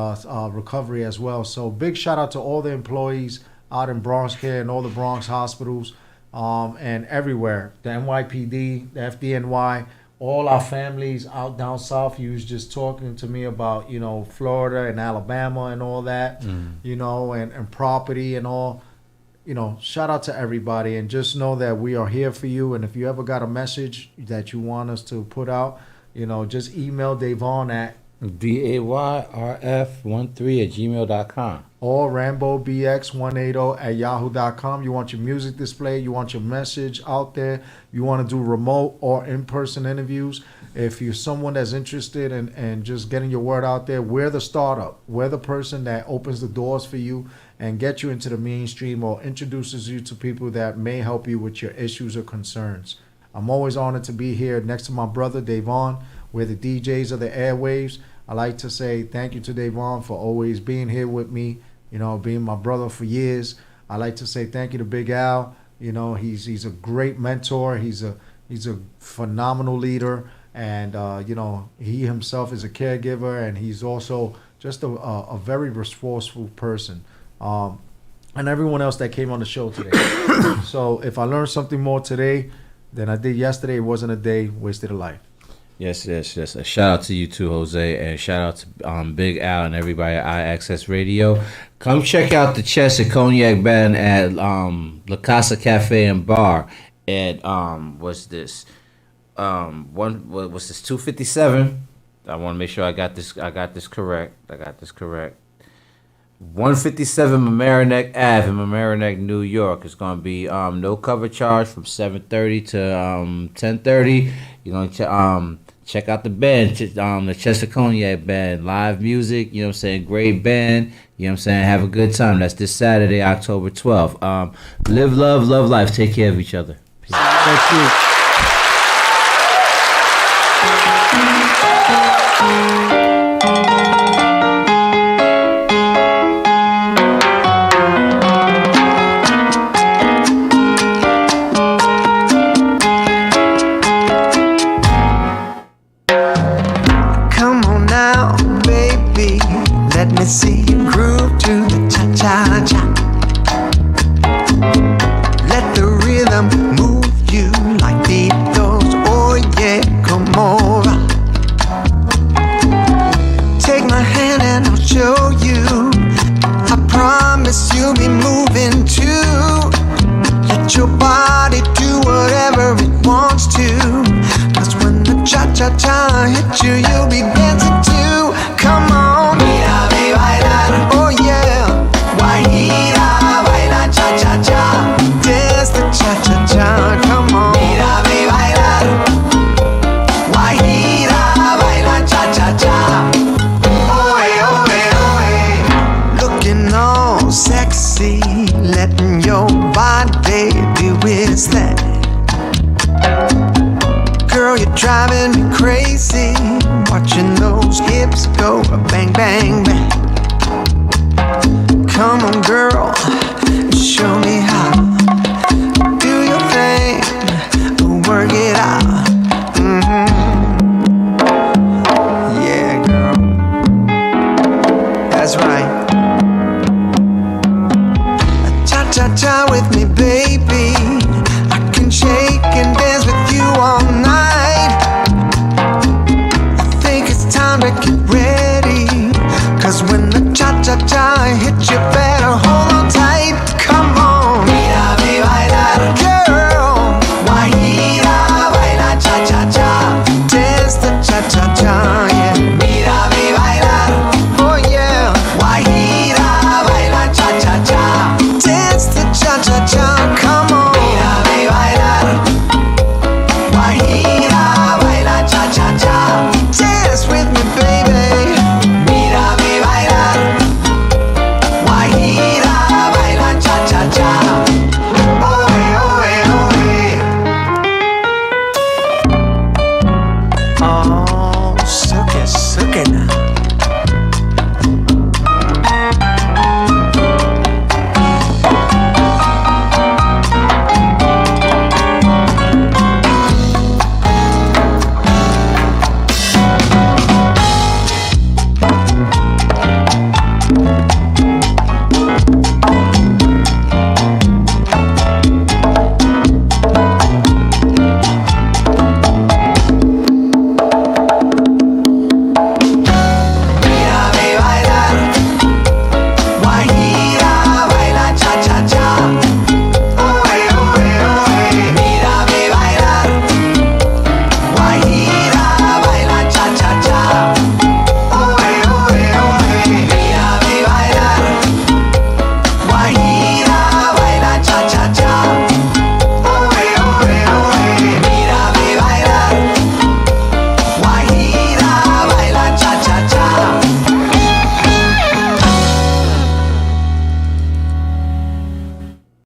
Speaker 5: recovery as well. So big shout out to all the employees out in Bronx care and all the Bronx hospitals and everywhere. The NYPD, the FDNY, all our families out down south. You was just talking to me about, Florida and Alabama and all that, and property and all. Shout out to everybody, and just know that we are here for you. And if you ever got a message that you want us to put out, just email Davon at
Speaker 14: DAYRF13@gmail.com
Speaker 5: or RamboBX180@yahoo.com. You want your music displayed, you want your message out there, you want to do remote or in-person interviews. If you're someone that's interested in just getting your word out there, we're the startup. We're the person that opens the doors for you and gets you into the mainstream or introduces you to people that may help you with your issues or concerns. I'm always honored to be here next to my brother, Davon. We're the DJs of the airwaves. I like to say thank you to Davon for always being here with me, being my brother for years. I like to say thank you to Big Al, You know, he's a great mentor. He's a phenomenal leader, and you know, he himself is a caregiver, and he's also just a very resourceful person. And everyone else that came on the show today. So if I learned something more today than I did yesterday, it wasn't a day wasted a life.
Speaker 14: Yes. A shout out to you too, Jose, and shout out to Big Al and everybody at IAXIS Radio. Come check out the Chess and Cognac Band at La Casa Cafe and Bar at what's this? What's this? 257. I want to make sure I got this correct. 157 Mamaroneck Ave in Mamaroneck, New York. It's gonna be no cover charge from 7:30 to 10:30. You're gonna check out the band, the Chester Cognac Band, live music. You know what I'm saying? Great band. You know what I'm saying? Have a good time. That's this Saturday, October 12th. Live, love life. Take care of each other. Peace.
Speaker 5: Thank you.
Speaker 1: See you groove to the cha-cha-cha. Let the rhythm move you like Beatles. Oh yeah, come over. Take my hand and I'll show you. I promise you'll be moving too. Let your body do whatever it wants to. 'Cause when the cha-cha-cha hits you, you'll be dancing too. Come on. Oh yeah, Guajira, baila cha-cha-cha. Dance the cha-cha-cha, come on. Mírame bailar. Guajira, baila cha-cha-cha. Oe, oe, oe. Looking all sexy, letting your body do its thing. Girl, you're driving me crazy, watching those hips go bang, bang, bang. Come on, girl, show me how. Do your thing, work it out. Yeah, girl, that's right. Cha-cha-cha with me, baby. I can shake and dance with you all night. I think it's time to get ready. 'Cause when the cha-cha-cha hits you, better hold on tight. Come on. Mírame bailar. Girl. Guajira, baila cha-cha-cha. Dance the cha-cha-cha, yeah. Mírame bailar. Oh yeah. Guajira, baila cha-cha-cha. Dance the cha-cha-cha, come on. Mírame bailar. Guajira, baila cha-cha-cha. Dance with me, baby. Oh, suck it now.